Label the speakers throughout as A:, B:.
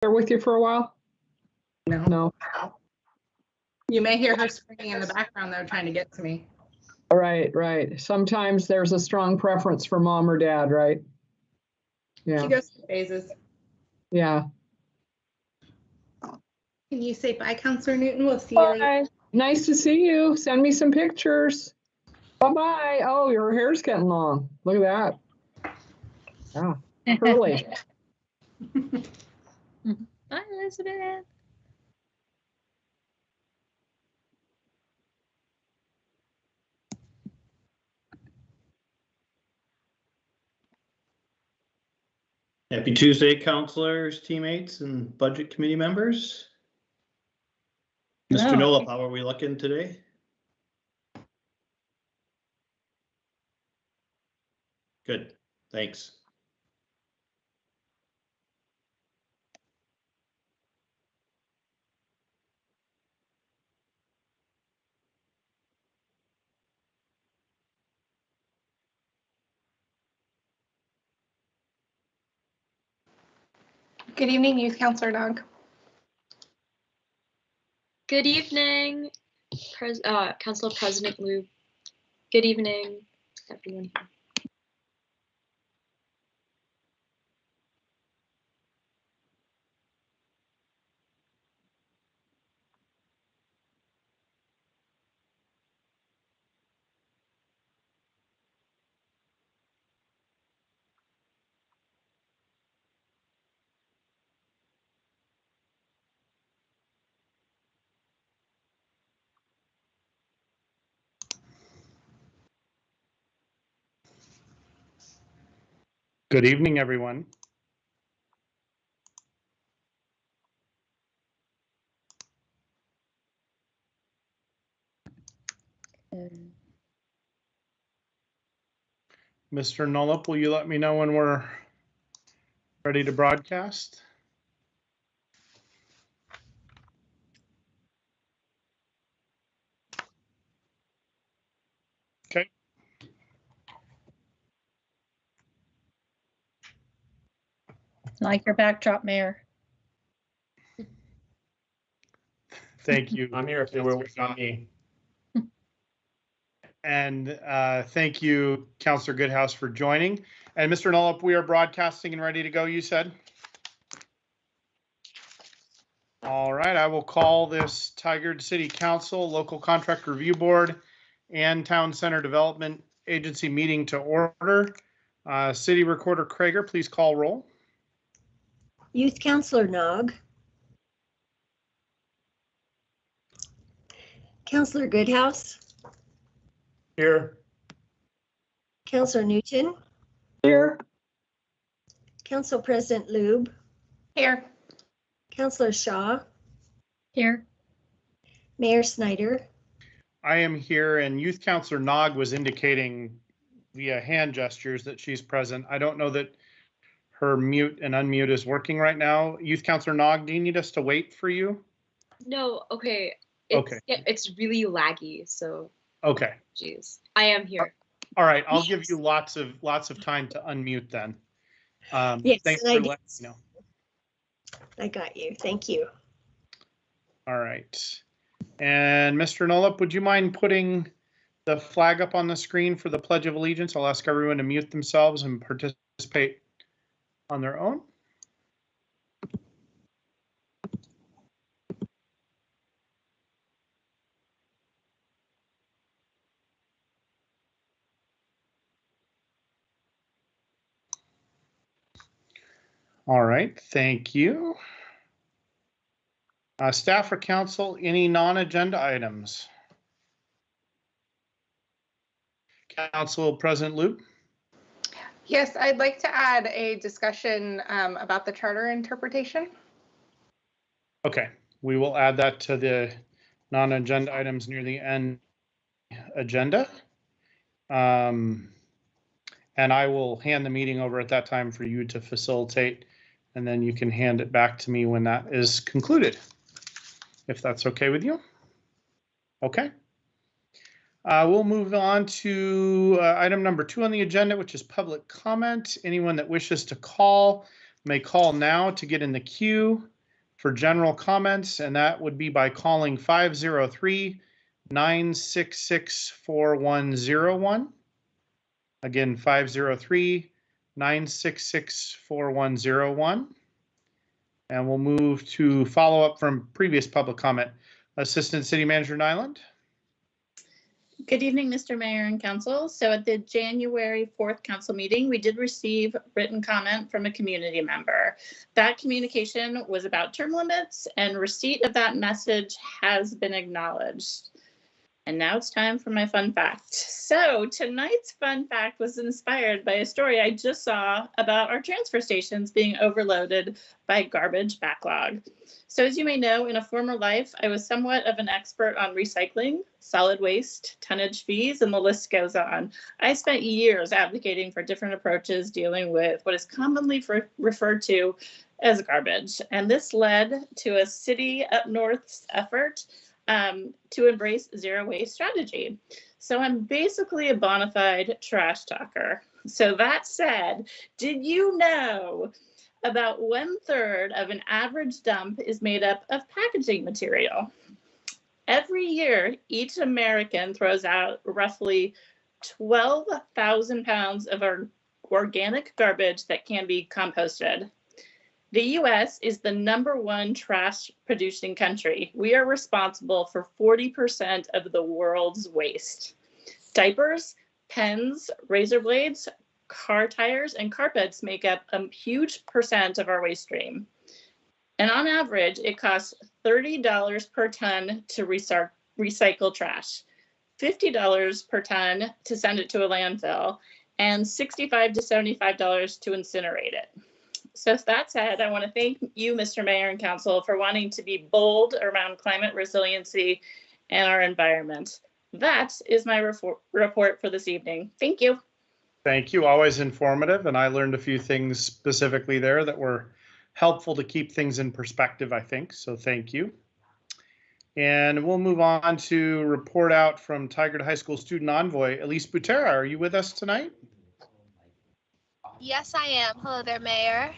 A: there with you for a while?
B: No.
A: No.
B: You may hear her screaming in the background though, trying to get to me.
A: Right, right. Sometimes there's a strong preference for mom or dad, right? Yeah.
B: She goes through phases.
A: Yeah.
B: Can you say bye, Councillor Newton? We'll see you later.
A: Bye. Nice to see you. Send me some pictures. Bye-bye. Oh, your hair's getting long. Look at that. Yeah, curly.
C: Bye, Elizabeth.
D: Happy Tuesday, councilors, teammates, and budget committee members. Mr. Nola, how are we looking today? Good, thanks.
B: Good evening, Youth Councillor Nog.
C: Good evening, Council President Lou. Good evening, everyone here.
E: Good evening, everyone. Mr. Nolup, will you let me know when we're ready to broadcast? Okay.
F: Like your backdrop, Mayor.
E: Thank you. I'm here if they were working on me. And thank you, Councillor Goodhouse, for joining. And Mr. Nolup, we are broadcasting and ready to go, you said? All right, I will call this Tigard City Council, Local Contract Review Board, and Town Center Development Agency meeting to order. City Recorder Krager, please call roll.
G: Youth Councillor Nog. Councillor Goodhouse.
E: Here.
G: Councillor Newton.
A: Here.
G: Council President Lube.
B: Here.
G: Councillor Shaw.
F: Here.
G: Mayor Snyder.
E: I am here, and Youth Councillor Nog was indicating via hand gestures that she's present. I don't know that her mute and unmute is working right now. Youth Councillor Nog, do you need us to wait for you?
C: No, okay. It's really laggy, so.
E: Okay.
C: Geez, I am here.
E: All right, I'll give you lots of time to unmute then.
G: Yes,
E: thanks for letting me know.
G: I got you. Thank you.
E: All right. And Mr. Nolup, would you mind putting the flag up on the screen for the Pledge of Allegiance? I'll ask everyone to mute themselves and participate on their own. All right, thank you. Staff or council, any non-agenda items? Council President Luke?
B: Yes, I'd like to add a discussion about the charter interpretation.
E: Okay, we will add that to the non-agenda items near the end agenda. And I will hand the meeting over at that time for you to facilitate, and then you can hand it back to me when that is concluded, if that's okay with you. Okay. We'll move on to item number 2 on the agenda, which is public comment. Anyone that wishes to call, may call now to get in the queue for general comments, and that would be by calling 503-966-4101. Again, 503-966-4101. And we'll move to follow up from previous public comment. Assistant City Manager Nyland.
F: Good evening, Mr. Mayor and Council. So at the January 4th council meeting, we did receive written comment from a community member. That communication was about term limits, and receipt of that message has been acknowledged. And now it's time for my fun fact. So tonight's fun fact was inspired by a story I just saw about our transfer stations being overloaded by garbage backlog. So as you may know, in a former life, I was somewhat of an expert on recycling, solid waste, tonnage fees, and the list goes on. I spent years advocating for different approaches dealing with what is commonly referred to as garbage. And this led to a city up north's effort to embrace zero waste strategy. So I'm basically a bona fide trash talker. So that said, did you know about 1/3 of an average dump is made up of packaging material? Every year, each American throws out roughly 12,000 pounds of our organic garbage that can be composted. The US is the #1 trash producing country. We are responsible for 40% of the world's waste. Diapers, pens, razor blades, car tires, and carpets make up a huge percent of our waste stream. And on average, it costs $30 per ton to recycle trash, $50 per ton to send it to a landfill, and $65 to $75 to incinerate it. So that said, I want to thank you, Mr. Mayor and Council, for wanting to be bold around climate resiliency and our environment. That is my report for this evening. Thank you.
E: Thank you. Always informative. And I learned a few things specifically there that were helpful to keep things in perspective, I think. So thank you. And we'll move on to report out from Tigard High School Student Envoy, Elise Butera. Are you with us tonight?
H: Yes, I am. Hello there, Mayor.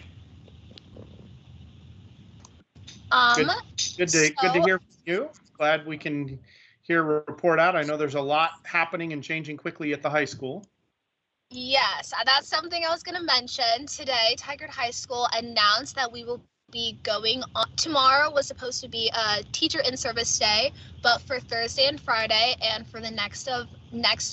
E: Good to hear from you. Glad we can hear a report out. I know there's a lot happening and changing quickly at the high school.
H: Yes, that's something I was going to mention. Today, Tigard High School announced that we will be going on. Tomorrow was supposed to be a teacher in-service day, but for Thursday and Friday and for the next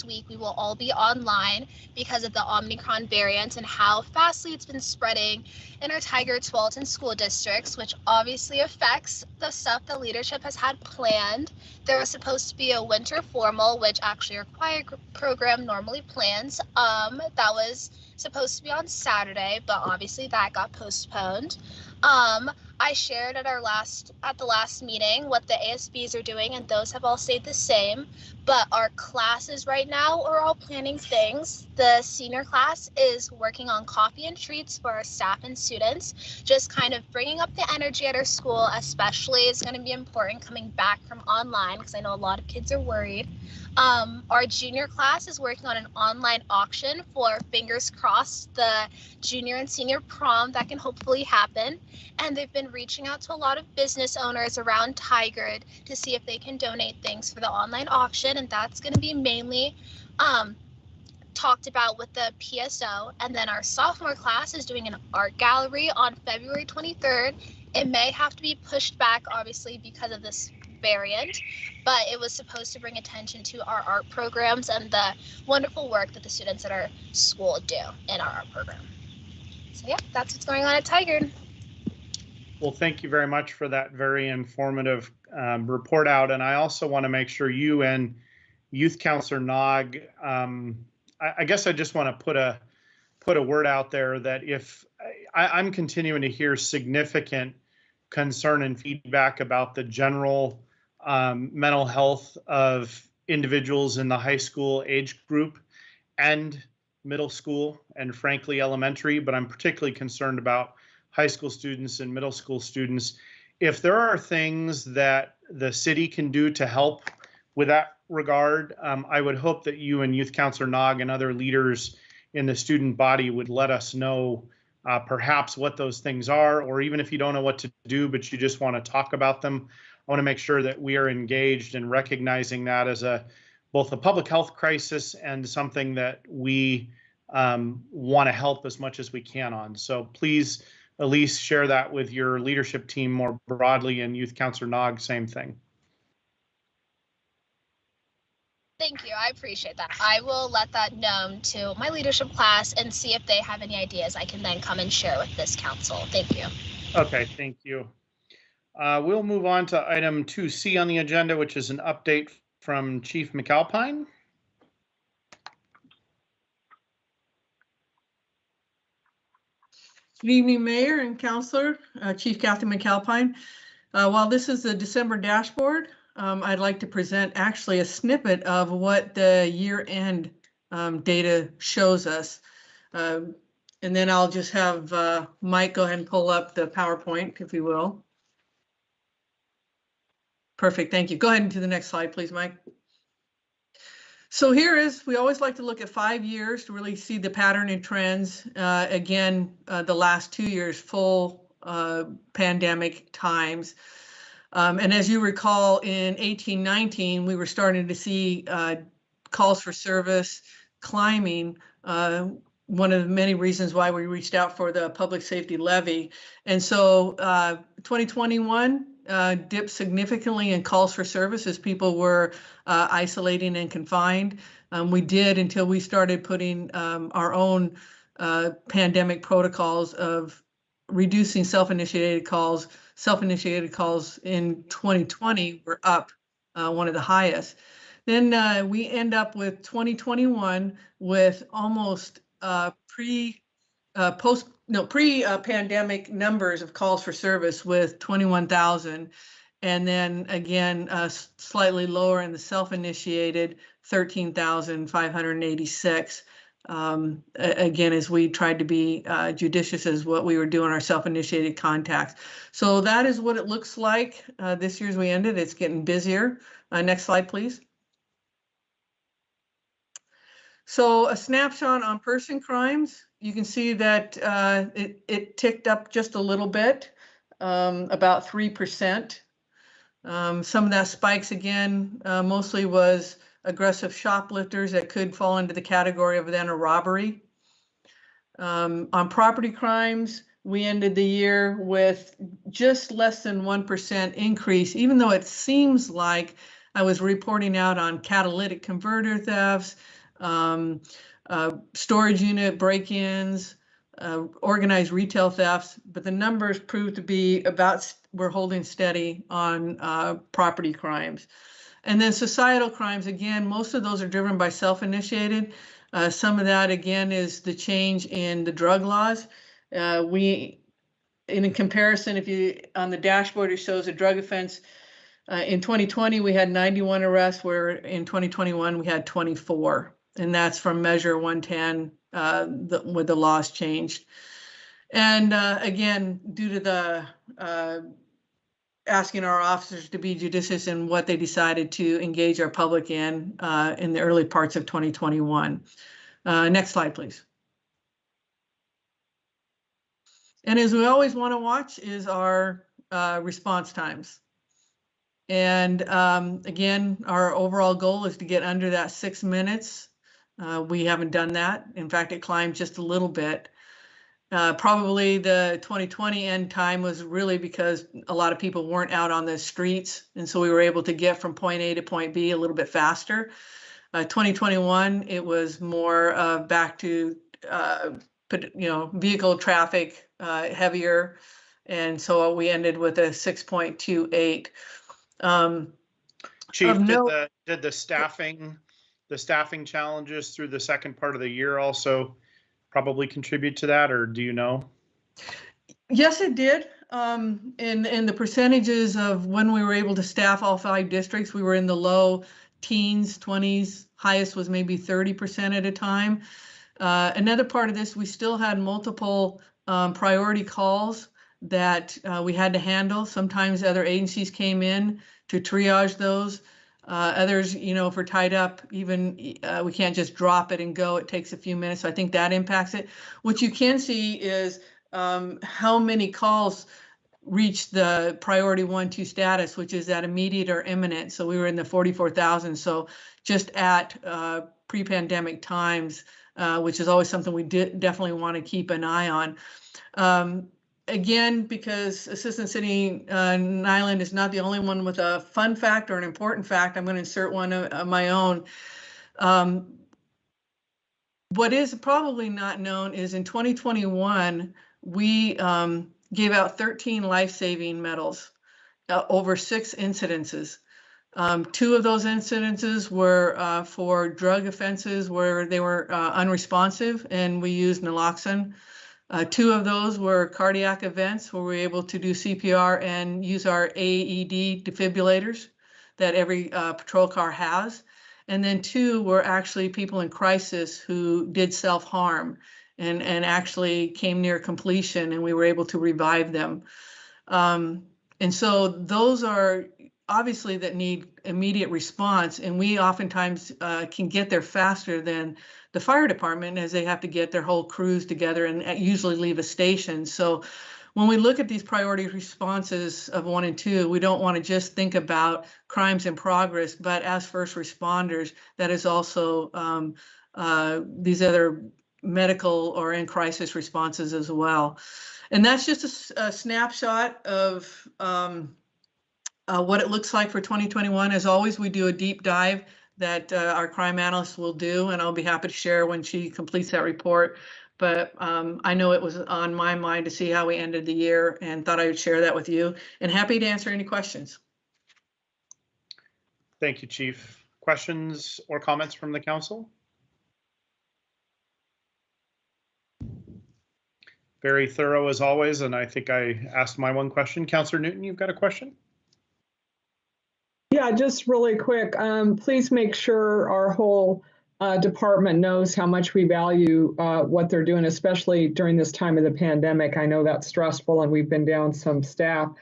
H: week, we will all be online because of the Omicron variant and how fastly it's been spreading in our Tigard, Tualatin school districts, which obviously affects the stuff that leadership has had planned. There was supposed to be a winter formal, which actually our choir program normally plans. That was supposed to be on Saturday, but obviously that got postponed. I shared at the last meeting what the ASBs are doing, and those have all stayed the same. But our classes right now are all planning things. The senior class is working on coffee and treats for our staff and students, just kind of bringing up the energy at our school, especially is going to be important coming back from online because I know a lot of kids are worried. Our junior class is working on an online auction for, fingers crossed, the junior and senior prom that can hopefully happen. And they've been reaching out to a lot of business owners around Tigard to see if they can donate things for the online auction. And that's going to be mainly talked about with the PSO. And then our sophomore class is doing an art gallery on February 23rd. It may have to be pushed back, obviously, because of this variant, but it was supposed to bring attention to our art programs and the wonderful work that the students at our school do in our art program. So yeah, that's what's going on at Tigard.
E: Well, thank you very much for that very informative report out. And I also want to make sure you and Youth Councillor Nog, I guess I just want to put a word out there that if I'm continuing to hear significant concern and feedback about the general mental health of individuals in the high school age group and middle school and frankly elementary, but I'm particularly concerned about high school students and middle school students. If there are things that the city can do to help with that regard, I would hope that you and Youth Councillor Nog and other leaders in the student body would let us know perhaps what those things are, or even if you don't know what to do, but you just want to talk about them. I want to make sure that we are engaged in recognizing that as both a public health crisis and something that we want to help as much as we can on. So please, Elise, share that with your leadership team more broadly, and Youth Councillor Nog, same thing.
H: Thank you. I appreciate that. I will let that known to my leadership class and see if they have any ideas I can then come and share with this council. Thank you.
E: Okay, thank you. We'll move on to item 2C on the agenda, which is an update from Chief McAlpine.
I: Good evening, Mayor and Councillor, Chief Kathy McAlpine. While this is the December dashboard, I'd like to present actually a snippet of what the year-end data shows us. And then I'll just have Mike go ahead and pull up the PowerPoint, if you will. Perfect, thank you. Go ahead into the next slide, please, Mike. So we always like to look at 5 years to really see the pattern and trends. Again, the last 2 years, full pandemic times. And as you recall, in 18-19, we were starting to see calls for service climbing. One of the many reasons why we reached out for the public safety levy. And so 2021 dipped significantly in calls for service as people were isolating and confined. We did until we started putting our own pandemic protocols of reducing self-initiated calls. Self-initiated calls in 2020 were up, one of the highest. Then we end up with 2021 with almost pre-pandemic numbers of calls for service with 21,000, and then again slightly lower in the self-initiated 13,586. Again, as we tried to be judicious as what we were doing our self-initiated contacts. So that is what it looks like this year as we ended. It's getting busier. Next slide, please. So a snapshot on person crimes. You can see that it ticked up just a little bit, about 3%. Some of that spikes again, mostly was aggressive shoplifters that could fall into the category of then a robbery. On property crimes, we ended the year with just less than 1% increase, even though it seems like I was reporting out on catalytic converter thefts, storage unit break-ins, organized retail thefts, but the numbers proved to be we're holding steady on property crimes. And then societal crimes, again, most of those are driven by self-initiated. Some of that, again, is the change in the drug laws. In a comparison, on the dashboard, it shows a drug offense. In 2020, we had 91 arrests, where in 2021, we had 24. And that's from Measure 110, with the laws changed. And again, due to the asking our officers to be judicious in what they decided to engage our public in the early parts of 2021. Next slide, please. And as we always want to watch is our response times. And again, our overall goal is to get under that 6 minutes. We haven't done that. In fact, it climbed just a little bit. Probably the 2020 end time was really because a lot of people weren't out on the streets. And so we were able to get from point A to point B a little bit faster. 2021, it was more back to, vehicle traffic heavier. And so we ended with a 6.28.
E: Chief, did the staffing challenges through the second part of the year also probably contribute to that, or do you know?
I: Yes, it did. In the percentages of when we were able to staff all 5 districts, we were in the low teens, 20s. Highest was maybe 30% at a time. Another part of this, we still had multiple priority calls that we had to handle. Sometimes other agencies came in to triage those. Others, you know, if we're tied up, even we can't just drop it and go. It takes a few minutes. So I think that impacts it. What you can see is how many calls reach the priority 1, 2 status, which is at immediate or imminent. So we were in the 44,000. So just at pre-pandemic times, which is always something we definitely want to keep an eye on. Again, because Assistant City Nyland is not the only one with a fun fact or an important fact, I'm going to insert one of my own. What is probably not known is in 2021, we gave out 13 life-saving medals over 6 incidences. 2 of those incidences were for drug offenses where they were unresponsive, and we used naloxone. 2 of those were cardiac events where we were able to do CPR and use our AED defibrillators that every patrol car has. And then 2 were actually people in crisis who did self-harm and actually came near completion, and we were able to revive them. And so those are obviously that need immediate response, and we oftentimes can get there faster than the fire department, as they have to get their whole crews together and usually leave a station. So when we look at these priority responses of 1 and 2, we don't want to just think about crimes in progress, but as first responders, that is also these other medical or in crisis responses as well. And that's just a snapshot of what it looks like for 2021. As always, we do a deep dive that our crime analyst will do, and I'll be happy to share when she completes that report. But I know it was on my mind to see how we ended the year and thought I would share that with you, and happy to answer any questions.
E: Thank you, Chief. Questions or comments from the council? Very thorough as always, and I think I asked my one question. Councillor Newton, you've got a question?
A: Yeah, just really quick. Please make sure our whole department knows how much we value what they're doing, especially during this time of the pandemic. I know that's stressful and we've been down some staff.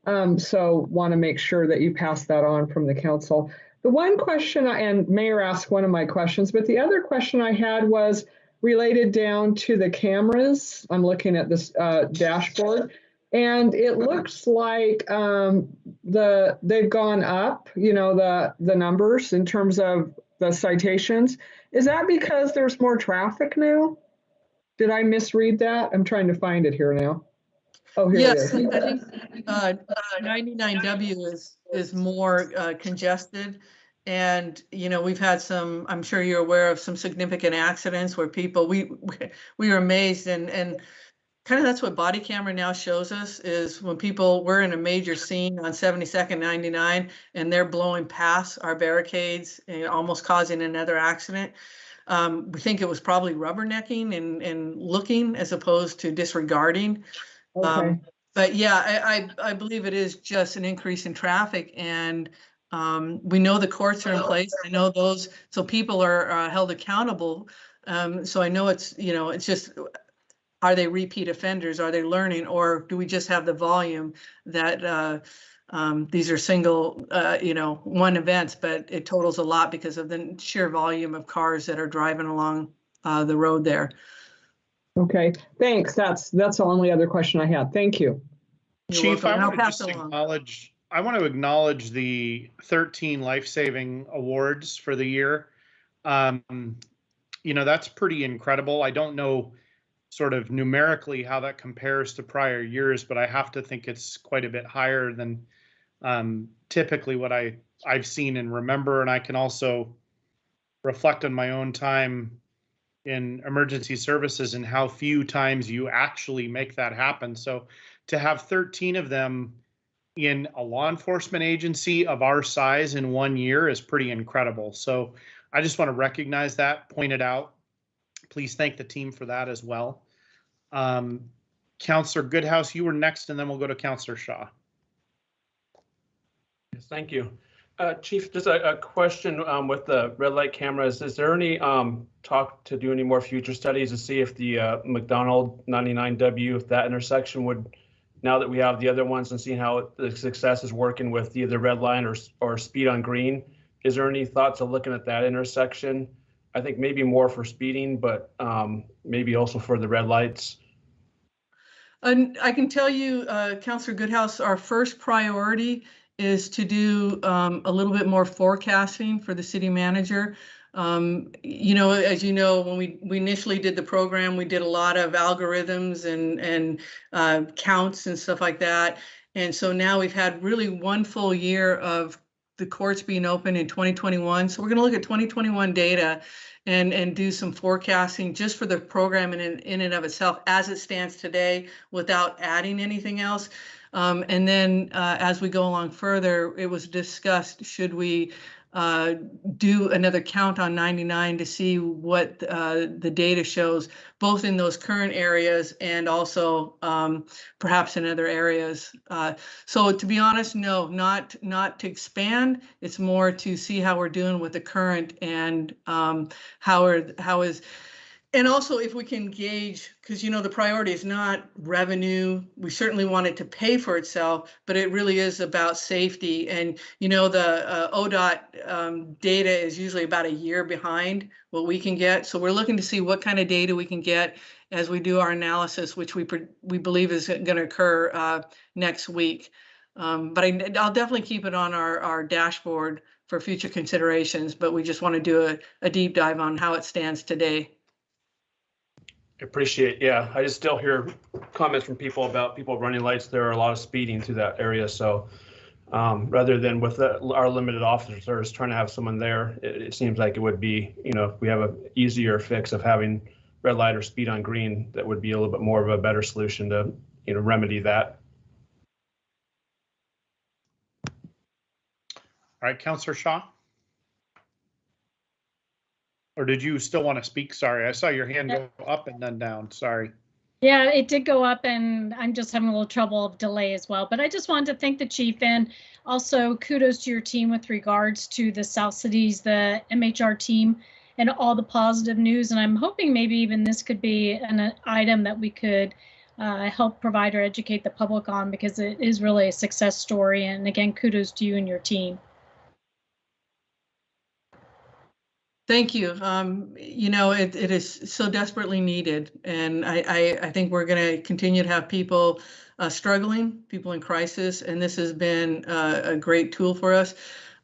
A: So want to make sure that you pass that on from the council. The one question, and Mayor asked one of my questions, but the other question I had was related down to the cameras. I'm looking at this dashboard. And it looks like they've gone up, you know, the numbers in terms of the citations. Is that because there's more traffic now? Did I misread that? I'm trying to find it here now. Oh, here
I: yes,
A: it is.
I: I think 99W is more congested. And, you know, we've had some, I'm sure you're aware of some significant accidents where people, we were amazed and kind of that's what body camera now shows us is when we're in a major scene on 72nd 99 and they're blowing past our barricades and almost causing another accident. We think it was probably rubbernecking and looking as opposed to disregarding.
A: Okay.
I: But yeah, I believe it is just an increase in traffic, and we know the courts are in place. I know those, so people are held accountable. So I know it's, you know, it's just, are they repeat offenders? Are they learning? Or do we just have the volume that these are single, you know, one events, but it totals a lot because of the sheer volume of cars that are driving along the road there.
A: Okay, thanks. That's the only other question I had. Thank you.
E: Chief, I want to just acknowledge, the 13 life-saving awards for the year. You know, that's pretty incredible. I don't know sort of numerically how that compares to prior years, but I have to think it's quite a bit higher than typically what I've seen and remember. And I can also reflect on my own time in emergency services and how few times you actually make that happen. So to have 13 of them in a law enforcement agency of our size in 1 year is pretty incredible. So I just want to recognize that, point it out. Please thank the team for that as well. Councillor Goodhouse, you were next, and then we'll go to Councillor Shaw.
J: Yes, thank you. Chief, just a question with the red light cameras. Is there any talk to do any more future studies to see if the McDonald 99W, if that intersection would, now that we have the other ones and seeing how the success is working with either red line or speed on green, is there any thoughts of looking at that intersection? I think maybe more for speeding, but maybe also for the red lights.
I: And I can tell you, Councillor Goodhouse, our first priority is to do a little bit more forecasting for the city manager. You know, as you know, when we initially did the program, we did a lot of algorithms and counts and stuff like that. And so now we've had really one full year of the courts being open in 2021. So we're going to look at 2021 data and do some forecasting just for the program in and of itself as it stands today without adding anything else. And then as we go along further, it was discussed, should we do another count on 99 to see what the data shows, both in those current areas and also perhaps in other areas. So to be honest, no, not to expand. It's more to see how we're doing with the current and how is. And also if we can gauge, because you know the priority is not revenue. We certainly want it to pay for itself, but it really is about safety. And you know the ODOT data is usually about a year behind what we can get. So we're looking to see what kind of data we can get as we do our analysis, which we believe is going to occur next week. But I'll definitely keep it on our dashboard for future considerations. But we just want to do a deep dive on how it stands today.
J: Appreciate, yeah. I just still hear comments from people about people running lights. There are a lot of speeding through that area. So rather than with our limited officers trying to have someone there, it seems like it would be, you know, if we have an easier fix of having red light or speed on green, that would be a little bit more of a better solution to, you know, remedy that.
E: All right, Councillor Shaw. Or did you still want to speak? Sorry, I saw your hand go up and then down. Sorry.
K: Yeah, it did go up and I'm just having a little trouble of delay as well. But I just wanted to thank the chief and also kudos to your team with regards to the South Cities, the MHR team and all the positive news. And I'm hoping maybe even this could be an item that we could help provide or educate the public on, because it is really a success story. And again, kudos to you and your team.
I: Thank you. You know, it is so desperately needed. And I think we're going to continue to have people struggling, people in crisis. And this has been a great tool for us.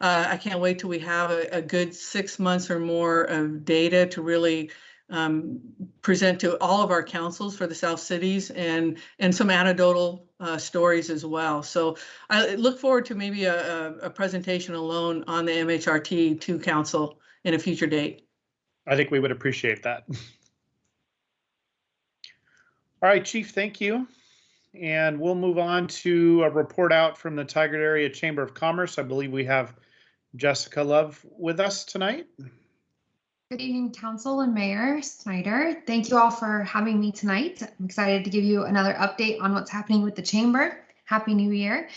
I: I can't wait till we have a good 6 months or more of data to really present to all of our councils for the South Cities and some anecdotal stories as well. So I look forward to maybe a presentation alone on the MHRT to council in a future date.
E: I think we would appreciate that. All right, Chief, thank you. And we'll move on to a report out from the Tigard Area Chamber of Commerce. I believe we have Jessica Love with us tonight.
L: Good evening, Council and Mayor Snyder. Thank you all for having me tonight. I'm excited to give you another update on what's happening with the Chamber. Happy New Year.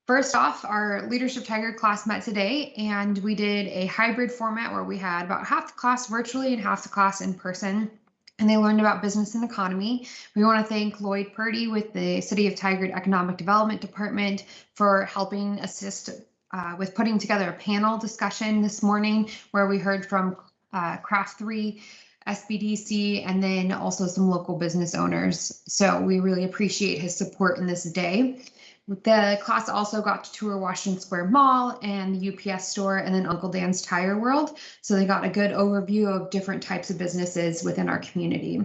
L: First off, our Leadership Tigard class met today, and we did a hybrid format where we had about half the class virtually and half the class in person, and they learned about business and economy. We want to thank Lloyd Purdy with the City of Tigard Economic Development Department for helping assist with putting together a panel discussion this morning where we heard from Craft 3, SBDC, and then also some local business owners. So we really appreciate his support in this day. The class also got to tour Washington Square Mall and the UPS store and then Uncle Dan's Tire World. So they got a good overview of different types of businesses within our community.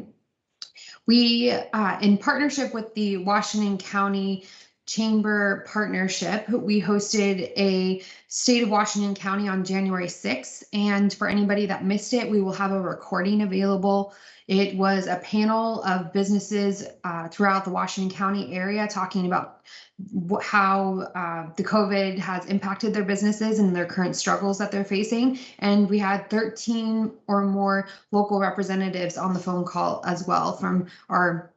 L: We, in partnership with the Washington County Chamber Partnership, we hosted a State of Washington County on January 6th. And for anybody that missed it, we will have a recording available. It was a panel of businesses throughout the Washington County area talking about how the COVID has impacted their businesses and their current struggles that they're facing. And we had 13 or more local representatives on the phone call as well from our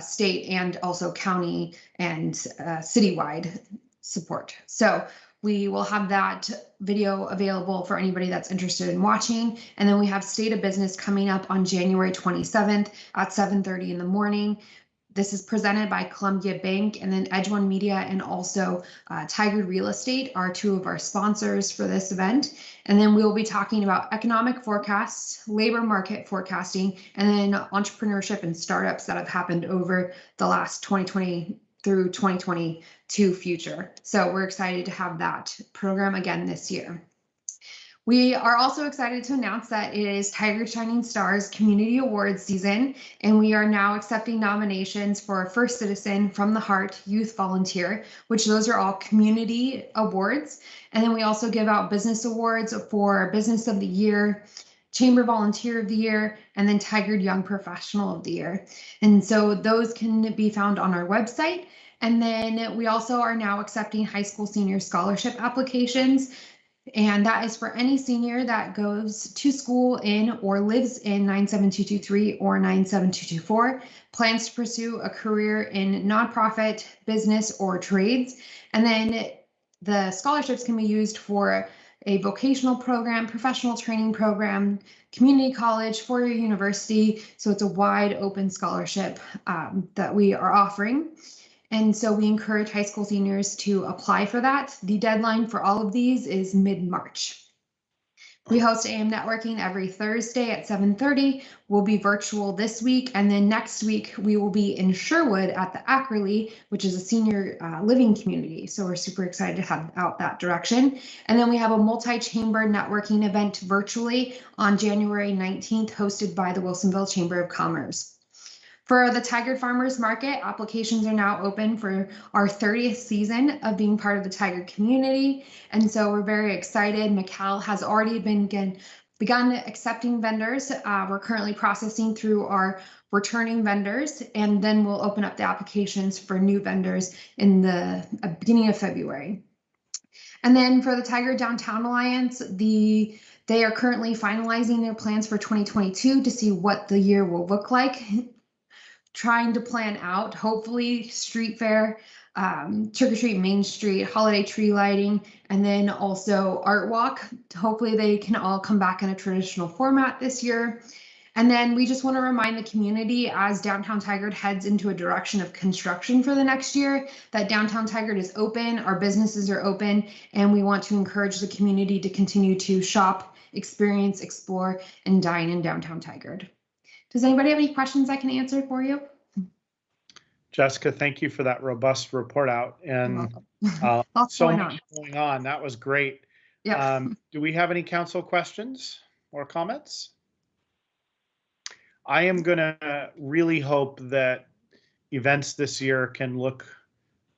L: state and also county and citywide support. So we will have that video available for anybody that's interested in watching. And then we have State of Business coming up on January 27th at 7:30 in the morning. This is presented by Columbia Bank, and then Edge One Media and also Tigard Real Estate are two of our sponsors for this event. And then we will be talking about economic forecasts, labor market forecasting, and then entrepreneurship and startups that have happened over the last 2020 through 2022 future. So we're excited to have that program again this year. We are also excited to announce that it is Tigard Shining Stars Community Awards season, and we are now accepting nominations for First Citizen, From the Heart, Youth Volunteer, which those are all community awards. And then we also give out business awards for Business of the Year, Chamber Volunteer of the Year, and then Tigard Young Professional of the Year. And so those can be found on our website. And then we also are now accepting high school senior scholarship applications. And that is for any senior that goes to school in or lives in 97223 or 97224, plans to pursue a career in nonprofit, business, or trades. And then the scholarships can be used for a vocational program, professional training program, community college, four-year university. So it's a wide open scholarship that we are offering. And so we encourage high school seniors to apply for that. The deadline for all of these is mid-March. We host AM networking every Thursday at 7:30. We'll be virtual this week. And then next week, we will be in Sherwood at the Ackerley, which is a senior living community. So we're super excited to head out that direction. And then we have a multi-chamber networking event virtually on January 19th, hosted by the Wilsonville Chamber of Commerce. For the Tigard Farmers Market, applications are now open for our 30th season of being part of the Tigard community. And so we're very excited. McCall has already begun accepting vendors. We're currently processing through our returning vendors, and then we'll open up the applications for new vendors in the beginning of February. And then for the Tigard Downtown Alliance, they are currently finalizing their plans for 2022 to see what the year will look like. Trying to plan out, hopefully, street fair, trick or treat Main Street, holiday tree lighting, and then also art walk. Hopefully they can all come back in a traditional format this year. And then we just want to remind the community, as Downtown Tigard heads into a direction of construction for the next year, that Downtown Tigard is open, our businesses are open, and we want to encourage the community to continue to shop, experience, explore, and dine in Downtown Tigard. Does anybody have any questions I can answer for you?
E: Jessica, thank you for that robust report out, and so much going on. That was great. Yeah. Do we have any council questions or comments? I am going to really hope that events this year can look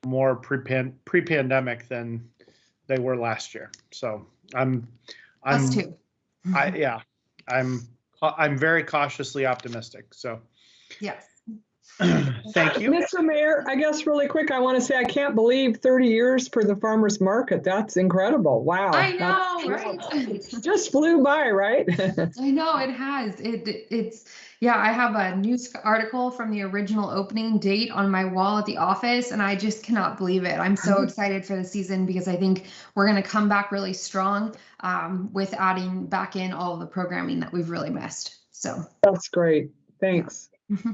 E: more pre-pandemic than they were last year. So us too. I'm very cautiously optimistic. So
L: yes.
E: Thank you.
A: Mr. Mayor, I guess really quick, I want to say I can't believe 30 years for the farmers market. That's incredible. Wow.
L: I know, right?
A: Just flew by, right?
L: I know it has. It's yeah, I have a news article from the original opening date on my wall at the office, and I just cannot believe it. I'm so excited for the season because I think we're going to come back really strong with adding back in all of the programming that we've really missed. So
A: that's great. Thanks.
L: Yeah.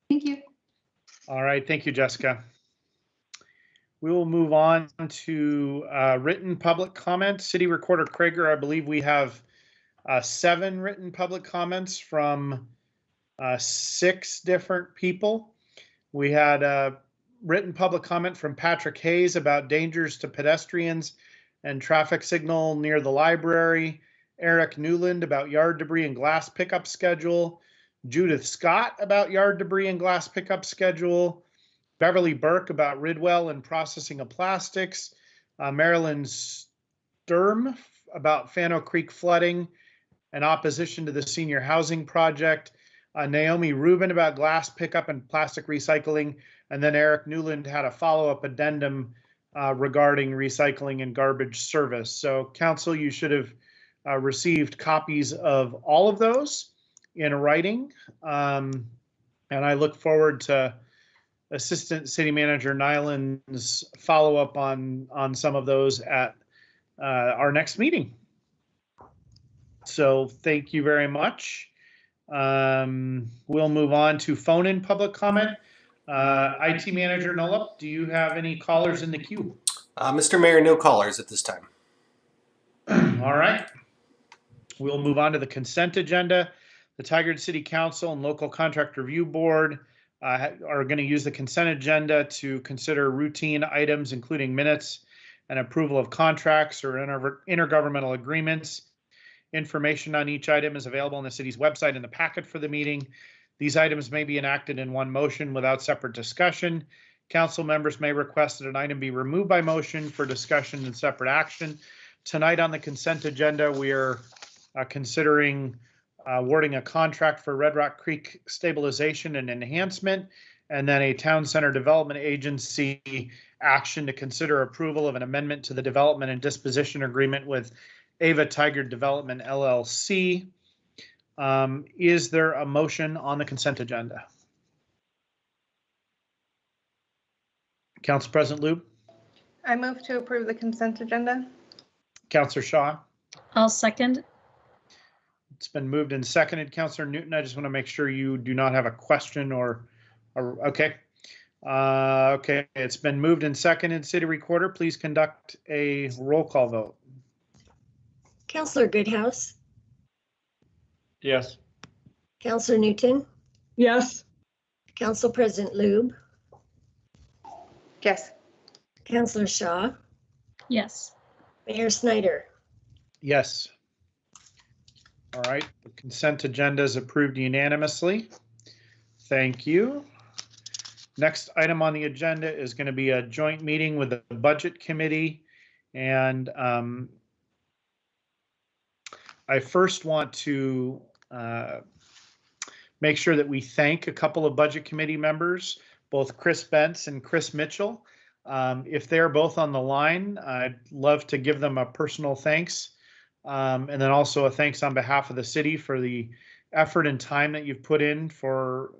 L: Thank you.
E: All right. Thank you, Jessica. We will move on to written public comment. City Recorder Krager, I believe we have 7 written public comments from 6 different people. We had a written public comment from Patrick Hayes about dangers to pedestrians and traffic signal near the library. Eric Newland about yard debris and glass pickup schedule. Judith Scott about yard debris and glass pickup schedule. Beverly Burke about Ridwell and processing of plastics. Marilyn Sturm about Fano Creek flooding and opposition to the senior housing project. Naomi Rubin about glass pickup and plastic recycling. And then Eric Newland had a follow-up addendum regarding recycling and garbage service. So council, you should have received copies of all of those in writing. And I look forward to Assistant City Manager Nyland's follow-up on some of those at our next meeting. So thank you very much. We'll move on to phone-in public comment. IT Manager Nolup, do you have any callers in the queue?
M: Mr. Mayor, no callers at this time.
E: All right. We'll move on to the consent agenda. The Tigard City Council and Local Contract Review Board are going to use the consent agenda to consider routine items, including minutes and approval of contracts or intergovernmental agreements. Information on each item is available on the city's website in the packet for the meeting. These items may be enacted in one motion without separate discussion. Council members may request that an item be removed by motion for discussion and separate action. Tonight on the consent agenda, we are considering awarding a contract for Red Rock Creek stabilization and enhancement, and then a town center development agency action to consider approval of an amendment to the development and disposition agreement with Ava Tigard Development LLC. Is there a motion on the consent agenda? Council President Lube?
B: I move to approve the consent agenda.
E: Councillor Shaw?
K: I'll second.
E: It's been moved and seconded. Councillor Newton, I just want to make sure you do not have a question or okay. Okay, it's been moved and seconded. City Recorder, please conduct a roll call vote.
G: Councillor Goodhouse,
J: Yes.
G: Councillor Newton,
A: Yes.
G: Council President Lube,
B: Yes.
G: Councillor Shaw,
K: Yes.
G: Mayor Snyder.
E: Yes. All right, the consent agenda is approved unanimously. Thank you. Next item on the agenda is going to be a joint meeting with the Budget Committee. And I first want to make sure that we thank a couple of Budget Committee members, both Chris Bentz and Chris Mitchell. If they're both on the line, I'd love to give them a personal thanks. And then also a thanks on behalf of the city for the effort and time that you've put in for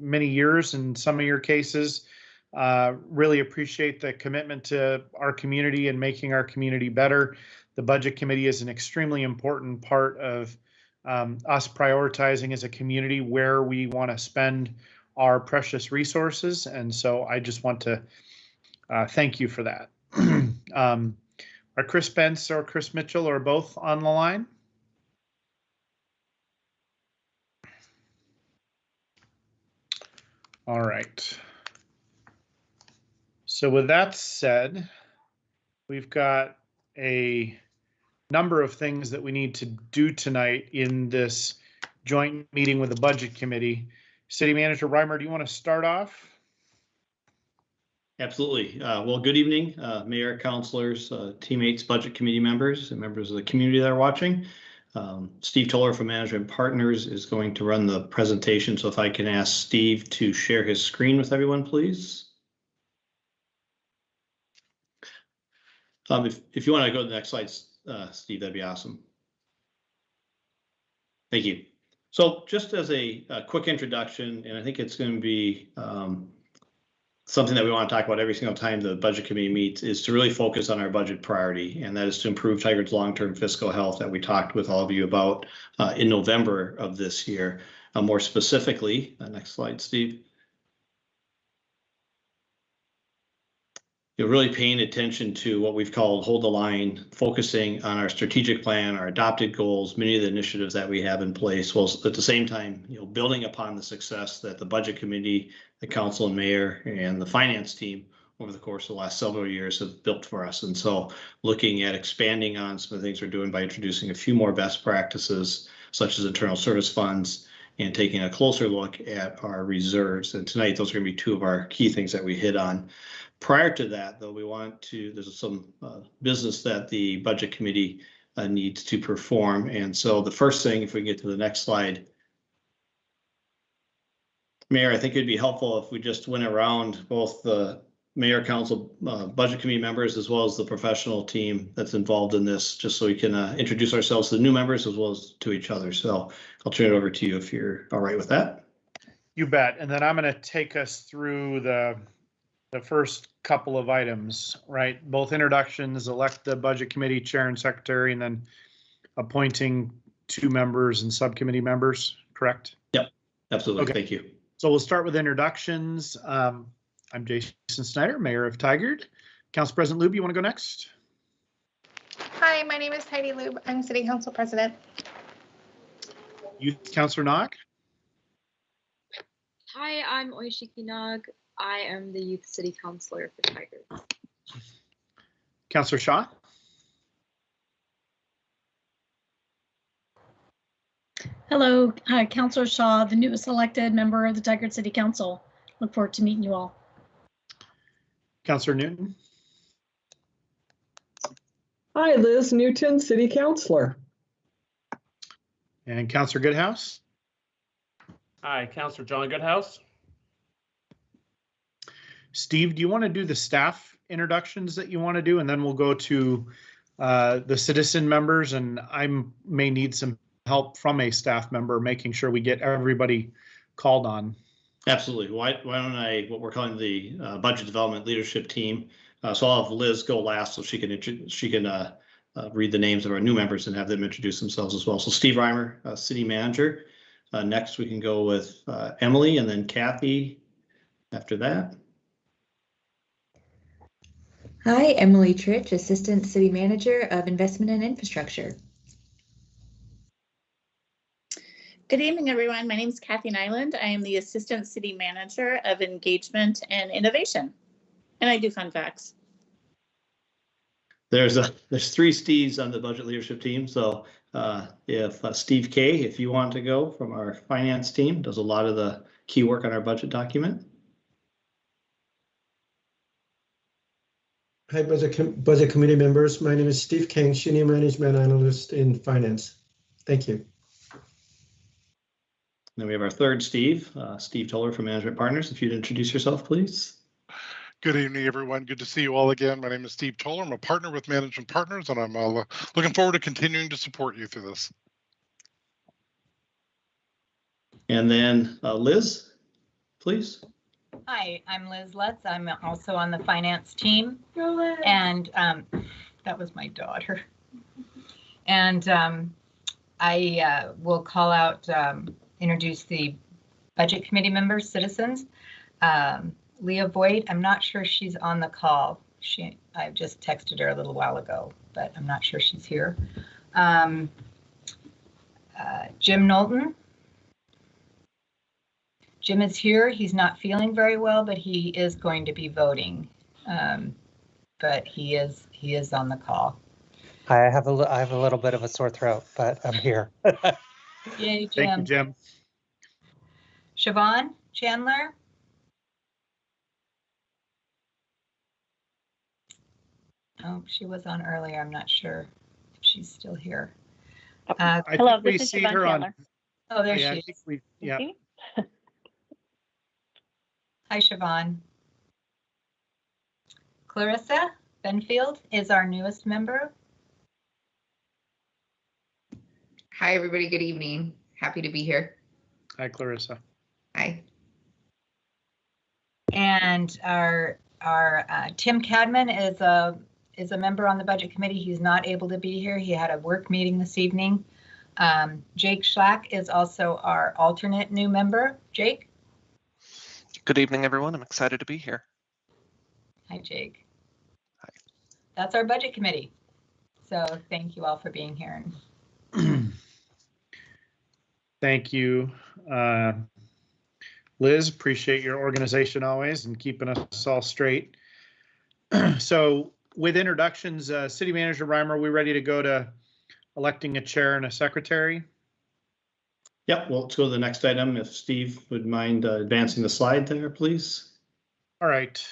E: many years in some of your cases. Really appreciate the commitment to our community and making our community better. The Budget Committee is an extremely important part of us prioritizing as a community where we want to spend our precious resources. And so I just want to thank you for that. Are Chris Bentz or Chris Mitchell or both on the line? All right. So with that said, we've got a number of things that we need to do tonight in this joint meeting with the Budget Committee. City Manager Reimer, do you want to start off?
D: Absolutely. Well, good evening, Mayor, councilors, teammates, Budget Committee members, and members of the community that are watching. Steve Toller from Management Partners is going to run the presentation. So if I can ask Steve to share his screen with everyone, please. If you want to go to the next slide, Steve, that'd be awesome. Thank you. So just as a quick introduction, and I think it's going to be something that we want to talk about every single time the Budget Committee meets, is to really focus on our budget priority, and that is to improve Tigard's long-term fiscal health that we talked with all of you about in November of this year. More specifically, next slide, Steve. You're really paying attention to what we've called hold the line, focusing on our strategic plan, our adopted goals, many of the initiatives that we have in place, while at the same time, building upon the success that the Budget Committee, the Council and Mayor, and the Finance team over the course of the last several years have built for us. And so looking at expanding on some of the things we're doing by introducing a few more best practices, such as internal service funds, and taking a closer look at our reserves. And tonight, those are going to be two of our key things that we hit on. Prior to that, though, there's some business that the Budget Committee needs to perform. And so the first thing, if we get to the next slide, Mayor, I think it'd be helpful if we just went around both the Mayor, Council, Budget Committee members, as well as the professional team that's involved in this, just so we can introduce ourselves to the new members as well as to each other. So I'll turn it over to you if you're all right with that.
E: You bet. And then I'm going to take us through the first couple of items, right? Both introductions, elect the Budget Committee Chair and Secretary, and then appointing 2 members and subcommittee members, correct?
D: Yep, absolutely.
E: Okay.
D: Thank you.
E: So we'll start with introductions. I'm Jason Snyder, Mayor of Tigard. Council President Lube, you want to go next?
B: Hi, my name is Heidi Lube. I'm City Council President.
E: Youth Councillor Nog.
C: Hi, I'm Oishiki Nog. I am the Youth City Councillor for Tigard.
E: Councillor Shaw.
K: Hello, Councillor Shaw, the newest elected member of the Tigard City Council. Look forward to meeting you all.
E: Councillor Newton.
A: Hi, Liz Newton, City Councilor.
E: And Councillor Goodhouse.
J: Hi, Councillor John Goodhouse.
E: Steve, do you want to do the staff introductions that you want to do? And then we'll go to the citizen members, and I may need some help from a staff member making sure we get everybody called on.
D: Absolutely. Why don't I, what we're calling the budget development leadership team. So I'll have Liz go last so she can read the names of our new members and have them introduce themselves as well. So Steve Reimer, city manager. Next we can go with Emily and then Kathy after that.
N: Hi, Emily Trich, Assistant City Manager of Investment and Infrastructure.
F: Good evening, everyone. My name is Kathy Nyland. I am the Assistant City Manager of Engagement and Innovation, and I do fun facts.
D: There's 3 Steves on the budget leadership team. So if Steve K, if you want to go from our finance team, does a lot of the key work on our budget document.
O: Hi, budget committee members. My name is Steve King, Senior Management Analyst in Finance. Thank you.
D: Then we have our third Steve, Steve Toller from Management Partners. If you'd introduce yourself, please.
P: Good evening, everyone. Good to see you all again. My name is Steve Toller. I'm a partner with Management Partners, and I'm looking forward to continuing to support you through this.
D: And then Liz, please.
Q: Hi, I'm Liz Lutz. I'm also on the finance team. And that was my daughter. And I will call out, introduce the budget committee members, citizens. Leah Boyd, I'm not sure she's on the call. I just texted her a little while ago, but I'm not sure she's here. Jim Knowlton. Jim is here. He's not feeling very well, but he is going to be voting. But he is on the call.
R: I have a little bit of a sore throat, but I'm here.
Q: Yay, Jim.
E: Thank you, Jim.
Q: Siobhan Chandler. Oh, she was on earlier. I'm not sure if she's still here.
S: Hello, this is Siobhan Chandler.
Q: Oh, there she is.
E: Yeah.
Q: Hi, Siobhan. Clarissa Benfield is our newest member.
T: Hi, everybody. Good evening. Happy to be here.
E: Hi, Clarissa.
T: Hi.
Q: And our Tim Cadman is a member on the budget committee. He's not able to be here. He had a work meeting this evening. Jake Schlack is also our alternate new member. Jake?
U: Good evening, everyone. I'm excited to be here.
Q: Hi, Jake.
U: Hi.
Q: That's our budget committee. So thank you all for being here.
E: Thank you, Liz. Appreciate your organization always and keeping us all straight. So with introductions, City Manager Reimer, are we ready to go to electing a chair and a secretary?
D: Yep, well, let's go to the next item. If Steve would mind advancing the slide there, please.
E: All right.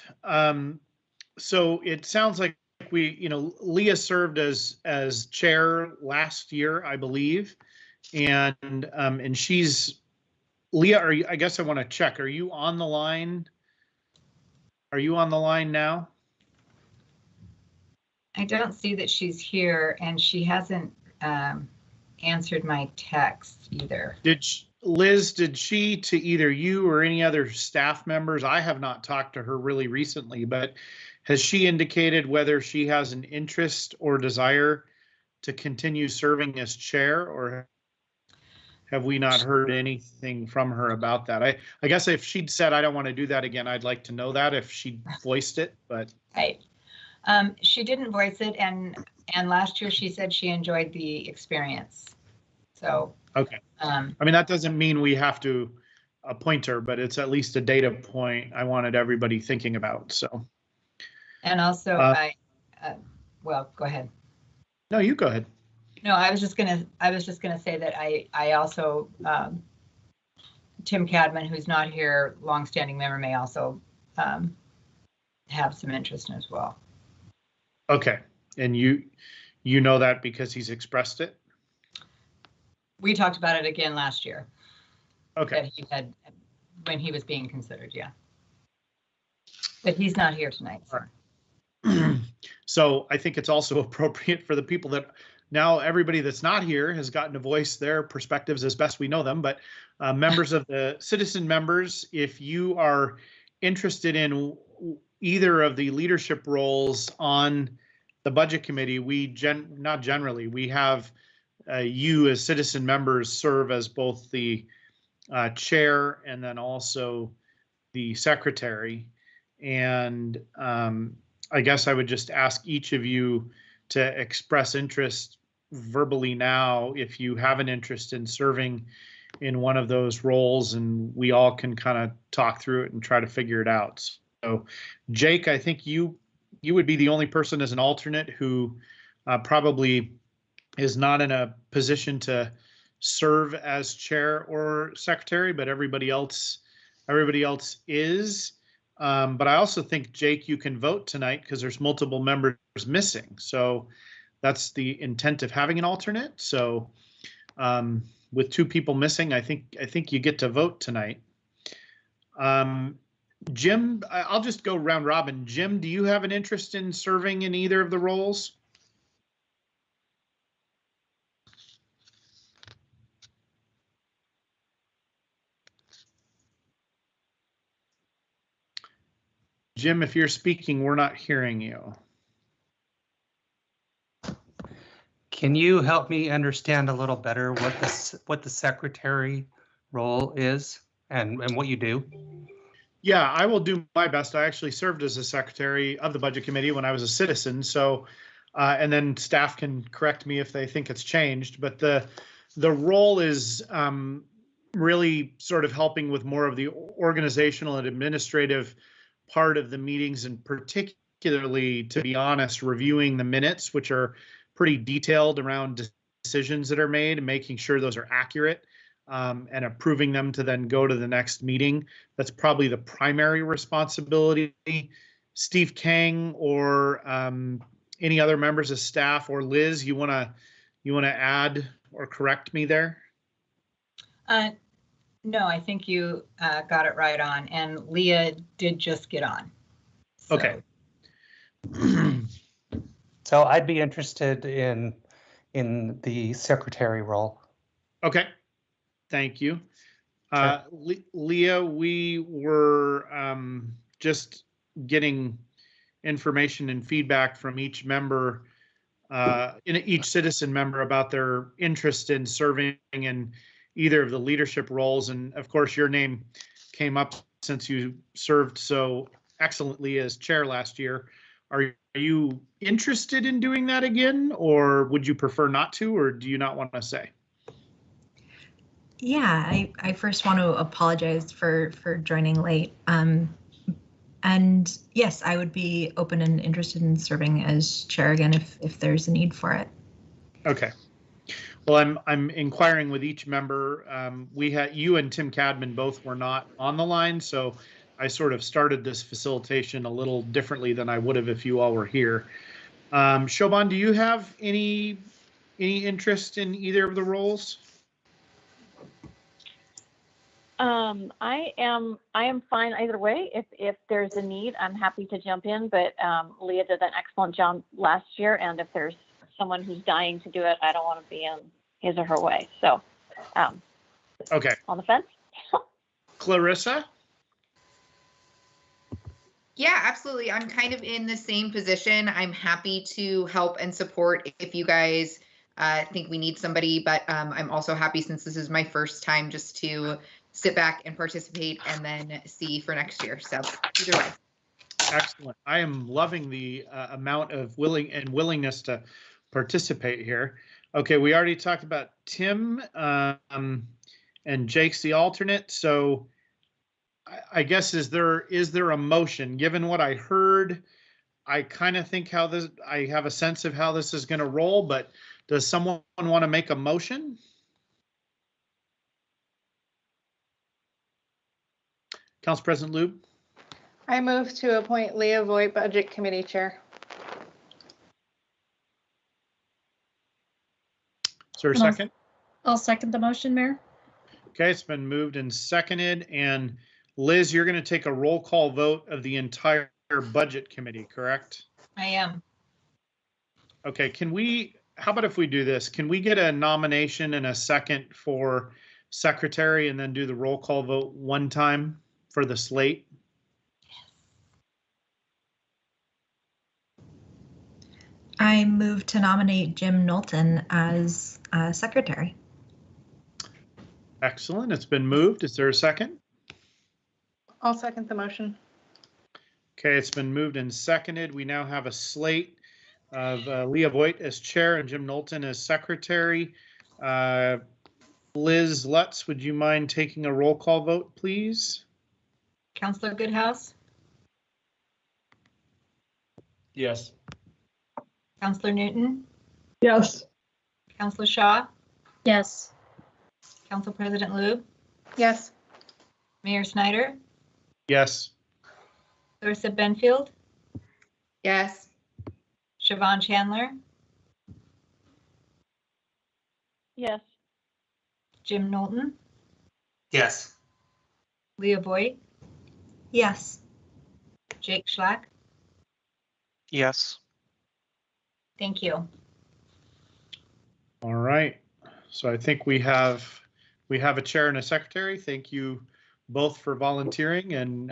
E: So it sounds like Leah served as chair last year, I believe. And she's, Leah, I guess I want to check, are you on the line? Are you on the line now?
Q: I don't see that she's here, and she hasn't answered my text either.
E: Liz, did she to either you or any other staff members? I have not talked to her really recently, but has she indicated whether she has an interest or desire to continue serving as chair, or have we not heard anything from her about that? I guess if she'd said, I don't want to do that again, I'd like to know that if she voiced it, but.
Q: Right. She didn't voice it, and last year she said she enjoyed the experience. So.
E: Okay. I mean, that doesn't mean we have to appoint her, but it's at least a data point I wanted everybody thinking about, so.
Q: And also, well, go ahead.
E: No, you go ahead.
Q: No, I was just gonna say that I also, Tim Cadman, who's not here, longstanding member, may also have some interest in as well.
E: Okay, and you know that because he's expressed it?
Q: We talked about it again last year.
E: Okay.
Q: That he had, when he was being considered, yeah. But he's not here tonight. So.
E: So I think it's also appropriate for the people that now everybody that's not here has gotten to voice their perspectives as best we know them. But members of the citizen members, if you are interested in either of the leadership roles on the budget committee, we not generally, we have you as citizen members serve as both the chair and then also the secretary. And I guess I would just ask each of you to express interest verbally now if you have an interest in serving in one of those roles, and we all can kind of talk through it and try to figure it out. So Jake, I think you would be the only person as an alternate who probably is not in a position to serve as chair or secretary, but everybody else is. But I also think, Jake, you can vote tonight because there's multiple members missing. So that's the intent of having an alternate. So with 2 people missing, I think you get to vote tonight. Jim, I'll just go round robin. Jim, do you have an interest in serving in either of the roles? Jim, if you're speaking, we're not hearing you.
R: Can you help me understand a little better what the secretary role is and what you do?
E: Yeah, I will do my best. I actually served as a secretary of the budget committee when I was a citizen. So, and then staff can correct me if they think it's changed. But the role is really sort of helping with more of the organizational and administrative part of the meetings, and particularly, to be honest, reviewing the minutes, which are pretty detailed around decisions that are made and making sure those are accurate, and approving them to then go to the next meeting. That's probably the primary responsibility. Steve Kang or any other members of staff, or Liz, you wanna add or correct me there?
Q: No, I think you got it right on, and Leah did just get on. So.
E: Okay.
R: So I'd be interested in the secretary role.
E: Okay, thank you.
R: Sure.
E: Leah, we were just getting information and feedback from each member, each citizen member about their interest in serving in either of the leadership roles. And of course, your name came up since you served so excellently as chair last year. Are you interested in doing that again, or would you prefer not to, or do you not want to say?
H: Yeah, I first want to apologize for joining late. And yes, I would be open and interested in serving as chair again if there's a need for it.
E: Okay. Well, I'm inquiring with each member. We had you and Tim Cadman both were not on the line, so I sort of started this facilitation a little differently than I would have if you all were here. Shoban, do you have any interest in either of the roles?
S: I am fine either way. If there's a need, I'm happy to jump in, but Leah did an excellent job last year, and if there's someone who's dying to do it, I don't want to be in his or her way. So,
E: okay.
S: On the fence.
E: Clarissa?
T: Yeah, absolutely. I'm kind of in the same position. I'm happy to help and support if you guys I think we need somebody, but I'm also happy since this is my first time just to sit back and participate and then see for next year. So either way.
E: Excellent. I am loving the amount of willingness to participate here. Okay, we already talked about Tim and Jake's the alternate. So I guess is there a motion? Given what I heard, I kind of think I have a sense of how this is going to roll, but does someone want to make a motion? Council President Lube?
B: I move to appoint Leah Voigt Budget Committee Chair.
E: Is there a second?
K: I'll second the motion, Mayor.
E: Okay, it's been moved and seconded. And Liz, you're going to take a roll call vote of the entire Budget Committee, correct?
Q: I am.
E: Okay, how about if we do this? Can we get a nomination and a second for secretary and then do the roll call vote one time for the slate?
H: I move to nominate Jim Knowlton as secretary.
E: Excellent. It's been moved. Is there a second?
B: I'll second the motion.
E: Okay, it's been moved and seconded. We now have a slate of Leah Voigt as chair and Jim Knowlton as secretary. Liz Lutz, would you mind taking a roll call vote, please?
Q: Councillor Goodhouse?
J: Yes.
Q: Councillor Newton?
A: Yes.
Q: Councillor Shaw?
K: Yes.
Q: Council President Lube?
B: Yes.
Q: Mayor Snyder?
E: Yes.
Q: Clarissa Benfield?
T: Yes.
Q: Siobhan Chandler?
S: Yes.
Q: Jim Knowlton?
R: Yes.
Q: Leah Voigt?
H: Yes.
Q: Jake Schlack?
U: Yes.
Q: Thank you.
E: All right. So I think we have a chair and a secretary. Thank you both for volunteering, and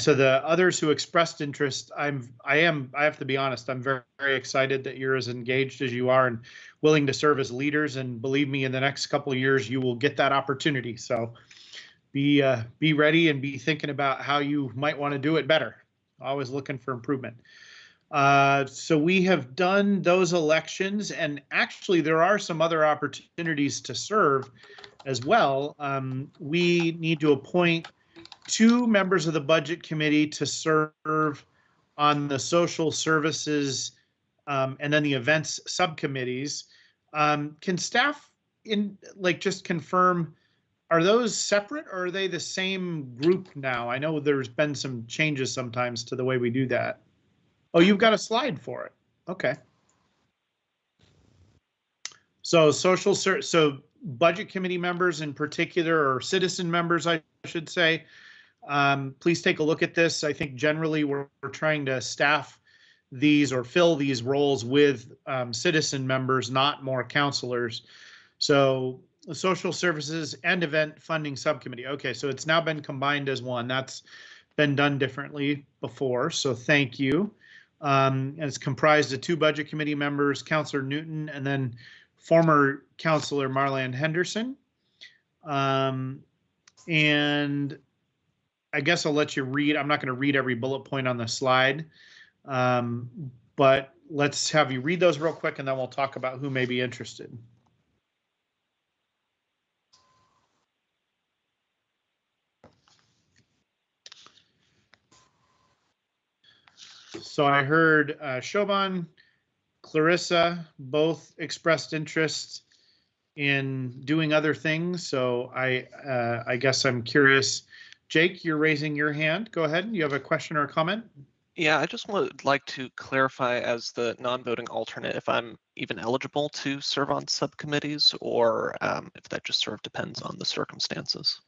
E: to the others who expressed interest. I have to be honest, I'm very, very excited that you're as engaged as you are and willing to serve as leaders. And believe me, in the next couple of years, you will get that opportunity. So be ready and be thinking about how you might want to do it better. Always looking for improvement. So we have done those elections, and actually there are some other opportunities to serve as well. We need to appoint 2 members of the Budget Committee to serve on the Social Services and then the Events Subcommittees. Can staff just confirm, are those separate or are they the same group now? I know there's been some changes sometimes to the way we do that. Oh, you've got a slide for it. Okay. So so Budget Committee members in particular, or citizen members, I should say, please take a look at this. I think generally we're trying to staff these or fill these roles with citizen members, not more counselors. So the Social Services and Event Funding Subcommittee. Okay, so it's now been combined as one. That's been done differently before, so thank you. And it's comprised of 2 Budget Committee members, Councillor Newton and then former Councillor Marlene Henderson. And I guess I'll let you read. I'm not going to read every bullet point on the slide, but let's have you read those real quick and then we'll talk about who may be interested. So I heard Siobhan, Clarissa both expressed interest in doing other things. So I guess I'm curious. Jake, you're raising your hand. Go ahead. You have a question or a comment?
U: Yeah, I just would like to clarify as the non-voting alternate if I'm even eligible to serve on subcommittees, or if that just sort of depends on the circumstances.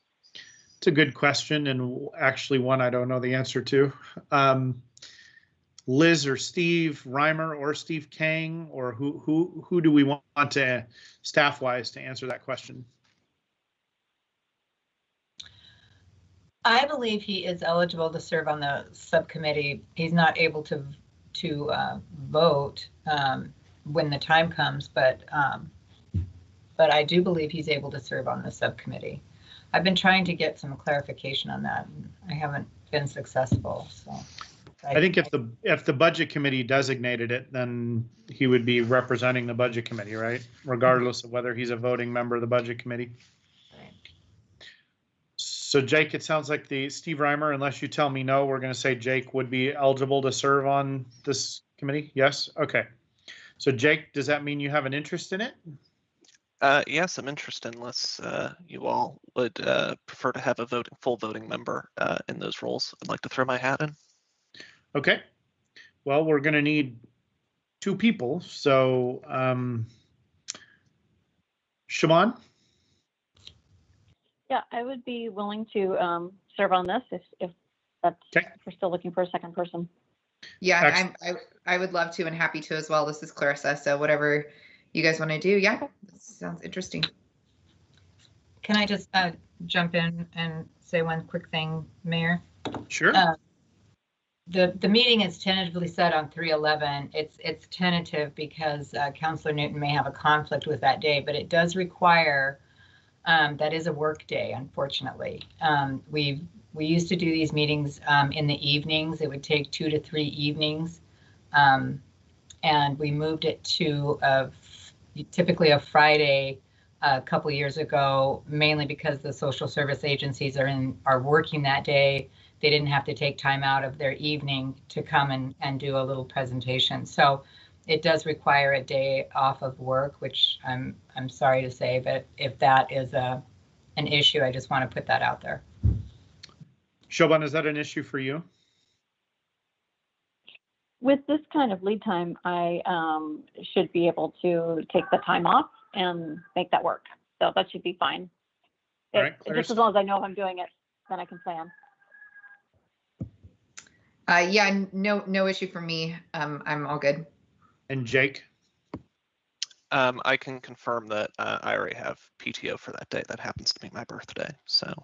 E: It's a good question, and actually one I don't know the answer to. Liz or Steve Reimer or Steve Kang, or who do we want to staff-wise to answer that question?
Q: I believe he is eligible to serve on the subcommittee. He's not able to vote. when the time comes, but I do believe he's able to serve on the subcommittee. I've been trying to get some clarification on that. And I haven't been successful, so.
E: I think if the budget committee designated it, then he would be representing the budget committee, right? Regardless of whether he's a voting member of the budget committee.
Q: Right.
E: So Jake, it sounds like the Steve Reimer, unless you tell me no, we're going to say Jake would be eligible to serve on this committee. Yes. Okay. So Jake, does that mean you have an interest in it?
U: Yes, I'm interested, unless you all would prefer to have a full voting member in those roles. I'd like to throw my hat in.
E: Okay. Well, we're going to need 2 people. So, Siobhan?
S: Yeah, I would be willing to serve on this if that's if we're still looking for a second person.
T: Yeah, I would love to and happy to as well. This is Clarissa, so whatever you guys want to do. Yeah, this sounds interesting.
Q: Can I just jump in and say one quick thing, Mayor?
E: Sure.
Q: The meeting is tentatively set on 3/11. It's tentative because Councillor Newton may have a conflict with that day, but it does require, that is a work day, unfortunately. We used to do these meetings in the evenings. It would take 2 to 3 evenings. And we moved it to typically a Friday a couple of years ago, mainly because the social service agencies are working that day. They didn't have to take time out of their evening to come and do a little presentation. So it does require a day off of work, which I'm sorry to say, but if that is an issue, I just want to put that out there.
E: Siobhan, is that an issue for you?
S: With this kind of lead time, I should be able to take the time off and make that work. So that should be fine.
E: All right,
S: just as long as I know if I'm doing it, then I can plan.
T: Yeah, no issue for me. I'm all good.
E: And Jake?
U: I can confirm that I already have PTO for that day. That happens to be my birthday, so.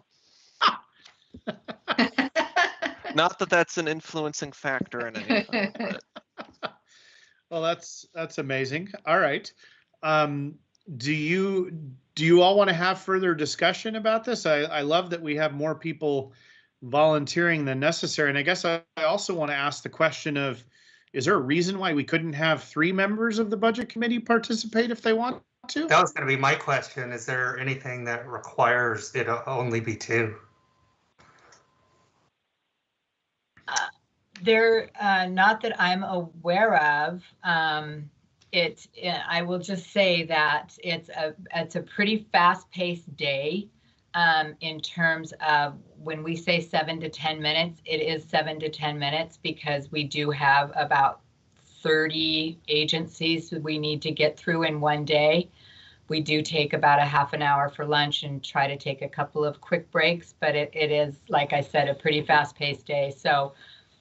U: Not that that's an influencing factor in anything. But.
E: Well, that's amazing. All right. Do you all want to have further discussion about this? I love that we have more people volunteering than necessary. And I guess I also want to ask the question of, is there a reason why we couldn't have 3 members of the budget committee participate if they want to?
R: That was going to be my question. Is there anything that requires it to only be 2?
Q: Not that I'm aware of. I will just say that it's a pretty fast-paced day in terms of when we say 7 to 10 minutes, it is 7 to 10 minutes because we do have about 30 agencies that we need to get through in one day. We do take about a half an hour for lunch and try to take a couple of quick breaks, but it is, like I said, a pretty fast-paced day. So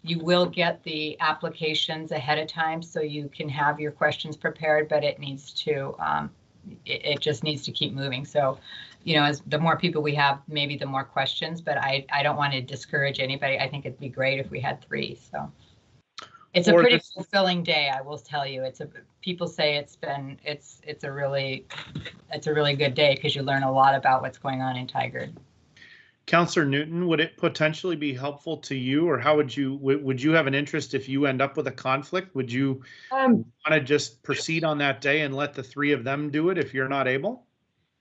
Q: you will get the applications ahead of time so you can have your questions prepared, but it needs to, it just needs to keep moving. So, as the more people we have, maybe the more questions, but I don't want to discourage anybody. I think it'd be great if we had 3. So it's a pretty fulfilling day, I will tell you. People say it's a really good day because you learn a lot about what's going on in Tigard.
E: Councillor Newton, would it potentially be helpful to you, or how would you have an interest if you end up with a conflict? Would you want to just proceed on that day and let the 3 of them do it if you're not able?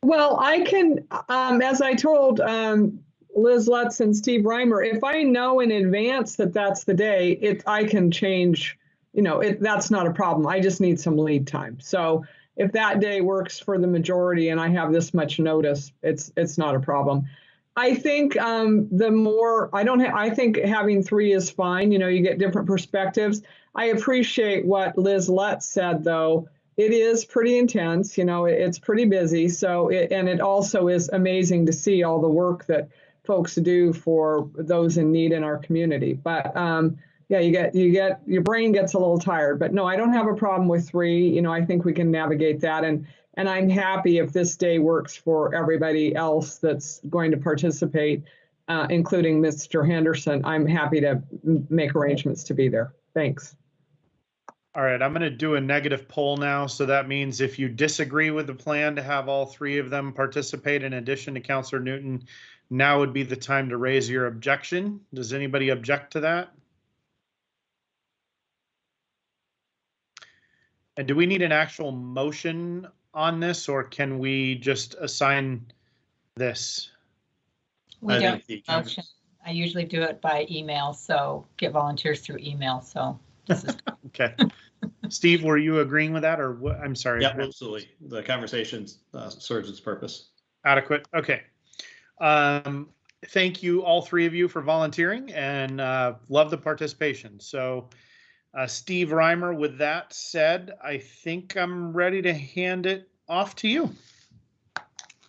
A: Well, I can, as I told Liz Lutz and Steve Reimer, if I know in advance that that's the day, I can change, that's not a problem. I just need some lead time. So if that day works for the majority and I have this much notice, it's not a problem. I think I think having 3 is fine. You get different perspectives. I appreciate what Liz Lutz said, though. It is pretty intense, it's pretty busy. So, and it also is amazing to see all the work that folks do for those in need in our community. But yeah, your brain gets a little tired. But no, I don't have a problem with 3. I think we can navigate that. And I'm happy if this day works for everybody else that's going to participate, including Mr. Henderson. I'm happy to make arrangements to be there. Thanks.
E: All right, I'm going to do a negative poll now. So that means if you disagree with the plan to have all three of them participate in addition to Councillor Newton, now would be the time to raise your objection. Does anybody object to that? And do we need an actual motion on this, or can we just assign this?
Q: We don't motion. I usually do it by email, so get volunteers through email. So this is
E: okay. Steve, were you agreeing with that, or what? I'm sorry.
D: Yeah, absolutely. The conversation serves its purpose.
E: Adequate. Okay. Thank you, all three of you, for volunteering, and love the participation. So, Steve Reimer, with that said, I think I'm ready to hand it off to you.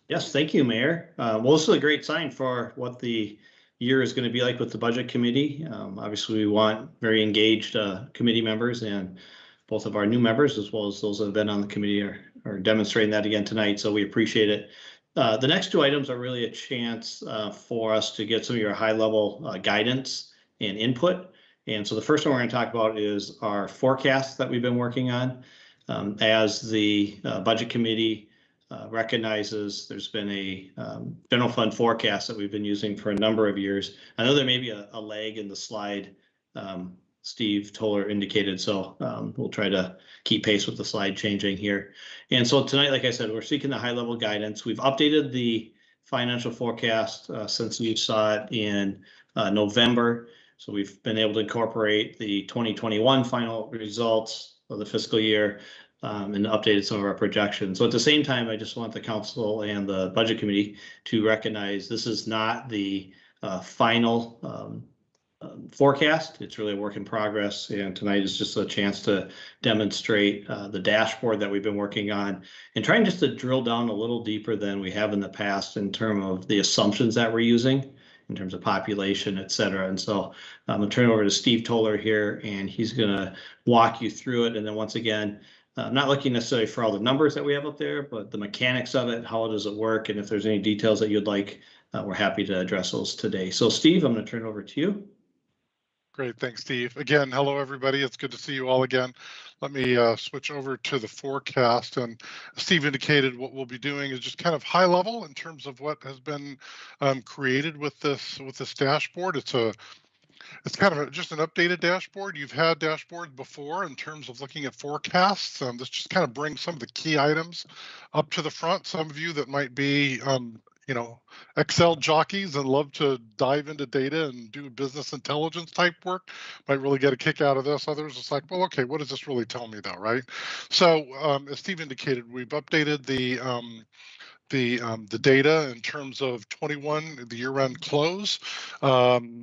D: Yes, thank you, Mayor. Well, this is a great sign for what the year is going to be like with the Budget Committee. Obviously, we want very engaged committee members, and both of our new members, as well as those that have been on the committee, are demonstrating that again tonight, so we appreciate it. The next two items are really a chance for us to get some of your high-level guidance and input. And so the first one we're going to talk about is our forecast that we've been working on. As the Budget Committee recognizes, there's been a general fund forecast that we've been using for a number of years. I know there may be a lag in the slide, Steve Toller indicated, so we'll try to keep pace with the slide changing here. And so tonight, like I said, we're seeking the high-level guidance. We've updated the financial forecast since you saw it in November. So we've been able to incorporate the 2021 final results of the fiscal year and updated some of our projections. So at the same time, I just want the council and the Budget Committee to recognize this is not the final forecast. It's really a work in progress, and tonight is just a chance to demonstrate the dashboard that we've been working on and trying just to drill down a little deeper than we have in the past in terms of the assumptions that we're using in terms of population, et cetera. And so I'm going to turn it over to Steve Toller here, and he's going to walk you through it. And then once again, I'm not looking necessarily for all the numbers that we have up there, but the mechanics of it, how does it work, and if there's any details that you'd like, we're happy to address those today. So Steve, I'm going to turn it over to you.
P: Great, thanks, Steve. Again, hello, everybody. It's good to see you all again. Let me switch over to the forecast. And Steve indicated what we'll be doing is just kind of high level in terms of what has been created with this dashboard. It's kind of just an updated dashboard. You've had dashboards before in terms of looking at forecasts. This just kind of brings some of the key items up to the front. Some of you that might be Excel jockeys and love to dive into data and do business intelligence type work might really get a kick out of this. Others, it's like, well, okay, what does this really tell me though, right? So as Steve indicated, we've updated the data in terms of 21, the year-end close.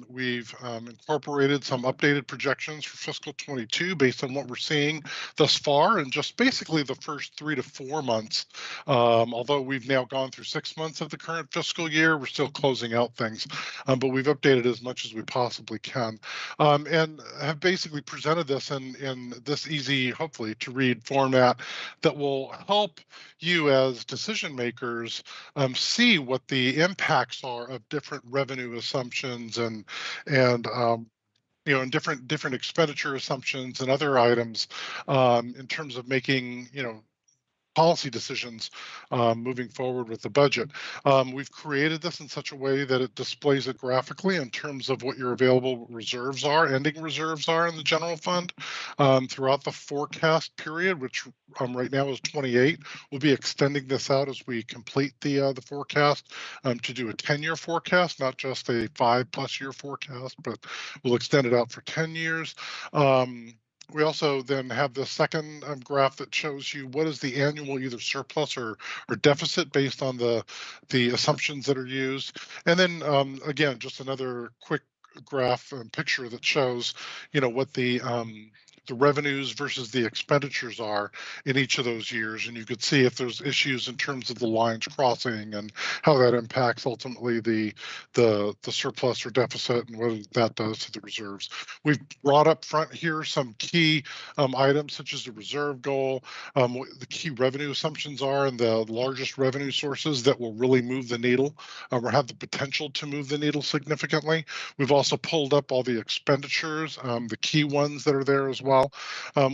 P: We've incorporated some updated projections for fiscal 22 based on what we're seeing thus far, and just basically the first 3 to 4 months. Although we've now gone through 6 months of the current fiscal year, we're still closing out things, but we've updated as much as we possibly can, and have basically presented this in this easy, hopefully to read format that will help you as decision makers see what the impacts are of different revenue assumptions and different expenditure assumptions and other items in terms of making policy decisions moving forward with the budget. We've created this in such a way that it displays it graphically in terms of what your available reserves are, ending reserves are in the general fund throughout the forecast period, which right now is 28. We'll be extending this out as we complete the forecast to do a 10-year forecast, not just a 5+ year forecast, but we'll extend it out for 10 years. We also then have the second graph that shows you what is the annual either surplus or deficit based on the assumptions that are used. And then again, just another quick graph and picture that shows what the revenues versus the expenditures are in each of those years, and you could see if there's issues in terms of the lines crossing and how that impacts ultimately the surplus or deficit and what that does to the reserves. We've brought up front here some key items such as the reserve goal, what the key revenue assumptions are, and the largest revenue sources that will really move the needle or have the potential to move the needle significantly. We've also pulled up all the expenditures, the key ones that are there as well. well.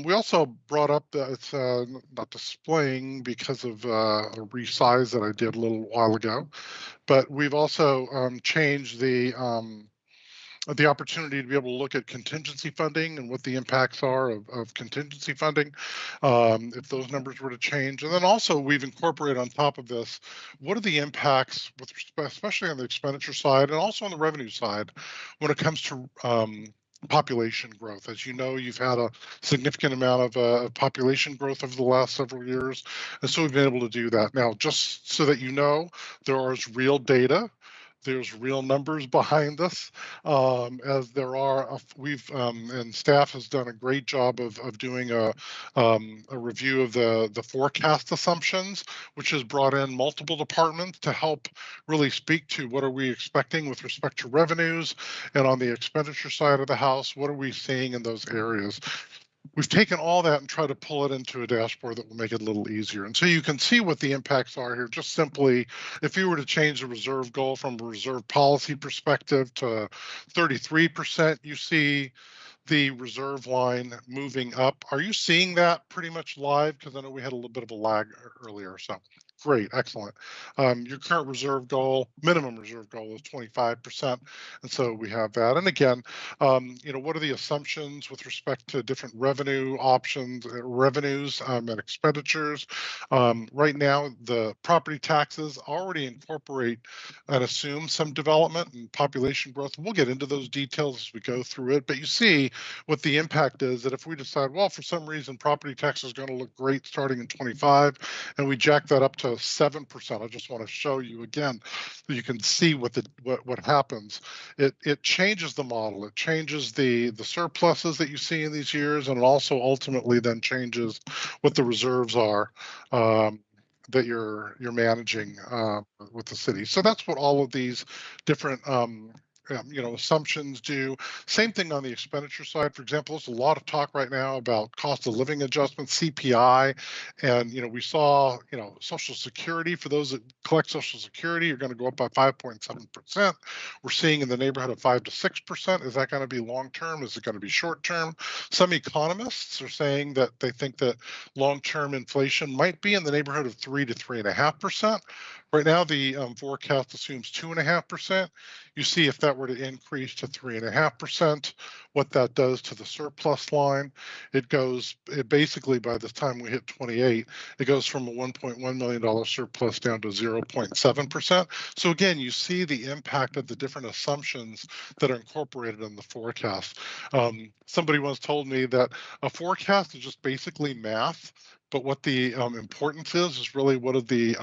P: We also brought up that it's not displaying because of a resize that I did a little while ago, but we've also changed the opportunity to be able to look at contingency funding and what the impacts are of contingency funding, if those numbers were to change. And then also we've incorporated on top of this, what are the impacts, with respect, especially on the expenditure side and also on the revenue side, when it comes to population growth. As you know, you've had a significant amount of population growth over the last several years. And so we've been able to do that. Now, just so that you know, there is real data. There's real numbers behind this, as there are. And staff has done a great job of doing a review of the forecast assumptions, which has brought in multiple departments to help really speak to what are we expecting with respect to revenues, and on the expenditure side of the house, what are we seeing in those areas. We've taken all that and tried to pull it into a dashboard that will make it a little easier. And so you can see what the impacts are here. Just simply, if you were to change the reserve goal from a reserve policy perspective to 33%, you see the reserve line moving up. Are you seeing that pretty much live? Because I know we had a little bit of a lag earlier. So great, excellent. Your current reserve goal, minimum reserve goal, is 25%, and so we have that. And again, what are the assumptions with respect to different revenue options, revenues and expenditures? Right now, the property taxes already incorporate and assume some development and population growth. We'll get into those details as we go through it, but you see what the impact is, that if we decide, well, for some reason, property tax is going to look great starting in 25, and we jack that up to 7%. I just want to show you again so you can see what happens. It changes the model. It changes the surpluses that you see in these years, and it also ultimately then changes what the reserves are that you're managing with the city. So that's what all of these different assumptions do. Same thing on the expenditure side. For example, there's a lot of talk right now about cost of living adjustments, CPI, and we saw Social Security, for those that collect Social Security, are going to go up by 5.7%. We're seeing in the neighborhood of 5 to 6%. Is that going to be long term? Is it going to be short term? Some economists are saying that they think that long term inflation might be in the neighborhood of 3 to 3.5%. Right now, the forecast assumes 2.5%. You see, if that were to increase to 3.5%, what that does to the surplus line. It basically, by the time we hit 28, it goes from a $1.1 million surplus down to 0.7%. So again, you see the impact of the different assumptions that are incorporated in the forecast. Somebody once told me that a forecast is just basically math, but what the importance is really what are the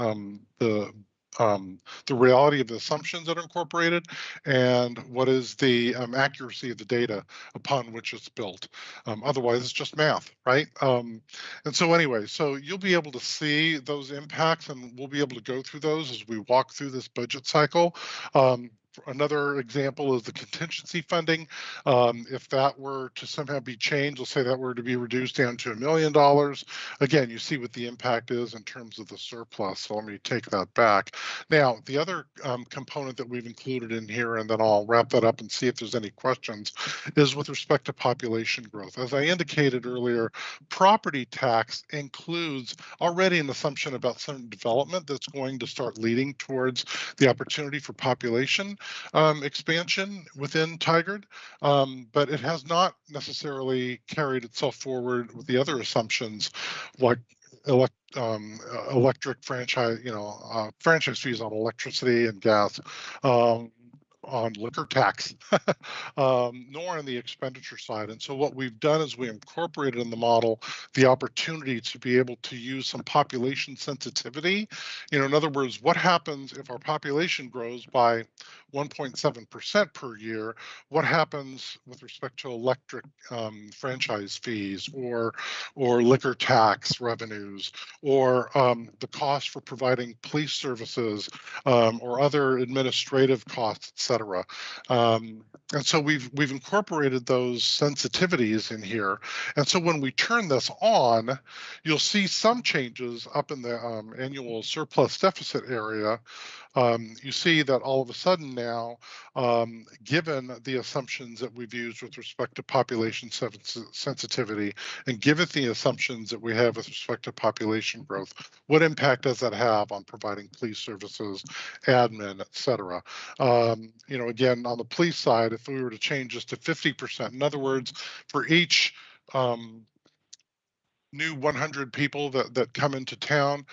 P: reality of the assumptions that are incorporated, and what is the accuracy of the data upon which it's built. Otherwise, it's just math, right? And so anyway, so you'll be able to see those impacts, and we'll be able to go through those as we walk through this budget cycle. Another example is the contingency funding. If that were to somehow be changed, let's say that were to be reduced down to $1 million, again, you see what the impact is in terms of the surplus. So let me take that back. Now, the other component that we've included in here, and then I'll wrap that up and see if there's any questions, is with respect to population growth. As I indicated earlier, property tax includes already an assumption about some development that's going to start leading towards the opportunity for population expansion within Tigard, but it has not necessarily carried itself forward with the other assumptions like electric franchise, franchise fees on electricity and gas, on liquor tax, nor on the expenditure side. And so what we've done is we incorporated in the model the opportunity to be able to use some population sensitivity. In other words, what happens if our population grows by 1.7% per year? What happens with respect to electric franchise fees or liquor tax revenues, or the cost for providing police services or other administrative costs, etc. cetera. And so we've incorporated those sensitivities in here. And so when we turn this on, you'll see some changes up in the annual surplus deficit area. You see that all of a sudden now, given the assumptions that we've used with respect to population sensitivity, and given the assumptions that we have with respect to population growth, what impact does that have on providing police services, admin, et cetera? You know, again, on the police side, if we were to change this to 50%, in other words, for each new 100 people that come into town,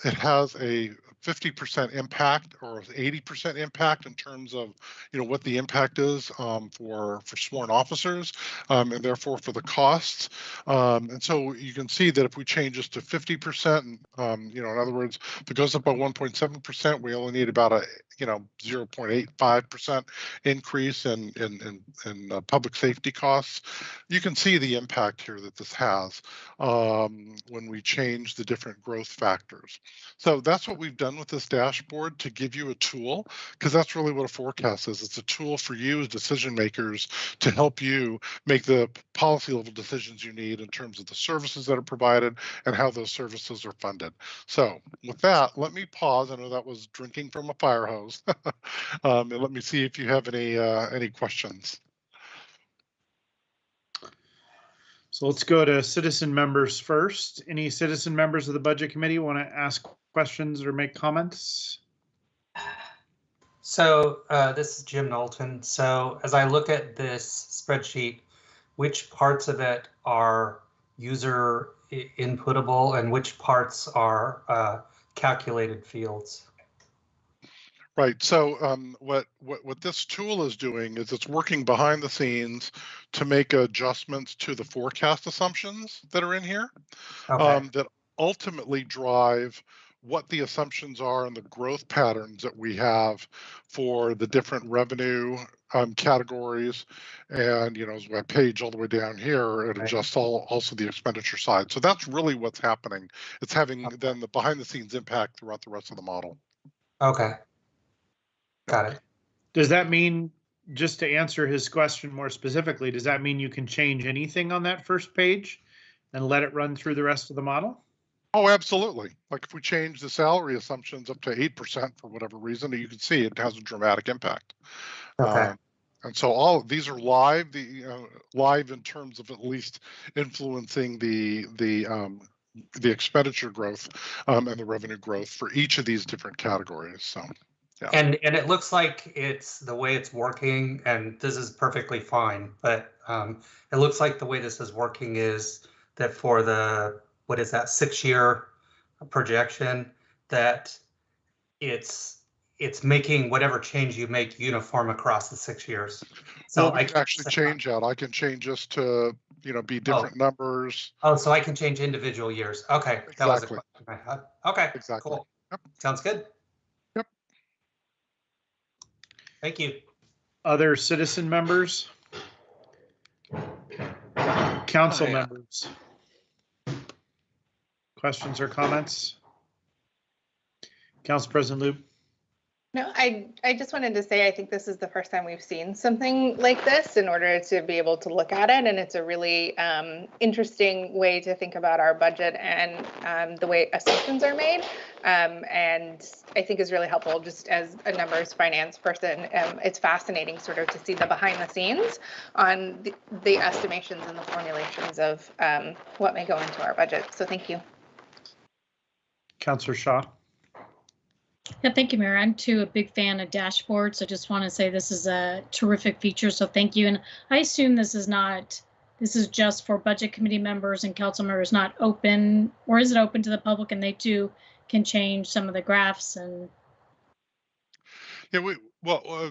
P: it has a 50% impact or 80% impact in terms of, you know, what the impact is for sworn officers and therefore for the costs. And so you can see that if we change this to 50%, you know, in other words, if it goes up by 1.7%, we only need about a, you know, 0.85% increase in public safety costs. You can see the impact here that this has when we change the different growth factors. So that's what we've done with this dashboard to give you a tool, because that's really what a forecast is. It's a tool for you as decision makers to help you make the policy level decisions you need in terms of the services that are provided and how those services are funded. So with that, let me pause. I know that was drinking from a fire hose. And let me see if you have any questions.
E: So let's go to citizen members first. Any citizen members of the Budget Committee want to ask questions or make comments?
R: So this is Jim Knowlton. So as I look at this spreadsheet, which parts of it are user inputable and which parts are calculated fields?
P: Right. So what this tool is doing is it's working behind the scenes to make adjustments to the forecast assumptions that are in here, okay, that ultimately drive what the assumptions are and the growth patterns that we have for the different revenue categories. And, you know, as I page all the way down here, it adjusts also the expenditure side. So that's really what's happening. It's having then the behind the scenes impact throughout the rest of the model.
R: Okay. Got it.
E: Does that mean, just to answer his question more specifically, does that mean you can change anything on that first page and let it run through the rest of the model?
P: Oh, absolutely. Like if we change the salary assumptions up to 8% for whatever reason, you can see it has a dramatic impact. Okay. And so all of these are live, live in terms of at least influencing the expenditure growth and the revenue growth for each of these different categories. So. Yeah.
R: And it looks like it's the way it's working, and this is perfectly fine, but it looks like the way this is working is that for the, what is that, 6-year projection, that it's making whatever change you make uniform across the 6 years. So
P: well, I can actually change that. I can change this to, you know, be different numbers.
R: Oh, so I can change individual years. Okay, that was a question I had. Okay,
P: exactly.
R: Cool.
P: Yep.
R: Sounds good.
P: Yep.
R: Thank you.
E: Other citizen members? Council members? Questions or comments? Council President Loop.
B: No, I just wanted to say I think this is the first time we've seen something like this in order to be able to look at it, and it's a really interesting way to think about our budget and the way assumptions are made, and I think is really helpful just as a numbers finance person. It's fascinating sort of to see the behind the scenes on the estimations and the formulations of what may go into our budget. So thank you.
E: Councillor Shaw.
K: Yeah, thank you, Mayor. I'm too a big fan of dashboards. I just want to say this is a terrific feature, so thank you. And I assume this is just for Budget Committee members and council members, not open, or is it open to the public and they too can change some of the graphs? And
P: yeah,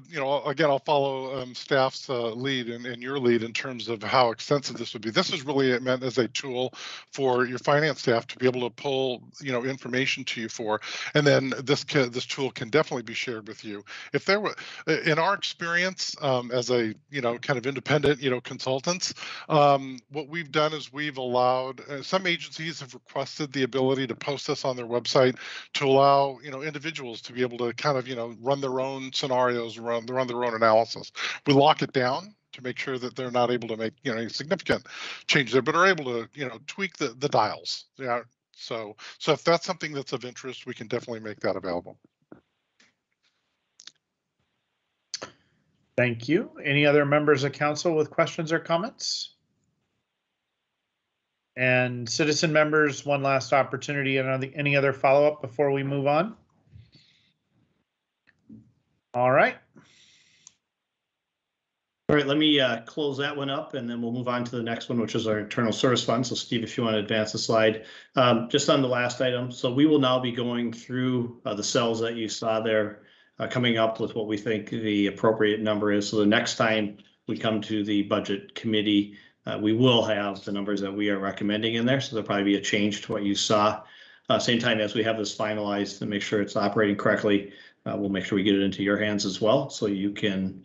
P: you know, again, I'll follow staff's lead and your lead in terms of how extensive this would be. This is really meant as a tool for your finance staff to be able to pull, you know, information to you for, and then this tool can definitely be shared with you. If there were, in our experience as a, you know, kind of independent, you know, consultants, what we've done is we've allowed, some agencies have requested the ability to post this on their website to allow, you know, individuals to be able to kind of, you know, run their own scenario scenarios, run their own analysis. We lock it down to make sure that they're not able to make any significant change there, but are able to tweak the dials. Yeah. So if that's something that's of interest, we can definitely make that available.
E: Thank you. Any other members of council with questions or comments? And citizen members, one last opportunity. Any other follow-up before we move on? All right.
D: All right, let me close that one up, and then we'll move on to the next one, which is our internal service fund. So Steve, if you want to advance the slide, just on the last item. So we will now be going through the cells that you saw there, coming up with what we think the appropriate number is. So the next time we come to the budget committee, we will have the numbers that we are recommending in there. So there'll probably be a change to what you saw. Same time as we have this finalized to make sure it's operating correctly, we'll make sure we get it into your hands as well, so you can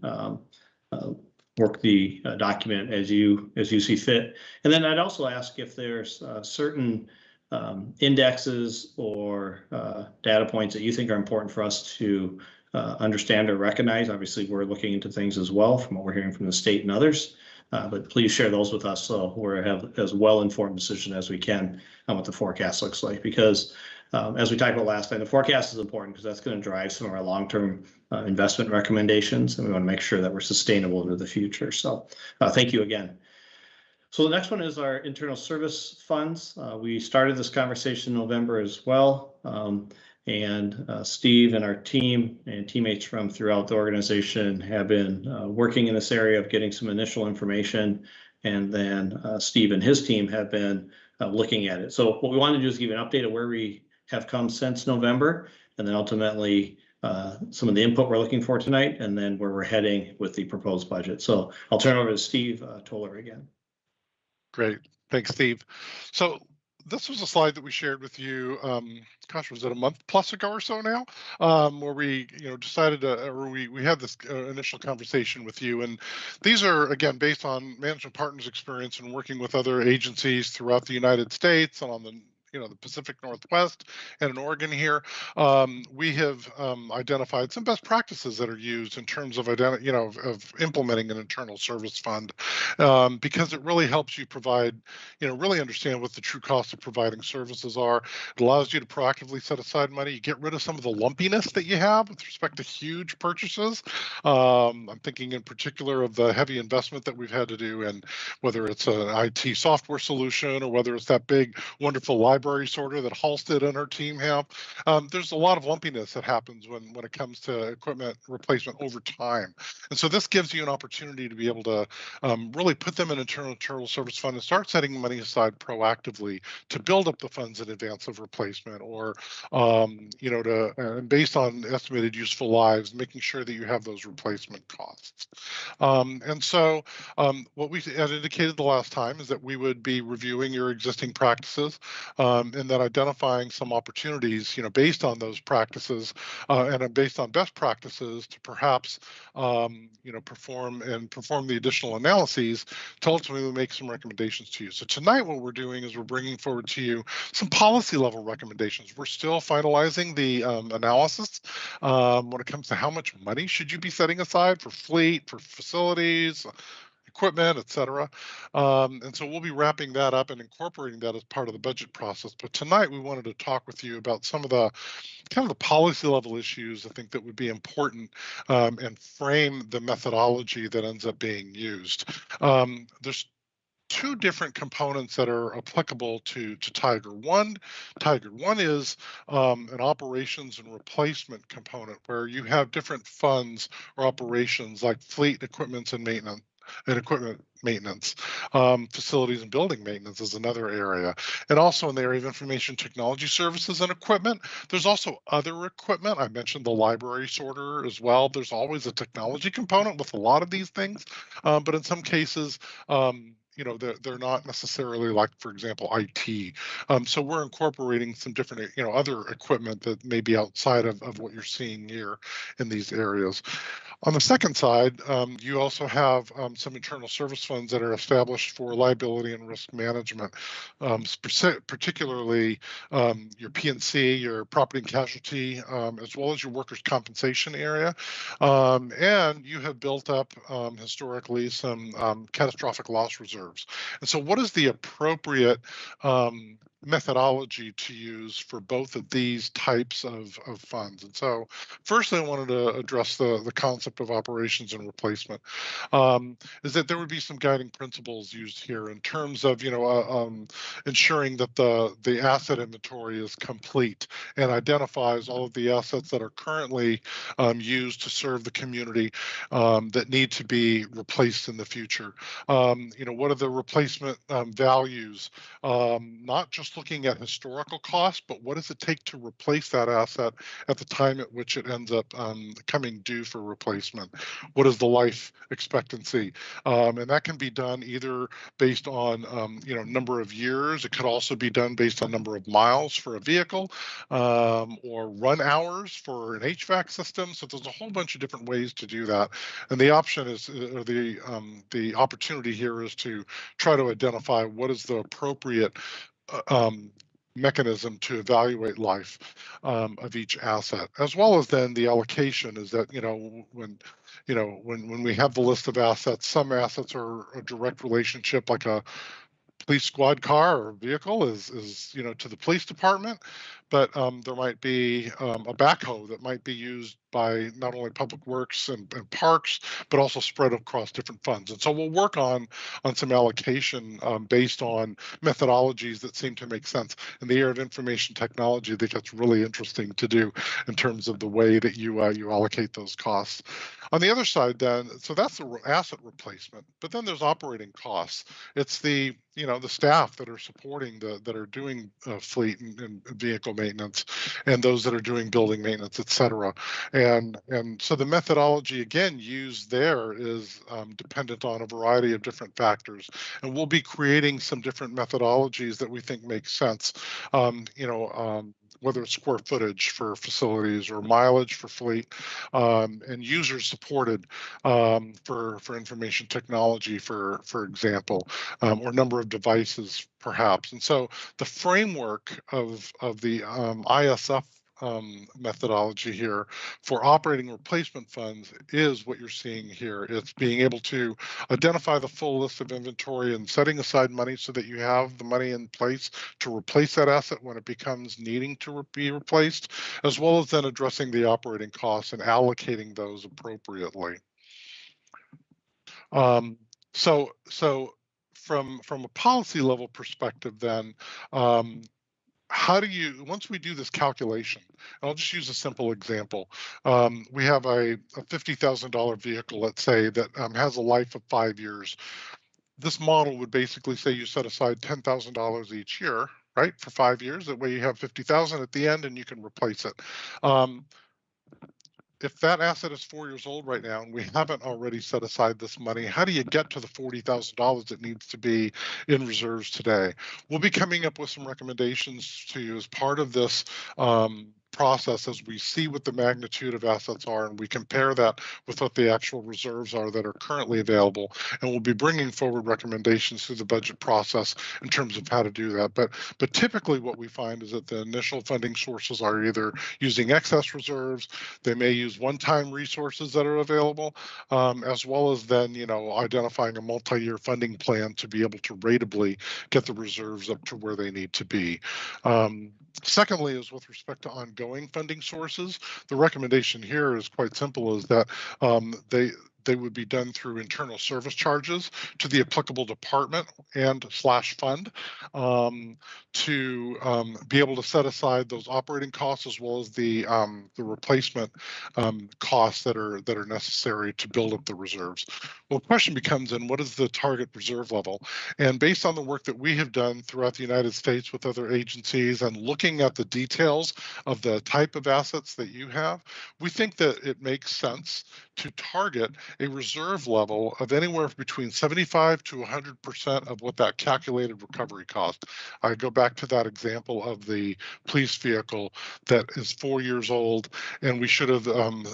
D: work the document as you see fit. And then I'd also ask if there's certain indexes or data points that you think are important for us to understand or recognize. Obviously, we're looking into things as well from what we're hearing from the state and others, but please share those with us so we have as well-informed decision as we can on what the forecast looks like. Because as we talked about last time, the forecast is important because that's going to drive some of our long-term investment recommendations, and we want to make sure that we're sustainable into the future. So thank you again. So the next one is our internal service funds. We started this conversation in November as well. And Steve and our team and teammates from throughout the organization have been working in this area of getting some initial information. And then Steve and his team have been looking at it. So what we want to do is give you an update of where we have come since November, and then ultimately some of the input we're looking for tonight, and then where we're heading with the proposed budget. So I'll turn over to Steve Toller again.
P: Great. Thanks, Steve. So this was a slide that we shared with you, gosh, was it a month plus ago or so now, where we, decided to, or we had this initial conversation with you. And these are, again, based on management partners' experience and working with other agencies throughout the United States and on the the Pacific Northwest and in Oregon here. We have identified some best practices that are used in terms of of implementing an internal service fund, because it really helps you provide, really understand what the true costs of providing services are. It allows you to proactively set aside money. You get rid of some of the lumpiness that you have with respect to huge purchases. I'm thinking in particular of the heavy investment that we've had to do, and whether it's an IT software solution or whether it's that big, wonderful library sorter that Halstead and her team have. There's a lot of lumpiness that happens when it comes to equipment replacement over time. And so this gives you an opportunity to be able to really put them in an internal service fund and start setting money aside proactively to build up the funds in advance of replacement, or based on estimated useful lives, making sure that you have those replacement costs. And so what we had indicated the last time is that we would be reviewing your existing practices, and then identifying some opportunities, based on those practices and based on best practices to perhaps, perform the additional analyses to ultimately make some recommendations to you. So tonight, what we're doing is we're bringing forward to you some policy level recommendations. We're still finalizing the analysis when it comes to how much money should you be setting aside for fleet, for facilities, equipment, et cetera. And so we'll be wrapping that up and incorporating that as part of the budget process. But tonight we wanted to talk with you about some of the kind of the policy level issues I think that would be important, and frame the methodology that ends up being used. There's two different components that are applicable to Tigard. Tigard 1 is an operations and replacement component where you have different funds or operations like fleet, equipment, and maintenance. Facilities and building maintenance is another area. And also in the area of information technology services and equipment, there's also other equipment. I mentioned the library sorter as well. There's always a technology component with a lot of these things, but in some cases, they're not necessarily like, for example, IT. So we're incorporating some different, other equipment that may be outside of what you're seeing here in these areas. On the second side, you also have some internal service funds that are established for liability and risk management, particularly your P&C, your property and casualty, as well as your workers' compensation area. And you have built up historically some catastrophic loss reserves. And so what is the appropriate methodology to use for both of these types of funds? And so firstly, I wanted to address the concept of operations and replacement, is that there would be some guiding principles used here in terms of, ensuring that the asset inventory is complete and identifies all of the assets that are currently used to serve the community that need to be replaced in the future. What are the replacement values? Not just looking at historical costs, but what does it take to replace that asset at the time at which it ends up coming due for replacement? What is the life expectancy? And that can be done either based on number of years. It could also be done based on number of miles for a vehicle, or run hours for an HVAC system. So there's a whole bunch of different ways to do that. And the option is, or the opportunity here is to try to identify what is the appropriate mechanism to evaluate life of each asset, as well as then the allocation is that, when we have the list of assets, some assets are a direct relationship, like a police squad car or vehicle is to the police department, but there might be a backhoe that might be used by not only public works and parks, but also spread across different funds. And so we'll work on some allocation based on methodologies that seem to make sense. In the area of information technology, I think that's really interesting to do in terms of the way that you allocate those costs. On the other side then, so that's the asset replacement, but then there's operating costs. It's the staff that are supporting that are doing fleet and vehicle maintenance, and those that are doing building maintenance, et cetera. And so the methodology again used there is dependent on a variety of different factors, and we'll be creating some different methodologies that we think make sense. Whether it's square footage for facilities or mileage for fleet, and user supported for information technology, for example, or number of devices perhaps. And so the framework of the ISF methodology here for operating replacement funds is what you're seeing here. It's being able to identify the full list of inventory and setting aside money so that you have the money in place to replace that asset when it becomes needing to be replaced, as well as then addressing the operating costs and allocating those appropriately. So from a policy level perspective then, how do you, once we do this calculation, and I'll just use a simple example. We have a $50,000 vehicle, let's say, that has a life of 5 years. This model would basically say you set aside $10,000 each year, right, for 5 years. That way you have $50,000 at the end and you can replace it. If that asset is 4 years old right now and we haven't already set aside this money, how do you get to the $40,000 that needs to be in reserves today? We'll be coming up with some recommendations to you as part of this process as we see what the magnitude of assets are and we compare that with what the actual reserves are that are currently available. And we'll be bringing forward recommendations through the budget process in terms of how to do that. But typically what we find is that the initial funding sources are either using excess reserves, they may use one-time resources that are available, as well as then, identifying a multi-year funding plan to be able to ratably get the reserves up to where they need to be. Secondly, is with respect to ongoing funding sources, the recommendation here is quite simple, is that they would be done through internal service charges to the applicable department and / fund to be able to set aside those operating costs as well as the replacement costs that are necessary to build up the reserves. Well, the question becomes then, what is the target reserve level? And based on the work that we have done throughout the United States with other agencies and looking at the details of the type of assets that you have, we think that it makes sense to target a reserve level of anywhere between 75 to 100% of what that calculated recovery cost. I go back to that example of the police vehicle that is 4 years old, and we should have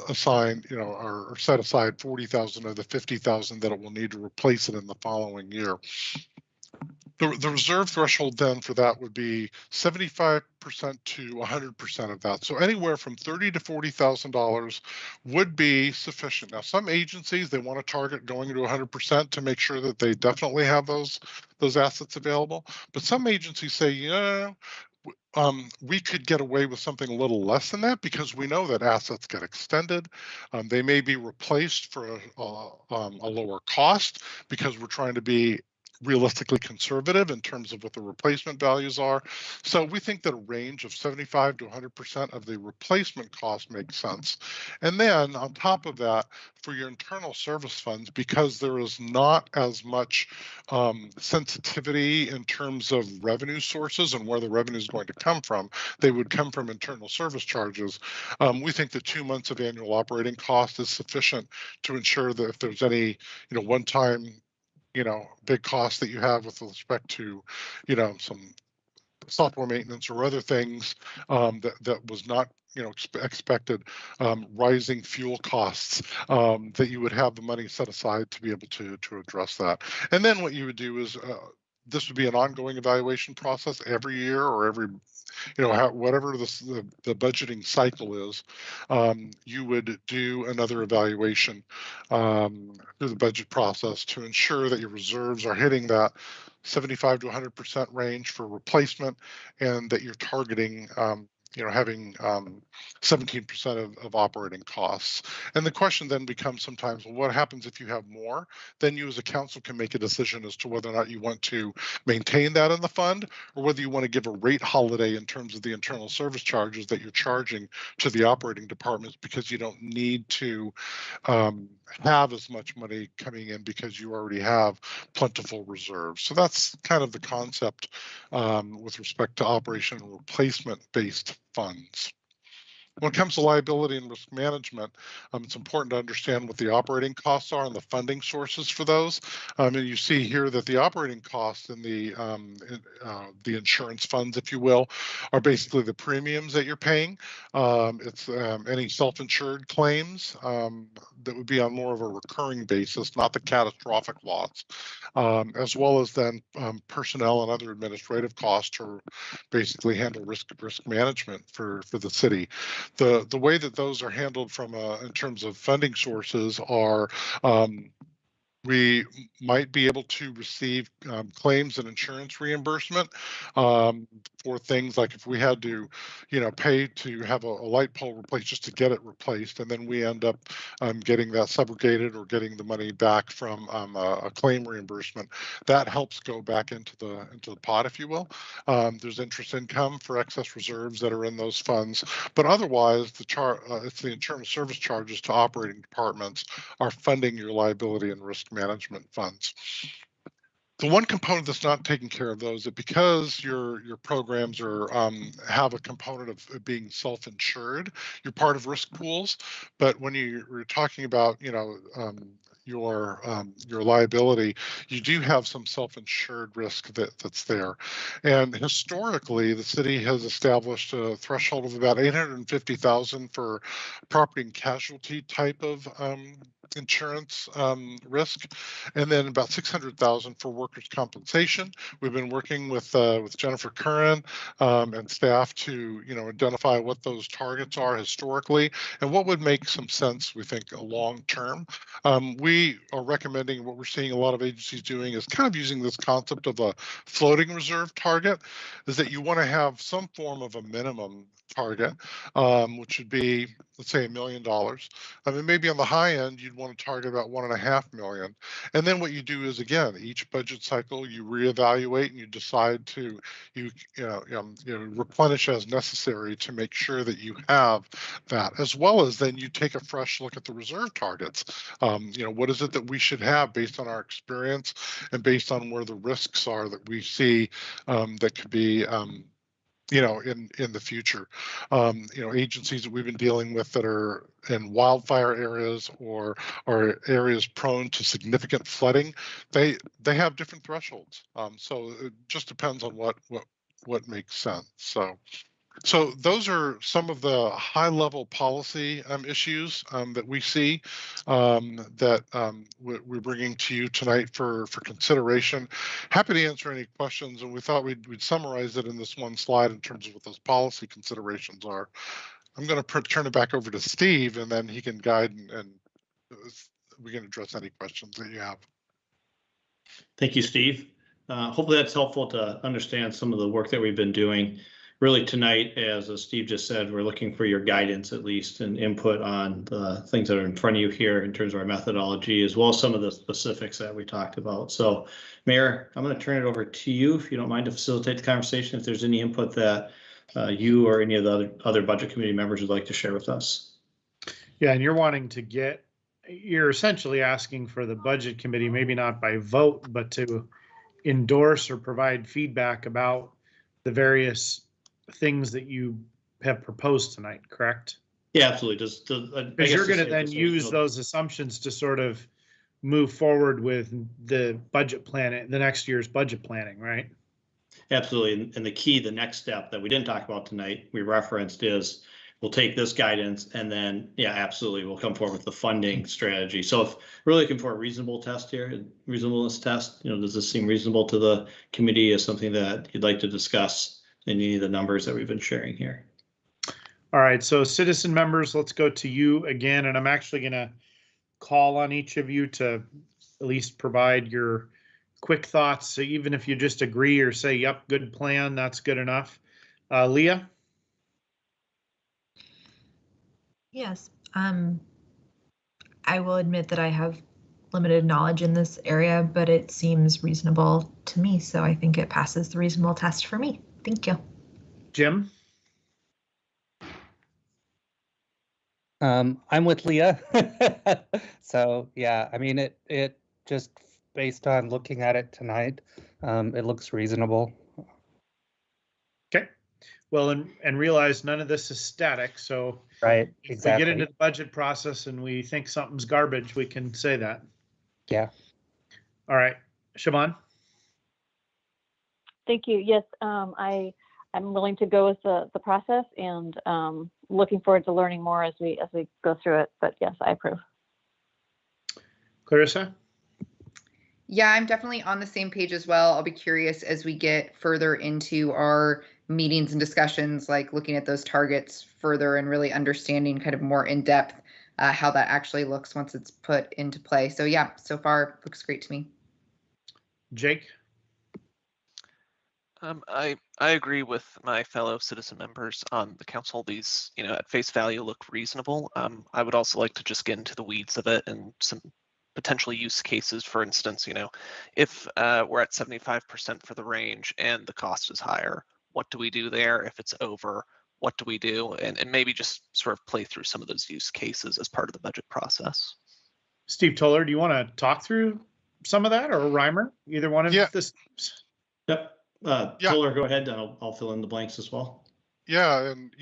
P: assigned, or set aside 40,000 of the 50,000 that it will need to replace it in the following year. The reserve threshold then for that would be 75% to 100% of that. So anywhere from $30,000 to $40,000 would be sufficient. Now, some agencies, they want to target going to 100% to make sure that they definitely have those assets available. But some agencies say, we could get away with something a little less than that because we know that assets get extended. They may be replaced for a lower cost because we're trying to be realistically conservative in terms of what the replacement values are. So we think that a range of 75 to 100% of the replacement cost makes sense. And then on top of that, for your internal service funds, because there is not as much sensitivity in terms of revenue sources and where the revenue is going to come from, they would come from internal service charges. We think that 2 months of annual operating cost is sufficient to ensure that if there's any, one-time big costs that you have with respect to, some software maintenance or other things that was not, expected, rising fuel costs, that you would have the money set aside to be able to address that. And then what you would do is this would be an ongoing evaluation process every year or every, whatever the budgeting cycle is, you would do another evaluation through the budget process to ensure that your reserves are hitting that 75 to 100% range for replacement, and that you're targeting having 17% of operating costs. And the question then becomes sometimes, well, what happens if you have more? Then you as a council can make a decision as to whether or not you want to maintain that in the fund, or whether you want to give a rate holiday in terms of the internal service charges that you're charging to the operating departments, because you don't need to have as much money coming in because you already have plentiful reserves. So that's kind of the concept with respect to operation and replacement based funds. When it comes to liability and risk management, it's important to understand what the operating costs are and the funding sources for those. And you see here that the operating costs in the insurance funds, if you will, are basically the premiums that you're paying. It's any self-insured claims that would be on more of a recurring basis, not the catastrophic loss, as well as then personnel and other administrative costs to basically handle risk management for the city. The way that those are handled from in terms of funding sources are we might be able to receive claims and insurance reimbursement for things like if we had to, pay to have a light pole replaced just to get it replaced, and then we end up getting that subrogated or getting the money back from a claim reimbursement. That helps go back into the pot, if you will. There's interest income for excess reserves that are in those funds, but otherwise, it's the internal service charges to operating departments are funding your liability and risk management funds. The one component that's not taking care of those is because your programs are have a component of being self-insured, you're part of risk pools. But when you're talking about your liability, you do have some self-insured risk that's there. And historically, the city has established a threshold of about $850,000 for property and casualty type of insurance risk, and then about $600,000 for workers' compensation. We've been working with Jennifer Curran and staff to identify what those targets are historically and what would make some sense, we think, long term. We are recommending, what we're seeing a lot of agencies doing is kind of using this concept of a floating reserve target, is that you want to have some form of a minimum target, which would be, let's say, $1 million. I mean, maybe on the high end, you'd want to target about $1.5 million. And then what you do is, again, each budget cycle, you reevaluate and you decide to replenish as necessary to make sure that you have that, as well as then you take a fresh look at the reserve targets. What is it that we should have based on our experience and based on where the risks are that we see that could be in the future. Agencies that we've been dealing with that are in wildfire areas or areas prone to significant flooding, they have different thresholds. So it just depends on what makes sense. So those are some of the high-level policy issues that we see that we're bringing to you tonight for consideration. Happy to answer any questions, and we thought we'd summarize it in this one slide in terms of what those policy considerations are. I'm going to turn it back over to Steve, and then he can guide and we can address any questions that you have.
D: Thank you, Steve. Hopefully that's helpful to understand some of the work that we've been doing. Really tonight, as Steve just said, we're looking for your guidance at least and input on the things that are in front of you here in terms of our methodology, as well as some of the specifics that we talked about. So Mayor, I'm going to turn it over to you if you don't mind to facilitate the conversation. If there's any input that you or any of the other budget committee members would like to share with us.
E: Yeah, and you're essentially asking for the budget committee, maybe not by vote, but to endorse or provide feedback about the various things that you have proposed tonight, correct?
D: Yeah, absolutely.
E: Because you're going to then use those assumptions to sort of move forward with the budget plan, the next year's budget planning, right?
D: Absolutely. And the next step that we didn't talk about tonight, we referenced, is we'll take this guidance and then, yeah, absolutely, we'll come forward with the funding strategy. So if we're looking for a reasonable test here, reasonableness test, does this seem reasonable to the committee as something that you'd like to discuss in any of the numbers that we've been sharing here?
E: All right, so citizen members, let's go to you again, and I'm actually going to call on each of you to at least provide your quick thoughts. So even if you just agree or say, yep, good plan, that's good enough. Leah?
H: Yes, I will admit that I have limited knowledge in this area, but it seems reasonable to me, so I think it passes the reasonable test for me. Thank you.
E: Jim?
I: I'm with Leah. So yeah, I mean, it just based on looking at it tonight, it looks reasonable.
E: Okay. Well, and realize none of this is static. So
I: right,
E: if
I: exactly.
E: we get into the budget process and we think something's garbage, we can say that.
I: Yeah.
E: All right, Siobhan?
S: Thank you. Yes, I'm willing to go with the process, and looking forward to learning more as we go through it. But yes, I approve.
E: Clarissa?
T: Yeah, I'm definitely on the same page as well. I'll be curious as we get further into our meetings and discussions, like looking at those targets further and really understanding kind of more in depth how that actually looks once it's put into play. So yeah, so far looks great to me.
E: Jake?
U: I agree with my fellow citizen members on the council. These, at face value look reasonable. I would also like to just get into the weeds of it and some potential use cases. For instance, if we're at 75% for the range and the cost is higher, what do we do there? If it's over, what do we do? And maybe just sort of play through some of those use cases as part of the budget process.
E: Steve Toller, do you want to talk through some of that, or Reimer? Either one of this?
D: Yep. Toller, go ahead. I'll fill in the blanks as well.
P: Yeah, and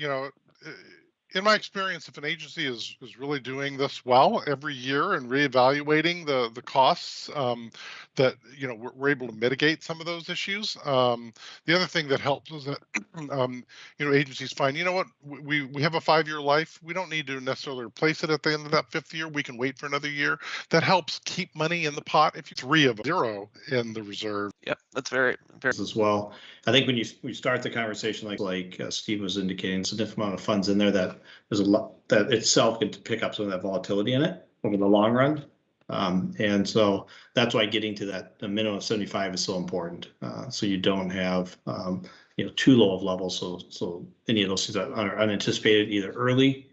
P: in my experience, if an agency is really doing this well every year and reevaluating the costs, that we're able to mitigate some of those issues. The other thing that helps is that agencies find, we have a 5-year life. We don't need to necessarily replace it at the end of that 5th year. We can wait for another year. That helps keep money in the pot. If you 3 of 0 in the reserve.
U: Yep, that's very
D: as well. I think when we start the conversation, like Steve was indicating, significant amount of funds in there, that there's a lot that itself can pick up some of that volatility in it over the long run. And so that's why getting to that minimum of 75 is so important. So you don't have too low of levels. So any of those things that are unanticipated, either early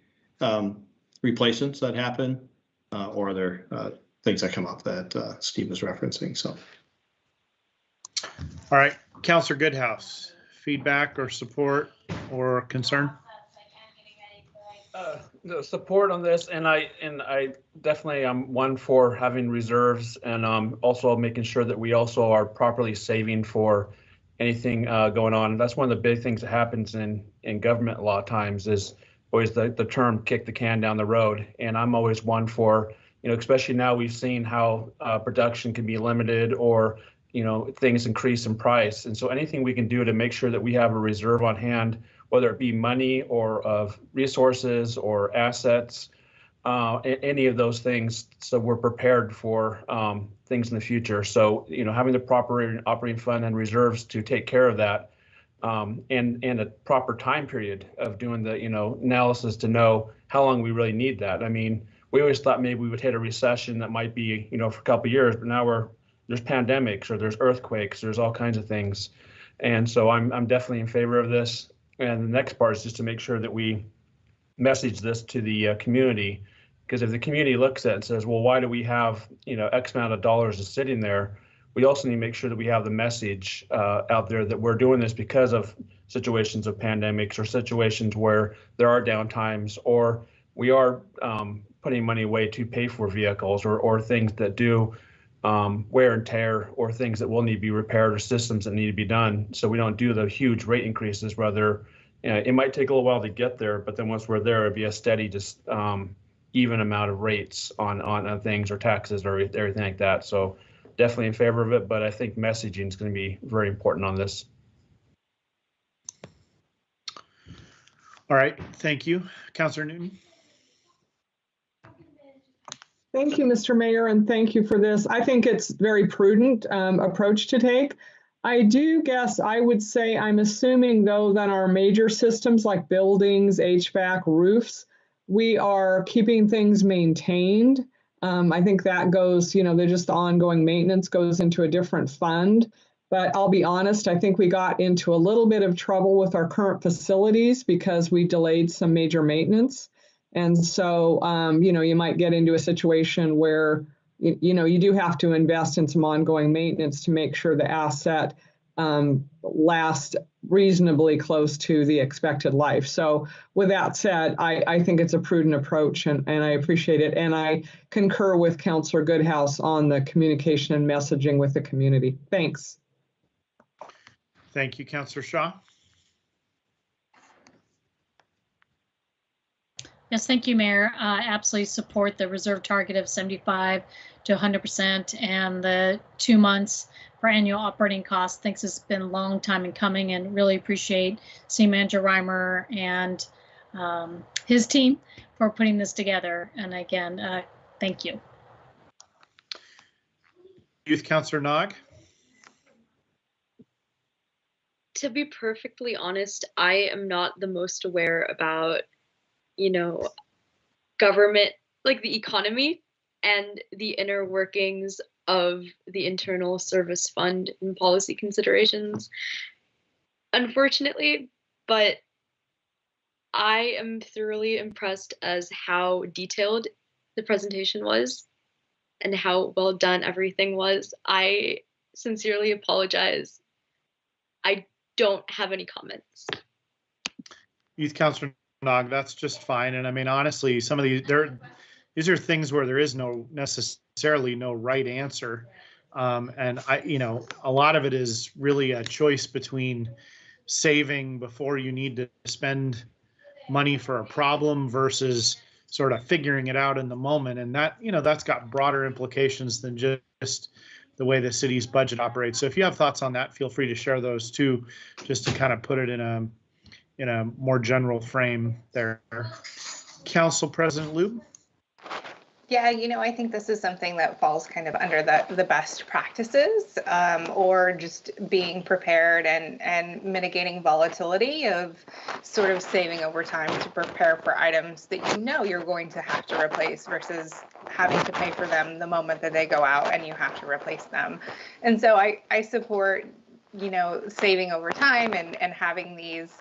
D: replacements that happen or other things that come up that Steve was referencing. So.
E: All right, Councillor Goodhouse, feedback or support or concern?
J: The support on this, and I definitely am one for having reserves, and also making sure that we also are properly saving for anything going on. That's one of the big things that happens in government a lot of times is always the term kick the can down the road. And I'm always one for, especially now we've seen how production can be limited or, things increase in price. And so anything we can do to make sure that we have a reserve on hand, whether it be money or of resources or assets, any of those things, so we're prepared for things in the future. So, having the proper operating fund and reserves to take care of that, and a proper time period of doing the, analysis to know how long we really need that. I mean, we always thought maybe we would hit a recession that might be, for a couple of years, but now there's pandemics or there's earthquakes, there's all kinds of things. And so I'm definitely in favor of this. And the next part is just to make sure that we message this to the community, because if the community looks at it and says, well, why do we have, X amount of dollars is sitting there? We also need to make sure that we have the message out there that we're doing this because of situations of pandemics or situations where there are downtimes, or we are putting money away to pay for vehicles or things that do wear and tear, or things that will need to be repaired, or systems that need to be done. So we don't do the huge rate increases, whether it might take a little while to get there, but then once we're there, it'd be a steady, just even amount of rates on things or taxes or everything like that. So definitely in favor of it, but I think messaging is going to be very important on this.
E: All right, thank you. Councillor Newton.
A: Thank you, Mr. Mayor, and thank you for this. I think it's very prudent approach to take. I do guess I would say I'm assuming, though, that our major systems like buildings, HVAC, roofs, we are keeping things maintained. I think that goes, they're just ongoing maintenance goes into a different fund. But I'll be honest, I think we got into a little bit of trouble with our current facilities because we delayed some major maintenance. And so, you might get into a situation where, you do have to invest in some ongoing maintenance to make sure the asset lasts reasonably close to the expected life. So with that said, I think it's a prudent approach and I appreciate it. And I concur with Councillor Goodhouse on the communication and messaging with the community. Thanks.
E: Thank you, Councillor Shaw.
K: Yes, thank you, Mayor. Absolutely support the reserve target of 75 to 100% and the 2 months for annual operating costs. Thinks it's been a long time in coming, and really appreciate City Manager Reimer and his team for putting this together. And again, thank you.
E: Youth Councillor Nog.
C: To be perfectly honest, I am not the most aware about government, like the economy and the inner workings of the internal service fund and policy considerations, unfortunately, but I am thoroughly impressed as how detailed the presentation was and how well done everything was. I sincerely apologize. I don't have any comments.
E: Youth Councillor Nog, that's just fine. And I mean, honestly, some of these are things where there is necessarily no right answer. And a lot of it is really a choice between saving before you need to spend money for a problem versus sort of figuring it out in the moment. And that, that's got broader implications than just the way the city's budget operates. So if you have thoughts on that, feel free to share those too, just to kind of put it in a more general frame there. Council President Lube.
B: Yeah, I think this is something that falls kind of under the best practices, or just being prepared and mitigating volatility of sort of saving over time to prepare for items that you're going to have to replace versus having to pay for them the moment that they go out and you have to replace them. And so I support, saving over time and having these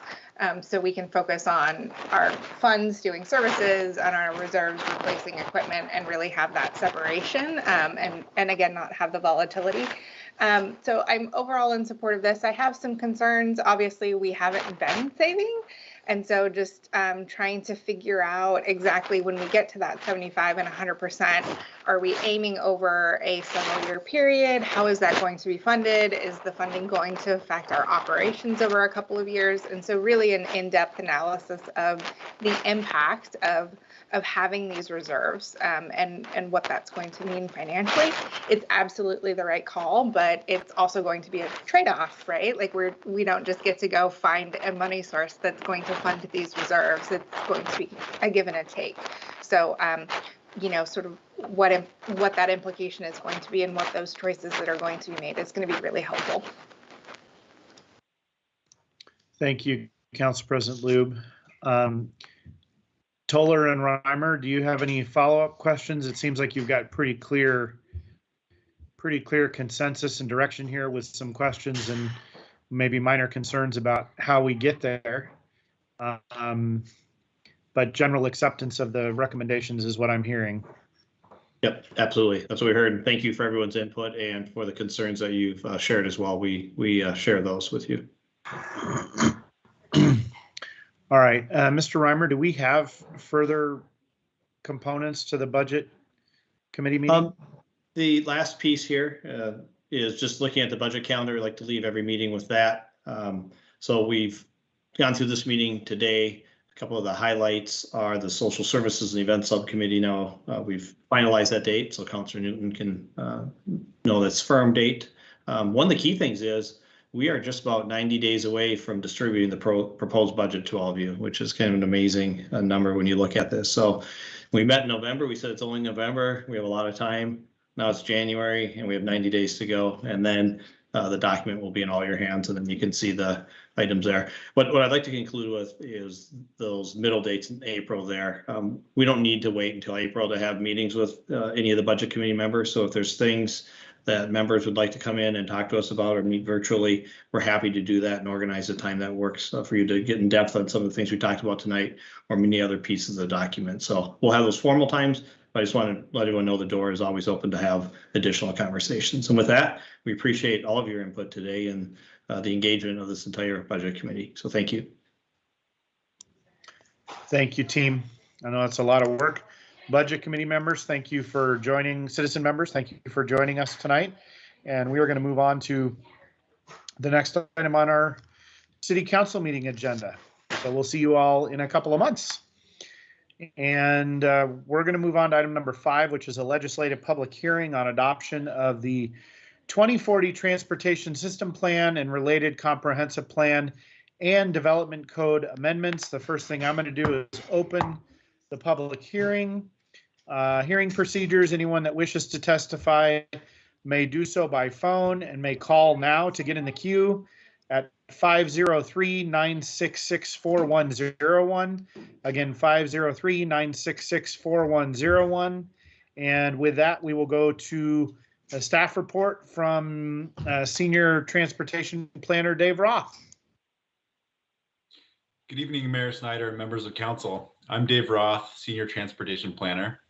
B: so we can focus on our funds doing services, on our reserves replacing equipment, and really have that separation and again, not have the volatility. So I'm overall in support of this. I have some concerns. Obviously, we haven't been saving. And so just trying to figure out exactly when we get to that 75 and 100%, Are we aiming over a several year period? How is that going to be funded? Is the funding going to affect our operations over a couple of years? And so really an in-depth analysis of the impact of having these reserves and what that's going to mean financially. It's absolutely the right call, but it's also going to be a trade-off, right? Like we don't just get to go find a money source that's going to fund these reserves. It's going to be a give and a take. So, you know, sort of what that implication is going to be and what those choices that are going to be made is going to be really helpful.
E: Thank you, Council President Lube. Toller and Reimer, do you have any follow-up questions? It seems like you've got pretty clear consensus and direction here with some questions and maybe minor concerns about how we get there. But general acceptance of the recommendations is what I'm hearing.
D: Yep, absolutely. That's what we heard. Thank you for everyone's input and for the concerns that you've shared as well. We share those with you.
E: All right, Mr. Reimer, do we have further components to the budget committee meeting?
D: The last piece here is just looking at the budget calendar. I like to leave every meeting with that. So we've gone through this meeting today. A couple of the highlights are the Social Services and Events Subcommittee. Now we've finalized that date, so Councillor Newton can know that's firm date. One of the key things is we are just about 90 days away from distributing the proposed budget to all of you, which is kind of an amazing number when you look at this. So we met in November. We said it's only November. We have a lot of time. Now it's January and we have 90 days to go. And then the document will be in all your hands and then you can see the items there. What I'd like to conclude with is those middle dates in April there. We don't need to wait until April to have meetings with any of the budget committee members. So if there's things that members would like to come in and talk to us about or meet virtually, we're happy to do that and organize a time that works for you to get in depth on some of the things we talked about tonight or many other pieces of the document. So we'll have those formal times, but I just want to let everyone know the door is always open to have additional conversations. And with that, we appreciate all of your input today and the engagement of this entire budget committee. So thank you.
E: Thank you, team. I know that's a lot of work. Budget committee members, thank you for joining. Citizen members, thank you for joining us tonight. And we are going to move on to the next item on our city council meeting agenda. So we'll see you all in a couple of months. And we're going to move on to item number 5, which is a legislative public hearing on adoption of the 2040 Transportation System Plan and related comprehensive plan and development code amendments. The first thing I'm going to do is open the public hearing. Hearing procedures, anyone that wishes to testify may do so by phone and may call now to get in the queue at 503-966-4101. Again, 503-966-4101. And with that, we will go to a staff report from Senior Transportation Planner Dave Roth.
L: Good evening, Mayor Snyder and members of council. I'm Dave Roth, Senior Transportation Planner.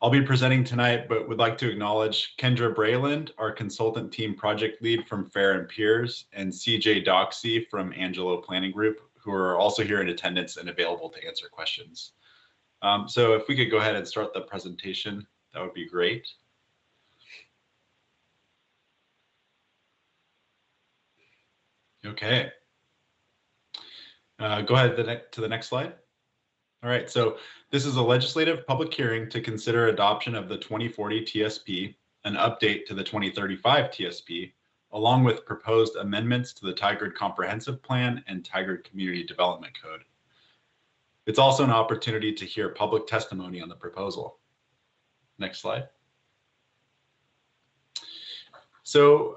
L: I'll be presenting tonight, but would like to acknowledge Kendra Brayland, our consultant team project lead from Fair and Peers, and CJ Doxey from Angelo Planning Group, who are also here in attendance and available to answer questions. So if we could go ahead and start the presentation, that would be great. Okay. Go ahead to the next slide. All right, so this is a legislative public hearing to consider adoption of the 2040 TSP, an update to the 2035 TSP, along with proposed amendments to the Tigard Comprehensive Plan and Tigard Community Development Code. It's also an opportunity to hear public testimony on the proposal. Next slide. So,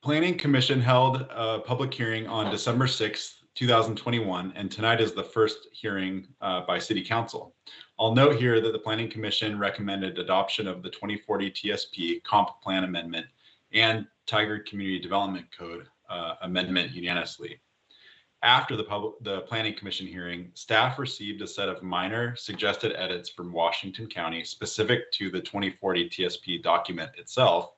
L: Planning Commission held a public hearing on December 6th, 2021, and tonight is the first hearing by City Council. I'll note here that the Planning Commission recommended adoption of the 2040 TSP Comp Plan Amendment and Tigard Community Development Code Amendment unanimously. After the Planning Commission hearing, staff received a set of minor suggested edits from Washington County specific to the 2040 TSP document itself,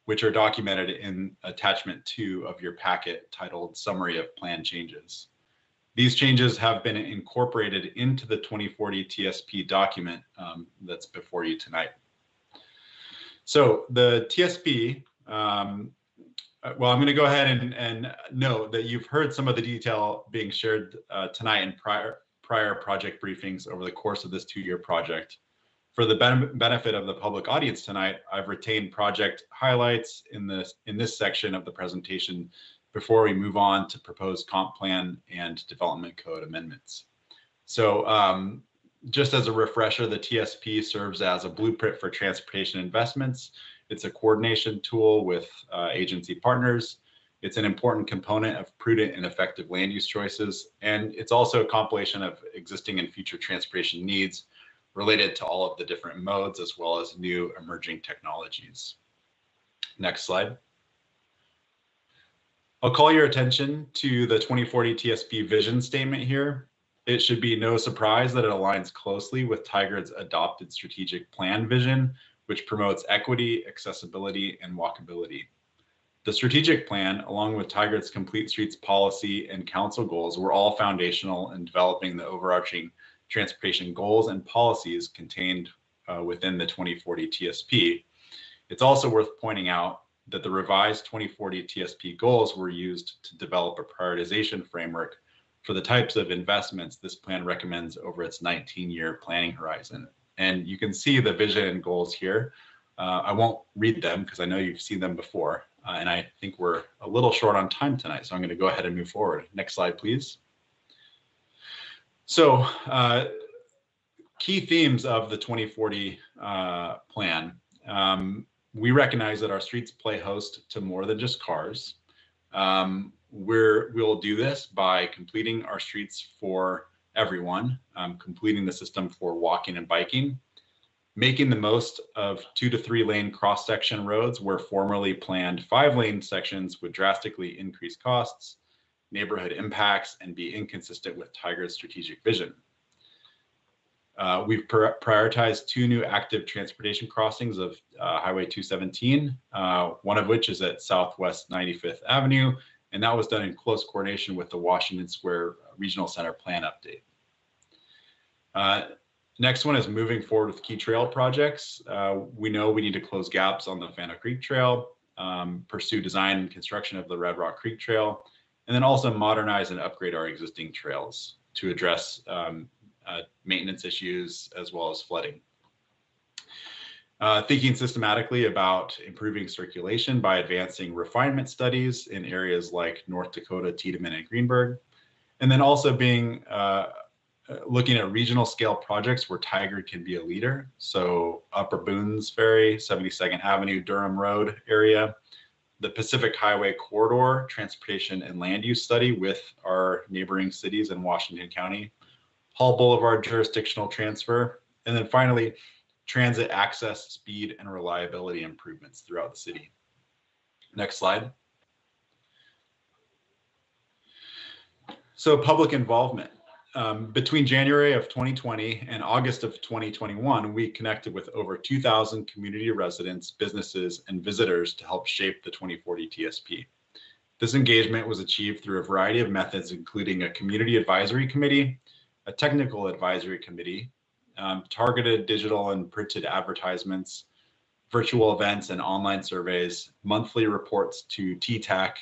L: which are documented in attachment 2 of your packet titled Summary of Plan Changes. These changes have been incorporated into the 2040 TSP document that's before you tonight. So the TSP, well, I'm going to go ahead and note that you've heard some of the detail being shared tonight in prior project briefings over the course of this 2-year project. For the benefit of the public audience tonight, I've retained project highlights in this section of the presentation before we move on to proposed comp plan and development code amendments. So just as a refresher, the TSP serves as a blueprint for transportation investments. It's a coordination tool with agency partners. It's an important component of prudent and effective land use choices. And it's also a compilation of existing and future transportation needs related to all of the different modes, as well as new emerging technologies. Next slide. I'll call your attention to the 2040 TSP Vision Statement here. It should be no surprise that it aligns closely with Tigard's adopted strategic plan vision, which promotes equity, accessibility, and walkability. The strategic plan, along with Tigard's Complete Streets policy and council goals, were all foundational in developing the overarching transportation goals and policies contained within the 2040 TSP. It's also worth pointing out that the revised 2040 TSP goals were used to develop a prioritization framework for the types of investments this plan recommends over its 19-year planning horizon. And you can see the vision and goals here. I won't read them because I know you've seen them before, and I think we're a little short on time tonight, so I'm going to go ahead and move forward. Next slide, please. So key themes of the 2040 plan. We recognize that our streets play host to more than just cars. We'll do this by completing our streets for everyone, completing the system for walking and biking, making the most of 2 to 3 lane cross-section roads where formerly planned 5-lane sections would drastically increase costs, neighborhood impacts, and be inconsistent with Tigard's strategic vision. We've prioritized 2 new active transportation crossings of Highway 217, one of which is at Southwest 95th Avenue, and that was done in close coordination with the Washington Square Regional Center plan update. Next one is moving forward with key trail projects. We know we need to close gaps on the Fano Creek Trail, pursue design and construction of the Red Rock Creek Trail, and then also modernize and upgrade our existing trails to address maintenance issues as well as flooding. Thinking systematically about improving circulation by advancing refinement studies in areas like North Dakota, Tiedemann, and Greenberg. And then also being looking at regional scale projects where Tigard can be a leader. So Upper Boones Ferry, 72nd Avenue, Durham Road area, the Pacific Highway Corridor Transportation and Land Use Study with our neighboring cities in Washington County, Hall Boulevard jurisdictional transfer, and then finally, transit access, speed, and reliability improvements throughout the city. Next slide. So public involvement. Between January of 2020 and August of 2021, we connected with over 2,000 community residents, businesses, and visitors to help shape the 2040 TSP. This engagement was achieved through a variety of methods, including a community advisory committee, a technical advisory committee, targeted digital and printed advertisements, virtual events and online surveys, monthly reports to TTAC,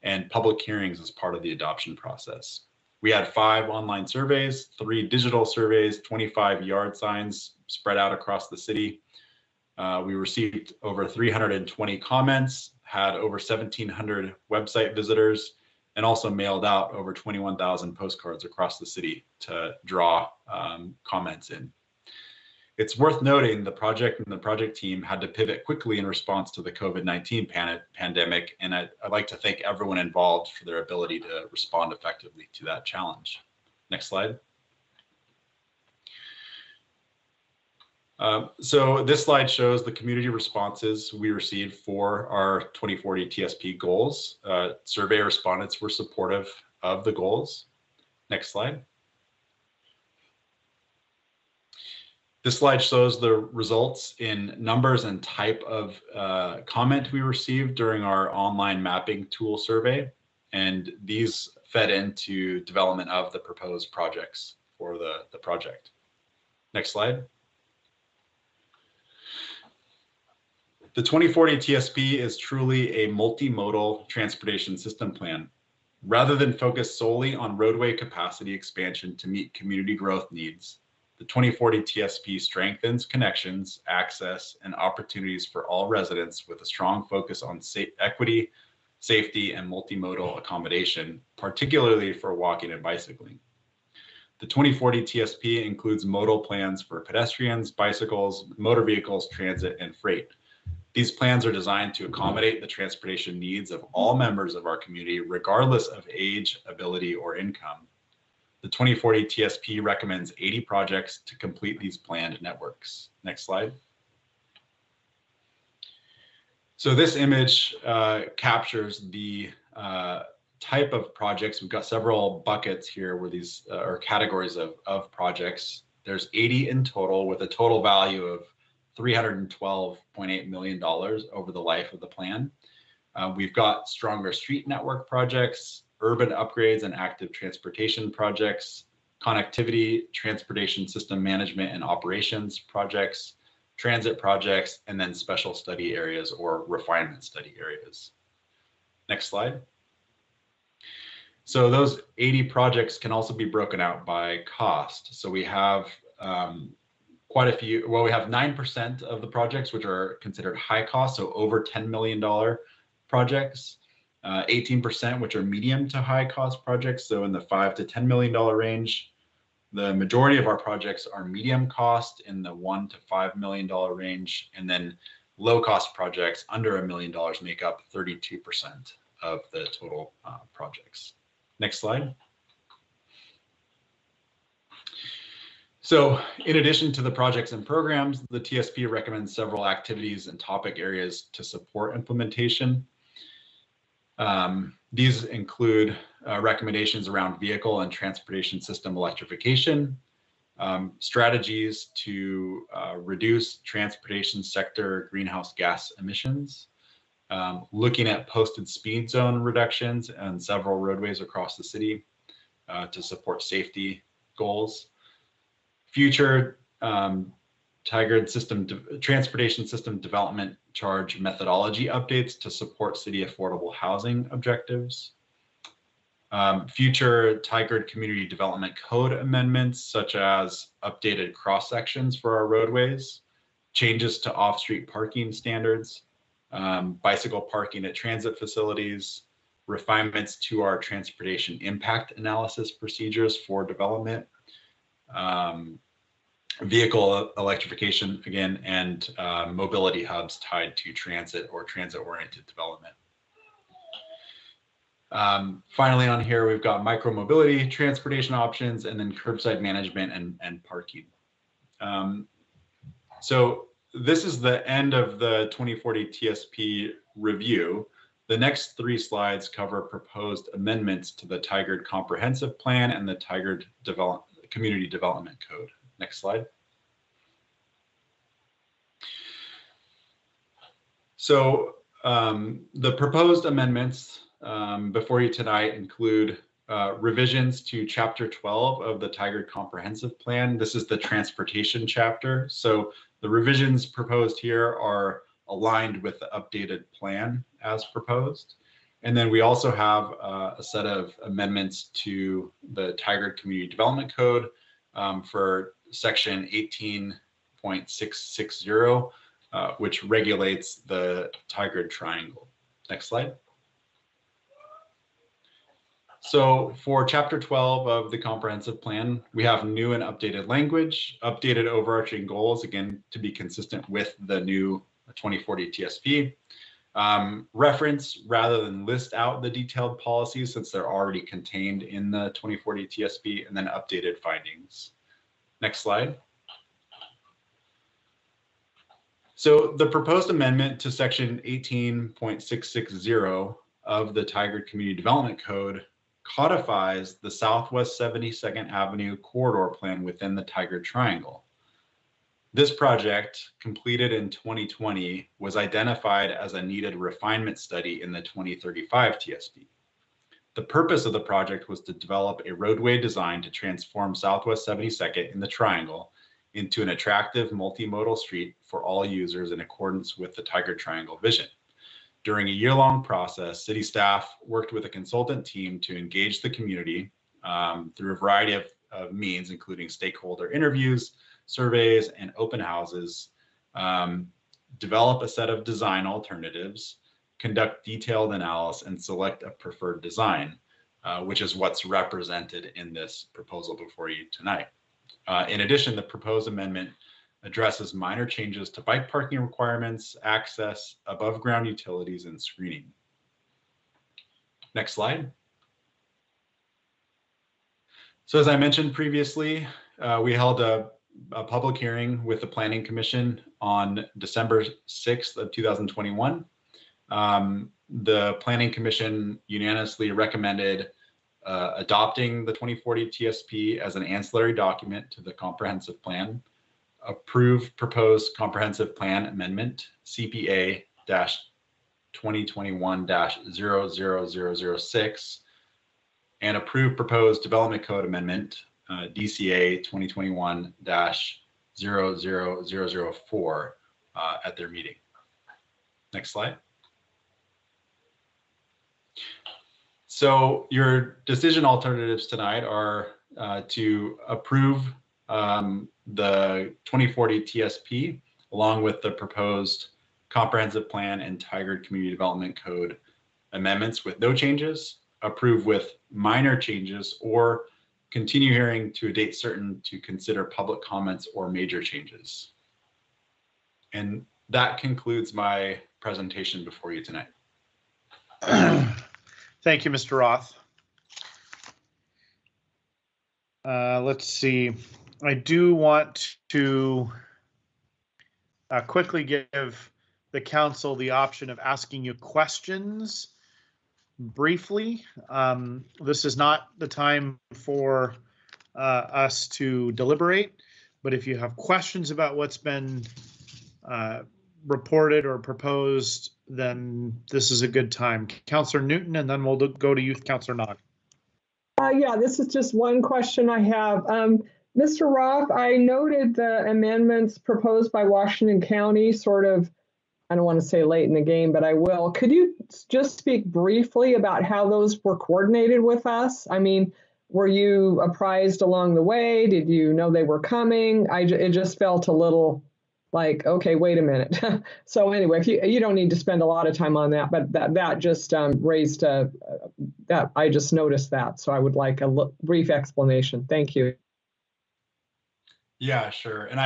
L: and public hearings as part of the adoption process. We had 5 online surveys, 3 digital surveys, 25 yard signs spread out across the city. We received over 320 comments, had over 1,700 website visitors, and also mailed out over 21,000 postcards across the city to draw comments in. It's worth noting the project and the project team had to pivot quickly in response to the COVID-19 pandemic, and I'd like to thank everyone involved for their ability to respond effectively to that challenge. Next slide. So this slide shows the community responses we received for our 2040 TSP goals. Survey respondents were supportive of the goals. Next slide. This slide shows the results in numbers and type of comment we received during our online mapping tool survey. and these fed into development of the proposed projects for the project. Next slide. The 2040 TSP is truly a multimodal transportation system plan. Rather than focus solely on roadway capacity expansion to meet community growth needs, the 2040 TSP strengthens connections, access, and opportunities for all residents with a strong focus on equity, safety, and multimodal accommodation, particularly for walking and bicycling. The 2040 TSP includes modal plans for pedestrians, bicycles, motor vehicles, transit, and freight. These plans are designed to accommodate the transportation needs of all members of our community, regardless of age, ability, or income. The 2040 TSP recommends 80 projects to complete these planned networks. Next slide. So this image captures the type of projects. We've got several buckets here where these are categories of projects. There's 80 in total with a total value of $312.8 million over the life of the plan. We've got stronger street network projects, urban upgrades and active transportation projects, connectivity, transportation system management and operations projects, transit projects, and then special study areas or refinement study areas. Next slide. So those 80 projects can also be broken out by cost. So we have quite a few, well, we have 9% of the projects which are considered high cost, so over $10 million projects, 18% which are medium to high cost projects, so in the $5 to $10 million range. The majority of our projects are medium cost in the $1 to $5 million range, and then low cost projects under $1 million make up 32% of the total projects. Next slide. So in addition to the projects and programs, the TSP recommends several activities and topic areas to support implementation. These include recommendations around vehicle and transportation system electrification, strategies to reduce transportation sector greenhouse gas emissions, looking at posted speed zone reductions on several roadways across the city to support safety goals, future Tigard transportation system development charge methodology updates to support city affordable housing objectives, future Tigard community development code amendments, such as updated cross sections for our roadways, changes to off-street parking standards, bicycle parking at transit facilities, refinements to our transportation impact analysis procedures for development, vehicle electrification again, and mobility hubs tied to transit or transit-oriented development. Finally, on here, we've got micro-mobility transportation options and then curbside management and parking. So this is the end of the 2040 TSP review. The next 3 slides cover proposed amendments to the Tigard Comprehensive Plan and the Tigard Community Development Code. Next slide. So the proposed amendments before you tonight include revisions to Chapter 12 of the Tigard Comprehensive Plan. This is the transportation chapter. So the revisions proposed here are aligned with the updated plan as proposed. And then we also have a set of amendments to the Tigard Community Development Code for section 18.660, which regulates the Tigard Triangle. Next slide. So for Chapter 12 of the Comprehensive Plan, we have new and updated language, updated overarching goals, again, to be consistent with the new 2040 TSP. Reference rather than list out the detailed policies since they're already contained in the 2040 TSP, and then updated findings. Next slide. So the proposed amendment to section 18.660 of the Tigard Community Development Code codifies the Southwest 72nd Avenue corridor plan within the Tigard Triangle. This project, completed in 2020, was identified as a needed refinement study in the 2035 TSP. The purpose of the project was to develop a roadway design to transform Southwest 72nd in the Triangle into an attractive multimodal street for all users in accordance with the Tigard Triangle vision. During a year-long process, city staff worked with a consultant team to engage the community through a variety of means, including stakeholder interviews, surveys, and open houses, develop a set of design alternatives, conduct detailed analysis, and select a preferred design, which is what's represented in this proposal before you tonight. In addition, the proposed amendment addresses minor changes to bike parking requirements, access, above ground utilities, and screening. Next slide. So as I mentioned previously, we held a public hearing with the Planning Commission on December 6th of 2021. The Planning Commission unanimously recommended adopting the 2040 TSP as an ancillary document to the comprehensive plan, approve proposed comprehensive plan amendment CPA-2021-00006, and approve proposed development code amendment DCA 2021-00004 at their meeting. Next slide. So your decision alternatives tonight are to approve the 2040 TSP along with the proposed comprehensive plan and Tigard Community Development Code amendments with no changes, approve with minor changes, or continue hearing to a date certain to consider public comments or major changes. And that concludes my presentation before you tonight.
E: Thank you, Mr. Roth. Let's see. I do want to quickly give the council the option of asking you questions briefly. This is not the time for us to deliberate, but if you have questions about what's been reported or proposed, then this is a good time. Councillor Newton, and then we'll go to Youth Councillor Nog.
A: Yeah, this is just one question I have. Mr. Roth, I noted the amendments proposed by Washington County sort of, I don't want to say late in the game, but I will. Could you just speak briefly about how those were coordinated with us? I mean, were you apprised along the way? Did you know they were coming? It just felt a little like, okay, wait a minute. So anyway, if you don't need to spend a lot of time on that, but that just raised that I just noticed that. So I would like a brief explanation. Thank you.
L: Yeah, sure. And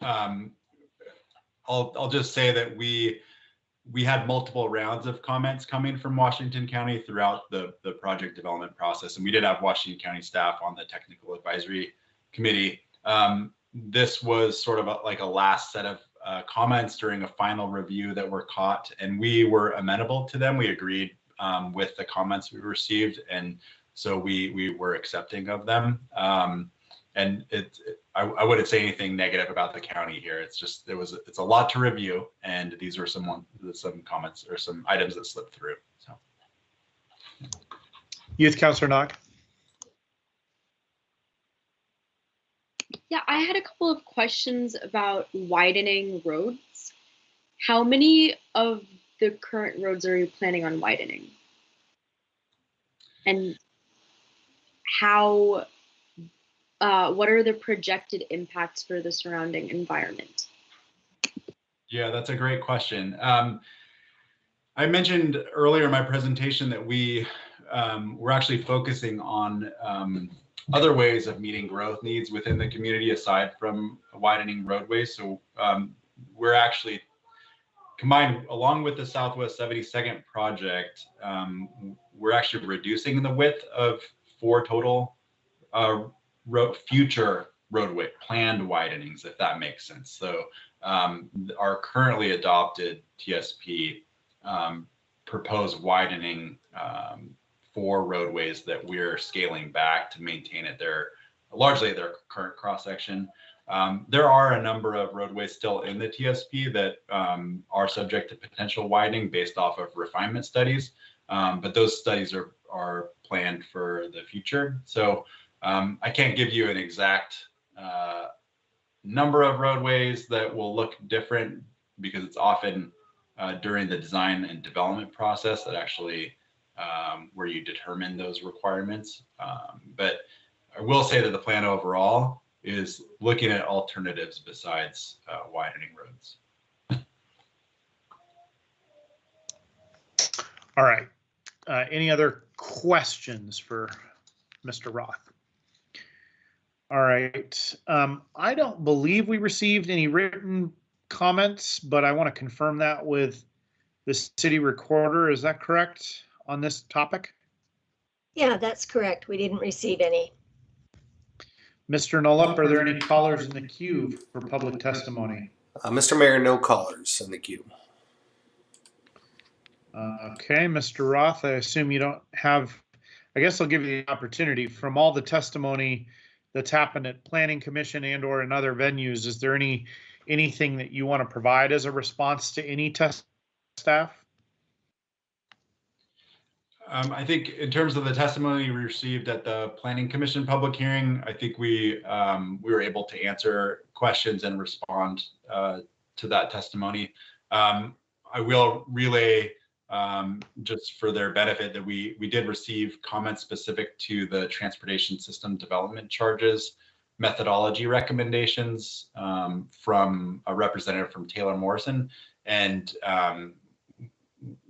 L: I'll just say that we had multiple rounds of comments coming from Washington County throughout the project development process, and we did have Washington County staff on the technical advisory committee. This was sort of like a last set of comments during a final review that were caught, and we were amenable to them. We agreed with the comments we received, and so we were accepting of them. And I wouldn't say anything negative about the county here. It's just it's a lot to review, and these were some comments or some items that slipped through. So,
E: Youth Councillor Nog.
C: Yeah, I had a couple of questions about widening roads. How many of the current roads are you planning on widening? And how, what are the projected impacts for the surrounding environment?
L: Yeah, that's a great question. I mentioned earlier in my presentation that we're actually focusing on other ways of meeting growth needs within the community aside from widening roadways. So we're actually combined along with the Southwest 72nd project, we're actually reducing the width of 4 total future roadway planned widenings, if that makes sense. So our currently adopted TSP proposed widening 4 roadways that we're scaling back to maintain at largely their current cross section. There are a number of roadways still in the TSP that are subject to potential widening based off of refinement studies, but those studies are planned for the future. So I can't give you an exact number of roadways that will look different, because it's often during the design and development process that actually where you determine those requirements. But I will say that the plan overall is looking at alternatives besides widening roads.
E: All right. Any other questions for Mr. Roth? All right. I don't believe we received any written comments, but I want to confirm that with the city recorder. Is that correct on this topic?
G: Yeah, that's correct. We didn't receive any.
E: Mr. Nolup, are there any callers in the queue for public testimony?
M: Mr. Mayor, no callers in the queue.
E: Okay, Mr. Roth, I assume you don't have, I guess I'll give you the opportunity. From all the testimony that's happened at Planning Commission and or in other venues, is there anything that you want to provide as a response to any staff?
L: I think in terms of the testimony we received at the Planning Commission public hearing, I think we were able to answer questions and respond to that testimony. I will relay just for their benefit that we did receive comments specific to the transportation system development charges methodology recommendations from a representative from Taylor Morrison, and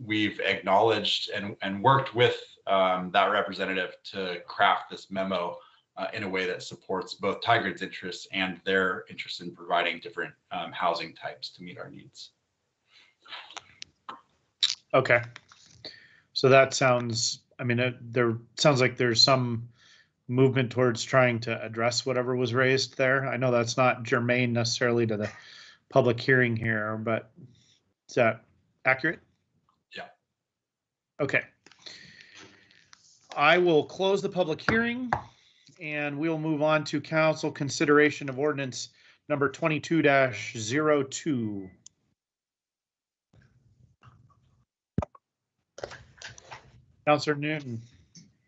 L: we've acknowledged and worked with that representative to craft this memo in a way that supports both Tigard's interests and their interest in providing different housing types to meet our needs.
E: Okay, so that sounds, I mean, there sounds like there's some movement towards trying to address whatever was raised there. I know that's not germane necessarily to the public hearing here, but is that accurate?
L: Yeah.
E: Okay. I will close the public hearing and we'll move on to council consideration of ordinance number 22-02. Councillor Newton.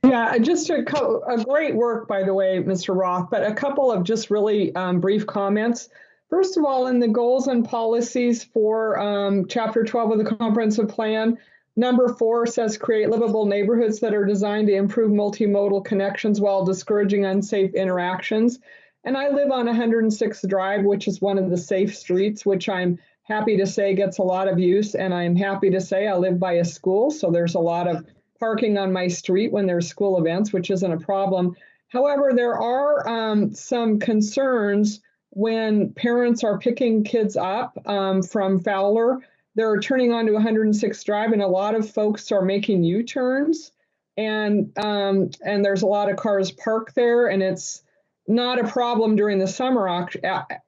A: Yeah, just a great work, by the way, Mr. Roth, but a couple of just really brief comments. First of all, in the goals and policies for Chapter 12 of the Comprehensive Plan, number 4 says create livable neighborhoods that are designed to improve multimodal connections while discouraging unsafe interactions. And I live on 106th Drive, which is one of the safe streets, which I'm happy to say gets a lot of use. And I'm happy to say I live by a school, so there's a lot of parking on my street when there's school events, which isn't a problem. However, there are some concerns when parents are picking kids up from Fowler. They're turning onto 106th Drive, and a lot of folks are making U-turns, and there's a lot of cars parked there, and it's not a problem during the summer,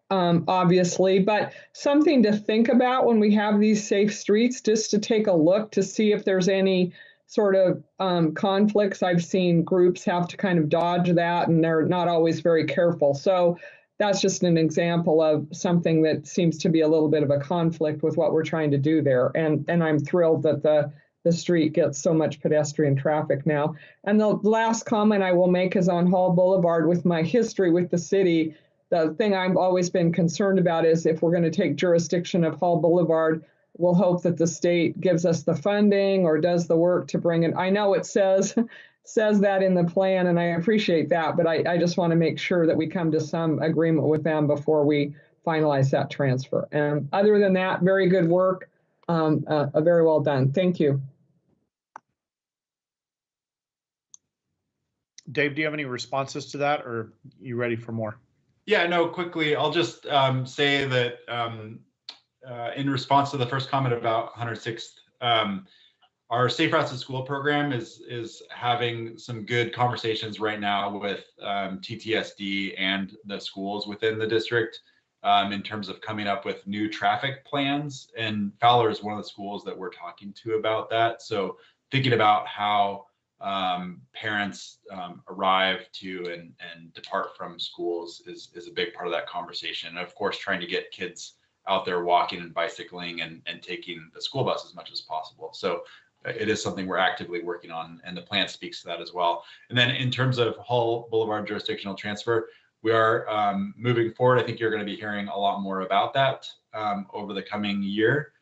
A: obviously, but something to think about when we have these safe streets, just to take a look to see if there's any sort of conflicts. I've seen groups have to kind of dodge that, and they're not always very careful. So that's just an example of something that seems to be a little bit of a conflict with what we're trying to do there. And I'm thrilled that the street gets so much pedestrian traffic now. And the last comment I will make is on Hall Boulevard. With my history with the city, the thing I've always been concerned about is if we're going to take jurisdiction of Hall Boulevard, we'll hope that the state gives us the funding or does the work to bring it. I know it says that in the plan, and I appreciate that, but I just want to make sure that we come to some agreement with them before we finalize that transfer. And other than that, very good work, very well done. Thank you.
E: Dave, do you have any responses to that, or are you ready for more?
L: Yeah, no, quickly, I'll just say that in response to the first comment about 106th, our Safe Routes to School program is having some good conversations right now with TTSD and the schools within the district in terms of coming up with new traffic plans. And Fowler is one of the schools that we're talking to about that. So thinking about how parents arrive to and depart from schools is a big part of that conversation. And of course, trying to get kids out there walking and bicycling and taking the school bus as much as possible. So it is something we're actively working on, and the plan speaks to that as well. And then in terms of Hull Boulevard jurisdictional transfer, we are moving forward. I think you're going to be hearing a lot more about that over the coming year.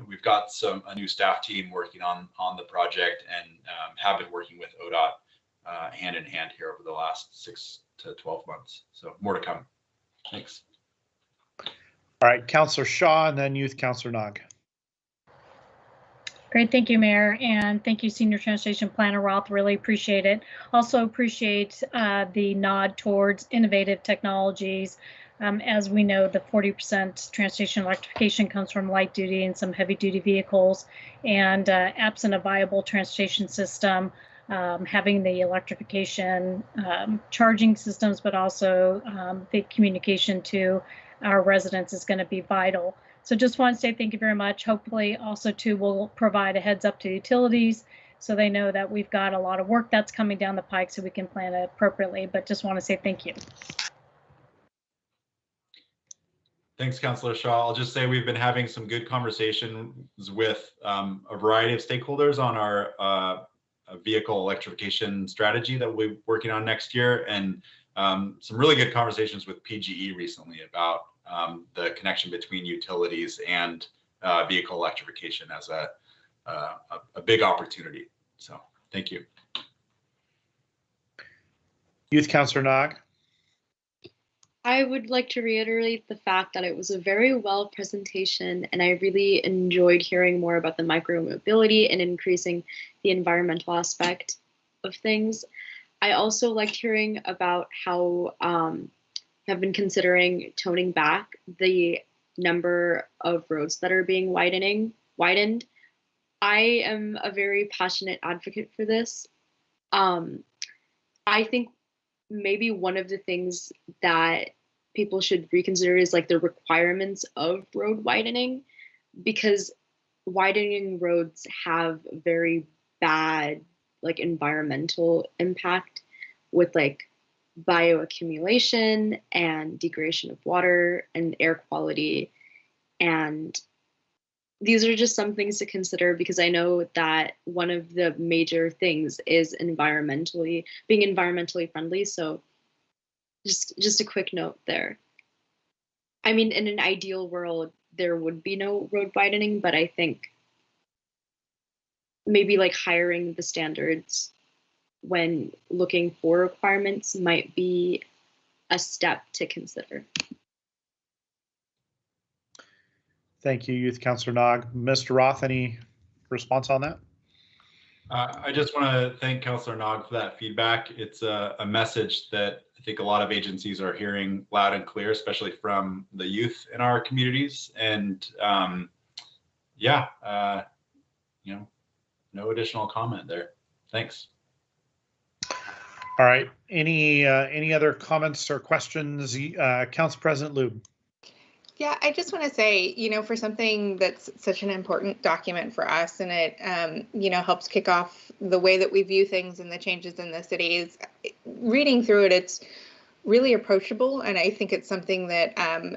L: We've got a new staff team working on the project, and have been working with ODOT hand in hand here over the last 6 to 12 months. So more to come. Thanks.
E: All right, Councillor Shaw, and then Youth Councillor Nog.
K: Great, thank you, Mayor, and thank you, Senior Transportation Planner Roth. Really appreciate it. Also appreciate the nod towards innovative technologies. As we know, the 40% transportation electrification comes from light duty and some heavy duty vehicles, and absent a viable transportation system, having the electrification charging systems, but also the communication to our residents is going to be vital. So just want to say thank you very much. Hopefully also too we'll provide a heads up to utilities so they know that we've got a lot of work that's coming down the pike so we can plan it appropriately, but just want to say thank you.
L: Thanks, Councillor Shaw. I'll just say we've been having some good conversations with a variety of stakeholders on our vehicle electrification strategy that we're working on next year, and some really good conversations with PGE recently about the connection between utilities and vehicle electrification as a big opportunity. So thank you.
E: Youth Councillor Nog.
C: I would like to reiterate the fact that it was a very well presentation, and I really enjoyed hearing more about the micromobility and increasing the environmental aspect of things. I also liked hearing about how have been considering toning back the number of roads that are being widened. I am a very passionate advocate for this. I think maybe one of the things that people should reconsider is like the requirements of road widening, because widening roads have very bad like environmental impact with like bioaccumulation and degradation of water and air quality. And these are just some things to consider, because I know that one of the major things is being environmentally friendly. So just a quick note there. I mean, in an ideal world, there would be no road widening, but I think maybe like hiring the standards when looking for requirements might be a step to consider.
E: Thank you, Youth Councillor Nog. Mr. Roth, any response on that?
L: I just want to thank Councillor Nog for that feedback. It's a message that I think a lot of agencies are hearing loud and clear, especially from the youth in our communities. And yeah, no additional comment there. Thanks.
E: All right. Any other comments or questions? Council President Lube.
B: Yeah, I just want to say, for something that's such an important document for us, and it, helps kick off the way that we view things and the changes in the cities, reading through it, it's really approachable, and I think it's something that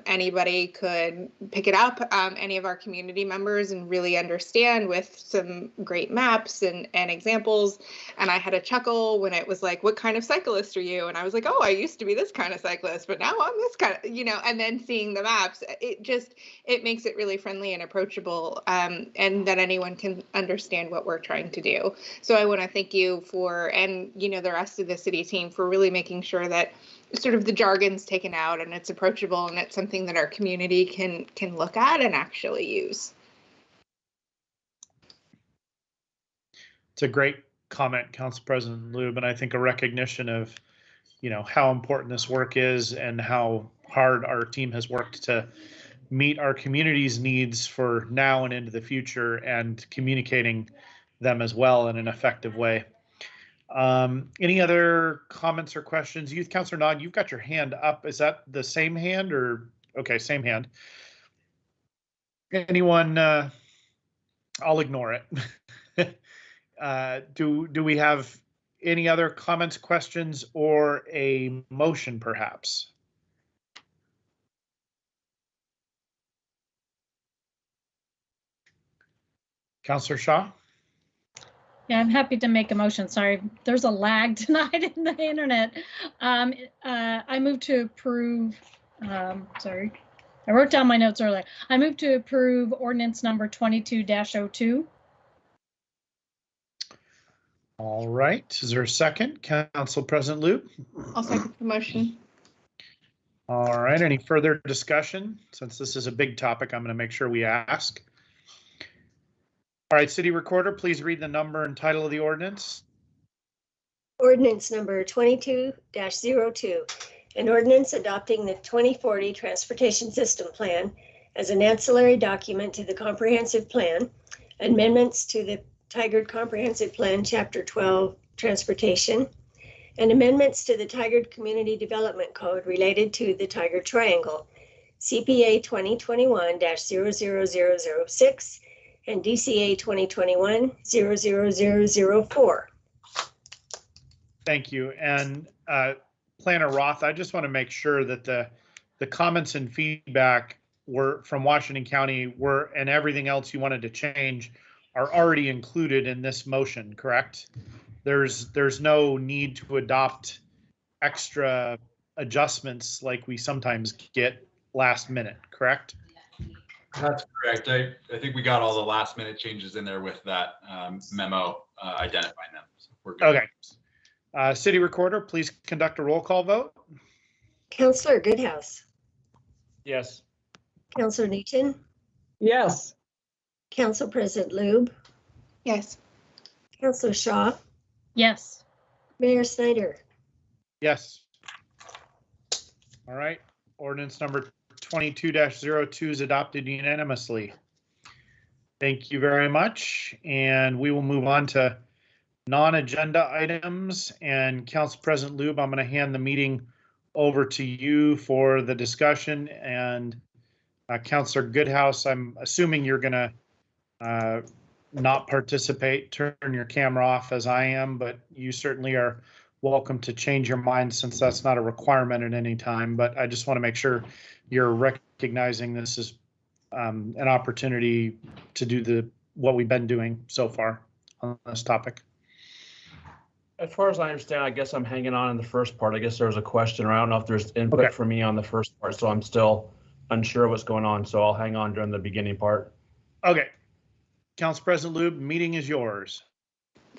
B: anybody could pick it up, any of our community members, and really understand with some great maps and examples. And I had a chuckle when it was like, what kind of cyclist are you? And I was like, oh, I used to be this kind of cyclist, but now I'm this kind of, and then seeing the maps, it makes it really friendly and approachable, and that anyone can understand what we're trying to do. So I want to thank you and the rest of the city team for really making sure that sort of the jargon's taken out and it's approachable and it's something that our community can look at and actually use.
E: It's a great comment, Council President Lube, and I think a recognition of, how important this work is and how hard our team has worked to meet our community's needs for now and into the future, and communicating them as well in an effective way. Any other comments or questions? Youth Councillor Nog, you've got your hand up. Is that the same hand or? Okay, same hand. Anyone? I'll ignore it. Do we have any other comments, questions, or a motion perhaps? Councillor Shaw?
K: Yeah, I'm happy to make a motion. Sorry, there's a lag tonight in the internet. I move to approve, sorry, I wrote down my notes earlier. I move to approve ordinance number 22-02.
E: All right, is there a second? Council President Loop?
B: I'll second the motion.
E: All right, any further discussion? Since this is a big topic, I'm going to make sure we ask. All right, City Recorder, please read the number and title of the ordinance.
G: Ordinance number 22-02, an ordinance adopting the 2040 Transportation System Plan as an ancillary document to the Comprehensive Plan, amendments to the Tigard Comprehensive Plan, Chapter 12, Transportation, and amendments to the Tigard Community Development Code related to the Tigard Triangle, CPA 2021-00006, and DCA 2021-00004.
E: Thank you. And Planner Roth, I just want to make sure that the comments and feedback were from Washington County and everything else you wanted to change are already included in this motion, correct? There's no need to adopt extra adjustments like we sometimes get last minute, correct?
L: That's correct. I think we got all the last minute changes in there with that memo identifying them. So we're good.
E: Okay. City Recorder, please conduct a roll call vote.
G: Councillor Goodhouse.
J: Yes.
G: Councillor Newton.
A: Yes.
G: Council President Lube.
B: Yes.
G: Councillor Shaw.
K: Yes.
G: Mayor Snyder.
E: Yes. All right. Ordinance number 22-02 is adopted unanimously. Thank you very much. And we will move on to non-agenda items. And Council President Lube, I'm going to hand the meeting over to you for the discussion. And Councillor Goodhouse, I'm assuming you're going to not participate, turn your camera off as I am, but you certainly are welcome to change your mind since that's not a requirement at any time. But I just want to make sure you're recognizing this is an opportunity to do what we've been doing so far on this topic.
J: As far as I understand, I guess I'm hanging on in the first part. I guess there was a question, or I don't know if there's input for me on the first part, so I'm still unsure what's going on. So I'll hang on during the beginning part.
E: Okay. Council President Lube, meeting is yours.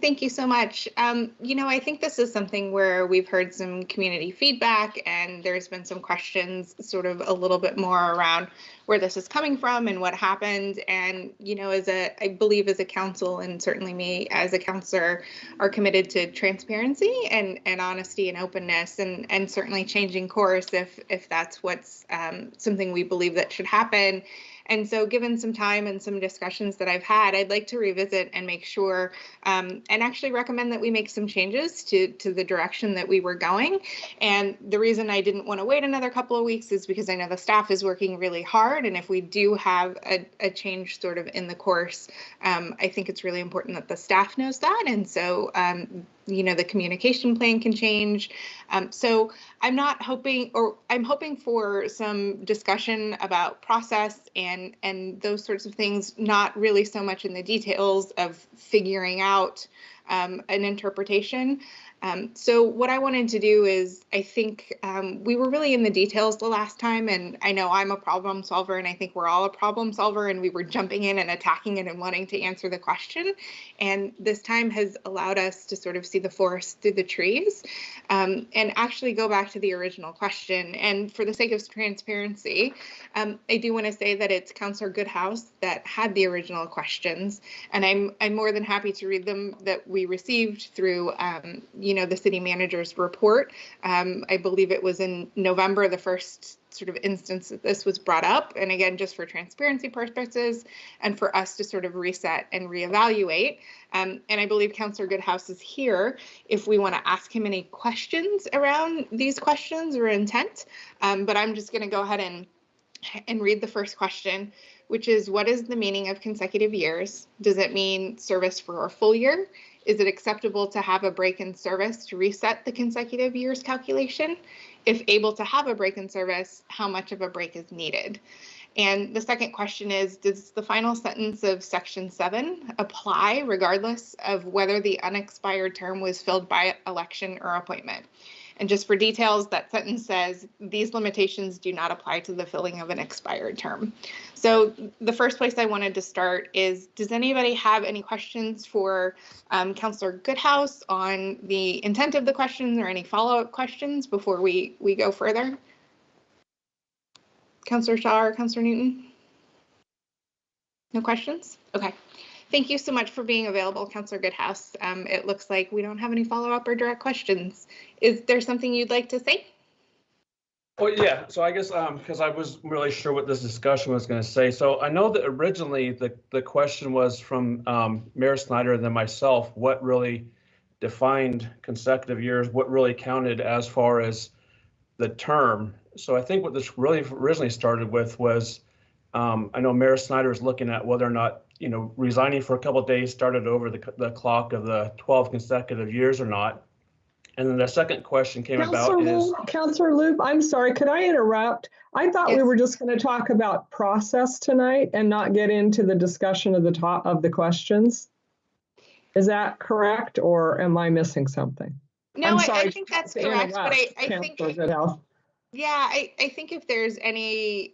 B: Thank you so much. I think this is something where we've heard some community feedback and there's been some questions sort of a little bit more around where this is coming from and what happened. And, I believe as a council and certainly me as a councillor are committed to transparency and honesty and openness and certainly changing course if that's what's something we believe that should happen. And so given some time and some discussions that I've had, I'd like to revisit and make sure and actually recommend that we make some changes to the direction that we were going. And the reason I didn't want to wait another couple of weeks is because I know the staff is working really hard. And if we do have a change sort of in the course, I think it's really important that the staff knows that. And so the communication plan can change. So I'm hoping for some discussion about process and those sorts of things, not really so much in the details of figuring out an interpretation. So what I wanted to do is, I think we were really in the details the last time, and I know I'm a problem solver, and I think we're all a problem solver, and we were jumping in and attacking it and wanting to answer the question. And this time has allowed us to sort of see the forest through the trees and actually go back to the original question. And for the sake of transparency, I do want to say that it's Councillor Goodhouse that had the original questions, and I'm more than happy to read them that we received through the city manager's report. I believe it was in November, the first sort of instance that this was brought up. And again, just for transparency purposes and for us to sort of reset and reevaluate. And I believe Councillor Goodhouse is here if we want to ask him any questions around these questions or intent. But I'm just going to go ahead and read the first question, which is, what is the meaning of consecutive years? Does it mean service for a full year? Is it acceptable to have a break in service to reset the consecutive years calculation? If able to have a break in service, how much of a break is needed? And the second question is, does the final sentence of section 7 apply regardless of whether the unexpired term was filled by election or appointment? And just for details, that sentence says these limitations do not apply to the filling of an expired term. So the first place I wanted to start is, does anybody have any questions for Councillor Goodhouse on the intent of the questions or any follow-up questions before we go further? Councillor Shaw or Councillor Newton? No questions? Okay. Thank you so much for being available, Councillor Goodhouse. It looks like we don't have any follow-up or direct questions. Is there something you'd like to say?
J: Well, yeah, so I guess because I wasn't really sure what this discussion was going to say. So I know that originally the question was from Mayor Snyder and then myself, what really defined consecutive years, what really counted as far as the term. So I think what this really originally started with was, I know Mayor Snyder is looking at whether or not, resigning for a couple of days started over the clock of the 12 consecutive years or not. And then the second question came about is...
A: Councillor Loop, I'm sorry, could I interrupt? I thought we were just going to talk about process tonight and not get into the discussion of the top of the questions. Is that correct, or am I missing something?
B: No, I think that's correct, but I think...
A: Goodhouse.
B: Yeah, I think if there's any,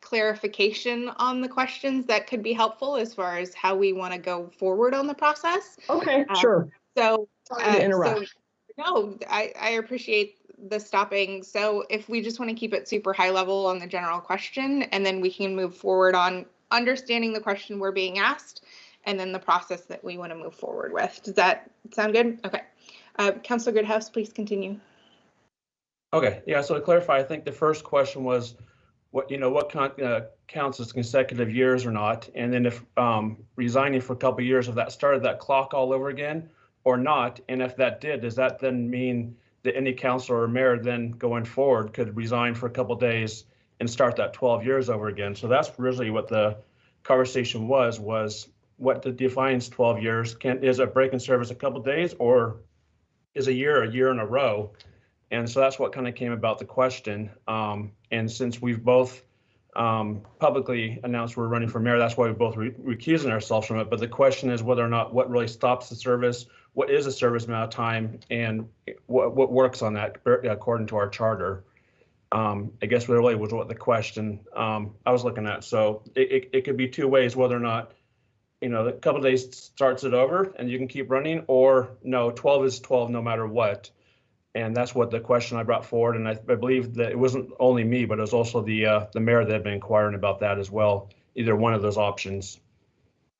B: clarification on the questions, that could be helpful as far as how we want to go forward on the process.
A: Okay, sure.
B: So,
A: sorry to interrupt.
B: No, I appreciate the stopping. So if we just want to keep it super high level on the general question, and then we can move forward on understanding the question we're being asked, and then the process that we want to move forward with. Does that sound good? Okay. Councillor Goodhouse, please continue.
J: Okay, yeah, so to clarify, I think the first question was what counts as consecutive years or not, and then if resigning for a couple of years, if that started that clock all over again or not, and if that did, does that then mean that any councillor or mayor then going forward could resign for a couple of days and start that 12 years over again? So that's really what the conversation was what defines 12 years. Is a break in service a couple of days, or is a year in a row? And so that's what kind of came about the question. And since we've both publicly announced we're running for mayor, that's why we're both recusing ourselves from it. But the question is whether or not what really stops the service, what is a service amount of time, and what works on that according to our charter. I guess really was what the question I was looking at. So it could be two ways, whether or not, a couple of days starts it over and you can keep running, or no, 12 is 12 no matter what. And that's what the question I brought forward. And I believe that it wasn't only me, but it was also the mayor that had been inquiring about that as well, either one of those options.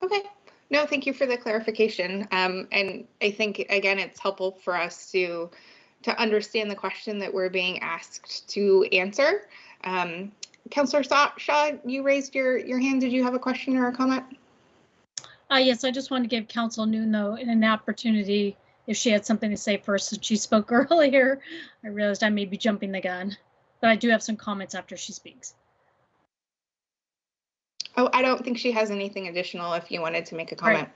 B: Okay. No, thank you for the clarification. And I think, again, it's helpful for us to understand the question that we're being asked to answer. Councillor Shaw, you raised your hand. Did you have a question or a comment?
K: Yes, I just wanted to give Councillor Newton, though, an opportunity if she had something to say first, since she spoke earlier. I realized I may be jumping the gun, but I do have some comments after she speaks.
B: Oh, I don't think she has anything additional if you wanted to make a comment.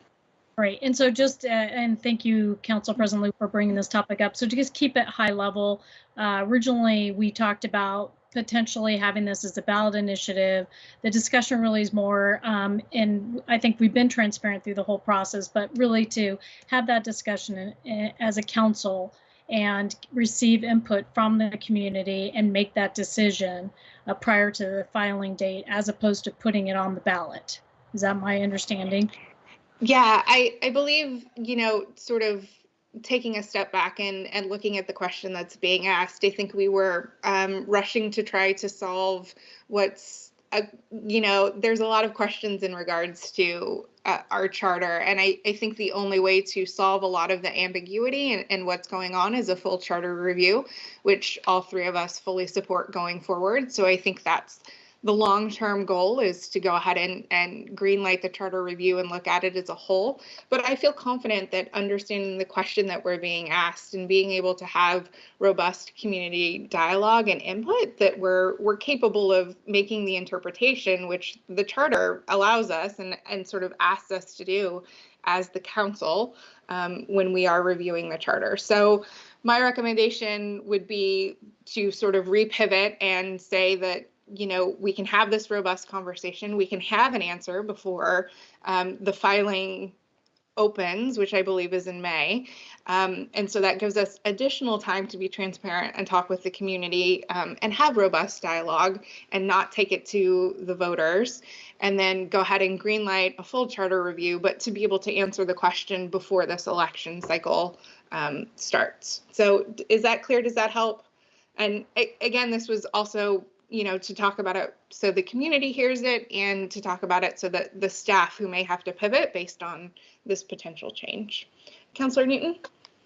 K: Right. And so just, and thank you, Council President Luke, for bringing this topic up. So to just keep it high level, originally we talked about potentially having this as a ballot initiative. The discussion really is more, and I think we've been transparent through the whole process, but really to have that discussion as a council and receive input from the community and make that decision prior to the filing date, as opposed to putting it on the ballot. Is that my understanding?
B: Yeah, I believe, sort of taking a step back and looking at the question that's being asked, I think we were rushing to try to solve what's, there's a lot of questions in regards to our charter. And I think the only way to solve a lot of the ambiguity and what's going on is a full charter review, which all three of us fully support going forward. So I think that's the long-term goal, is to go ahead and greenlight the charter review and look at it as a whole. But I feel confident that understanding the question that we're being asked and being able to have robust community dialogue and input, that we're capable of making the interpretation which the charter allows us and sort of asks us to do as the council when we are reviewing the charter. So my recommendation would be to sort of repivot and say that you know, we can have this robust conversation. We can have an answer before the filing opens, which I believe is in May. And so that gives us additional time to be transparent and talk with the community and have robust dialogue and not take it to the voters and then go ahead and greenlight a full charter review, but to be able to answer the question before this election cycle starts. So is that clear? Does that help? And again, this was also, you know, to talk about it so the community hears it and to talk about it so that the staff who may have to pivot based on this potential change. Councillor Newton?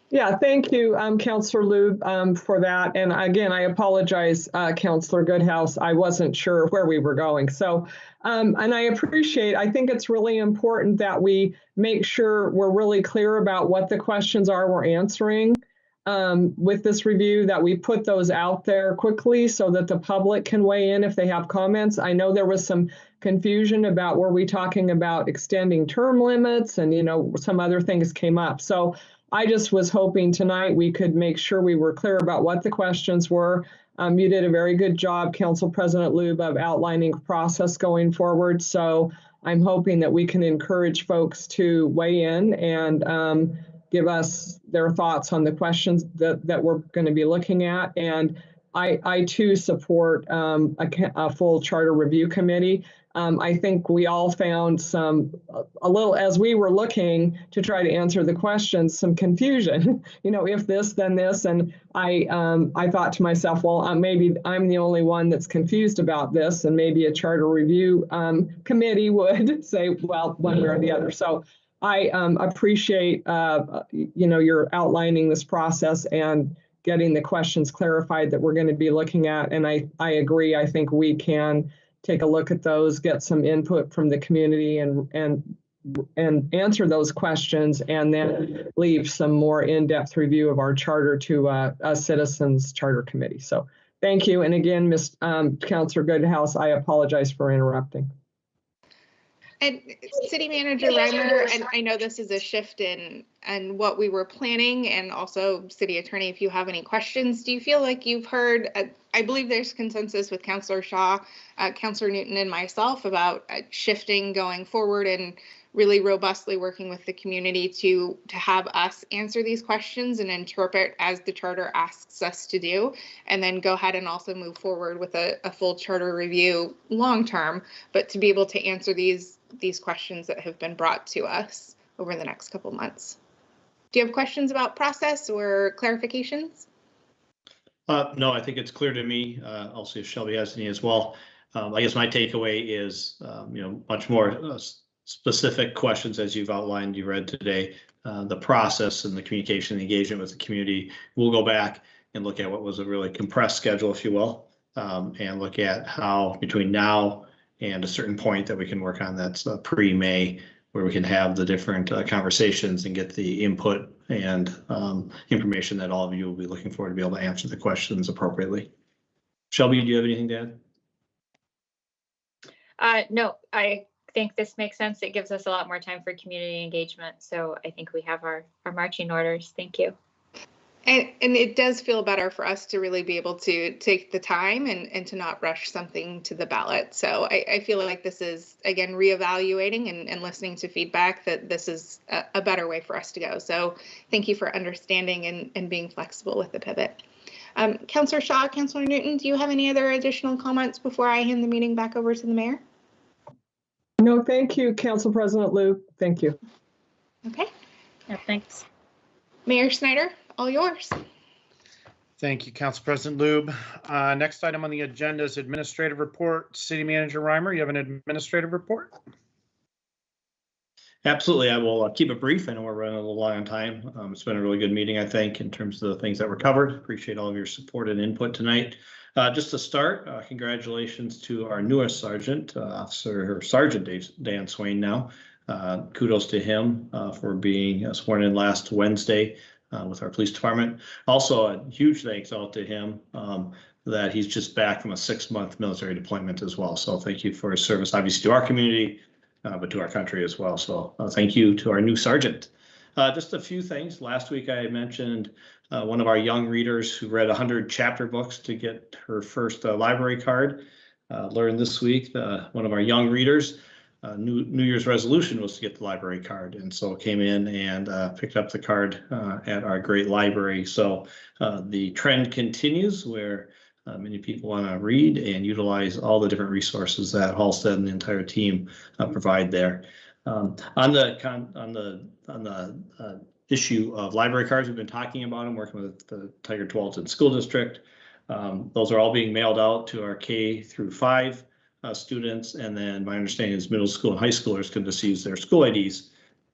A: Yeah, thank you, Councillor Lube, for that. And again, I apologize, Councillor Goodhouse. I wasn't sure where we were going. So, and I appreciate, I think it's really important that we make sure we're really clear about what the questions are we're answering with this review, that we put those out there quickly so that the public can weigh in if they have comments. I know there was some confusion about were we talking about extending term limits and, you know, some other things came up. So I just was hoping tonight we could make sure we were clear about what the questions were. You did a very good job, Council President Lube, of outlining a process going forward. So I'm hoping that we can encourage folks to weigh in and give us their thoughts on the questions that we're going to be looking at. And I too support a full charter review committee. I think we all found a little, as we were looking to try to answer the questions, some confusion, you know, if this, then this. And I thought to myself, well, maybe I'm the only one that's confused about this, and maybe a charter review committee would say, well, one way or the other. So I appreciate, you know, you're outlining this process and getting the questions clarified that we're going to be looking at. And I agree. I think we can take a look at those, get some input from the community and answer those questions, and then leave some more in-depth review of our charter to a citizens charter committee. So thank you. And again, Councillor Goodhouse, I apologize for interrupting.
B: And City Manager Reimer, and I know this is a shift in what we were planning, and also City Attorney, if you have any questions, do you feel like you've heard, I believe there's consensus with Councillor Shaw, Councillor Newton, and myself about shifting going forward and really robustly working with the community to have us answer these questions and interpret as the charter asks us to do, and then go ahead and also move forward with a full charter review long term, but to be able to answer these questions that have been brought to us over the next couple months. Do you have questions about process or clarifications?
D: No, I think it's clear to me. I'll see if Shelby has any as well. I guess my takeaway is, you know, much more specific questions as you've outlined, you read today, the process and the communication and engagement with the community. We'll go back and look at what was a really compressed schedule, if you will, and look at how between now and a certain point that we can work on that's pre-May, where we can have the different conversations and get the input and information that all of you will be looking for to be able to answer the questions appropriately. Shelby, do you have anything to add?
N: No, I think this makes sense. It gives us a lot more time for community engagement. So I think we have our marching orders. Thank you.
B: And it does feel better for us to really be able to take the time and to not rush something to the ballot. So I feel like this is, again, reevaluating and listening to feedback, that this is a better way for us to go. So thank you for understanding and being flexible with the pivot. Councillor Shaw, Councillor Newton, do you have any other additional comments before I hand the meeting back over to the mayor?
A: No, thank you, Council President Lube. Thank you.
B: Okay.
K: Yeah, thanks.
B: Mayor Snyder, all yours.
E: Thank you, Council President Lube. Next item on the agenda is administrative report. City Manager Reimer, you have an administrative report?
D: Absolutely. I will keep it brief. I know we're running a little long on time. It's been a really good meeting, I think, in terms of the things that were covered. Appreciate all of your support and input tonight. Just to start, congratulations to our newest sergeant, Sergeant Dan Swain now. Kudos to him for being sworn in last Wednesday with our police department. Also, a huge thanks out to him that he's just back from a 6-month military deployment as well. So thank you for his service, obviously to our community, but to our country as well. So thank you to our new sergeant. Just a few things. Last week I had mentioned one of our young readers who read 100 chapter books to get her first library card. learned this week, one of our young readers, New Year's resolution was to get the library card, and so came in and picked up the card at our great library. So the trend continues where many people want to read and utilize all the different resources that Halstead and the entire team provide there. On the issue of library cards, we've been talking about them, working with the Tigard Tualatin School District. Those are all being mailed out to our K through 5 students, and then my understanding is middle school and high schoolers can just use their school IDs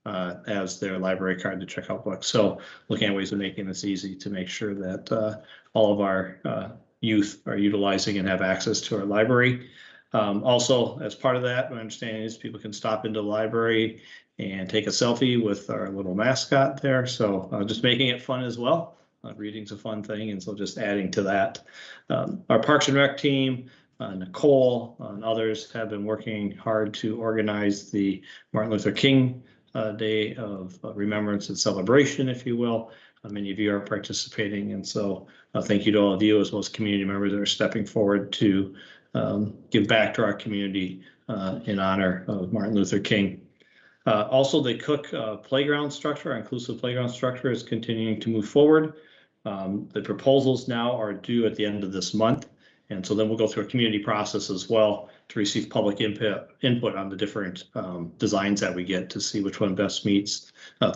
D: as their library card to check out books. So looking at ways of making this easy to make sure that all of our youth are utilizing and have access to our library. Also, as part of that, my understanding is people can stop into the library and take a selfie with our little mascot there. So just making it fun as well. Reading's a fun thing, and so just adding to that. Our Parks and Rec team, Nicole and others have been working hard to organize the Martin Luther King Day of Remembrance and Celebration, if you will. Many of you are participating, and so thank you to all of you as well as community members that are stepping forward to give back to our community in honor of Martin Luther King. Also, the Cook playground structure, our inclusive playground structure, is continuing to move forward. The proposals now are due at the end of this month. And so then we'll go through a community process as well to receive public input on the different designs that we get to see which one best meets the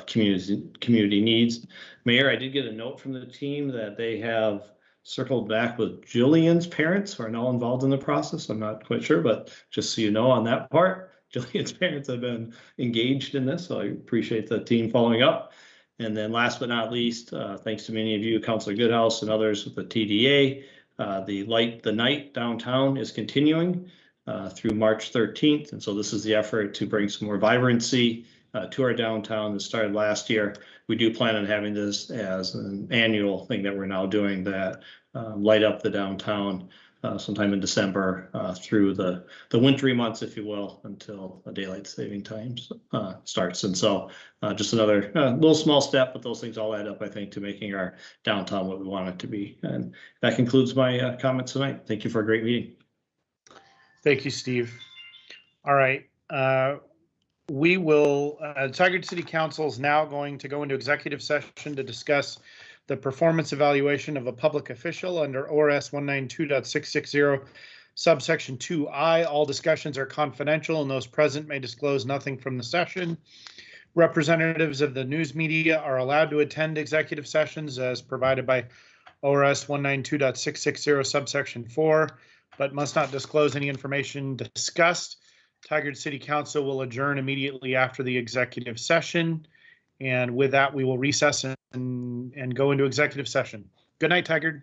D: community needs. Mayor, I did get a note from the team that they have circled back with Jillian's parents who are now involved in the process. I'm not quite sure, but just so you know on that part, Jillian's parents have been engaged in this, so I appreciate the team following up. And then last but not least, thanks to many of you, Councillor Goodhouse and others with the TDA, the Light the Night downtown is continuing through March 13th. And so this is the effort to bring some more vibrancy to our downtown that started last year. We do plan on having this as an annual thing that we're now doing, that light up the downtown sometime in December through the wintry months, if you will, until daylight saving times starts. And so just another little small step, but those things all add up, I think, to making our downtown what we want it to be. And that concludes my comments tonight. Thank you for a great meeting.
E: Thank you, Steve. All right. We will, Tigard City Council is now going to go into executive session to discuss the performance evaluation of a public official under ORS 192.660 subsection 2I. All discussions are confidential and those present may disclose nothing from the session. Representatives of the news media are allowed to attend executive sessions as provided by ORS 192.660 subsection 4, but must not disclose any information discussed. Tigard City Council will adjourn immediately after the executive session. And with that, we will recess and go into executive session. Good night, Tigard.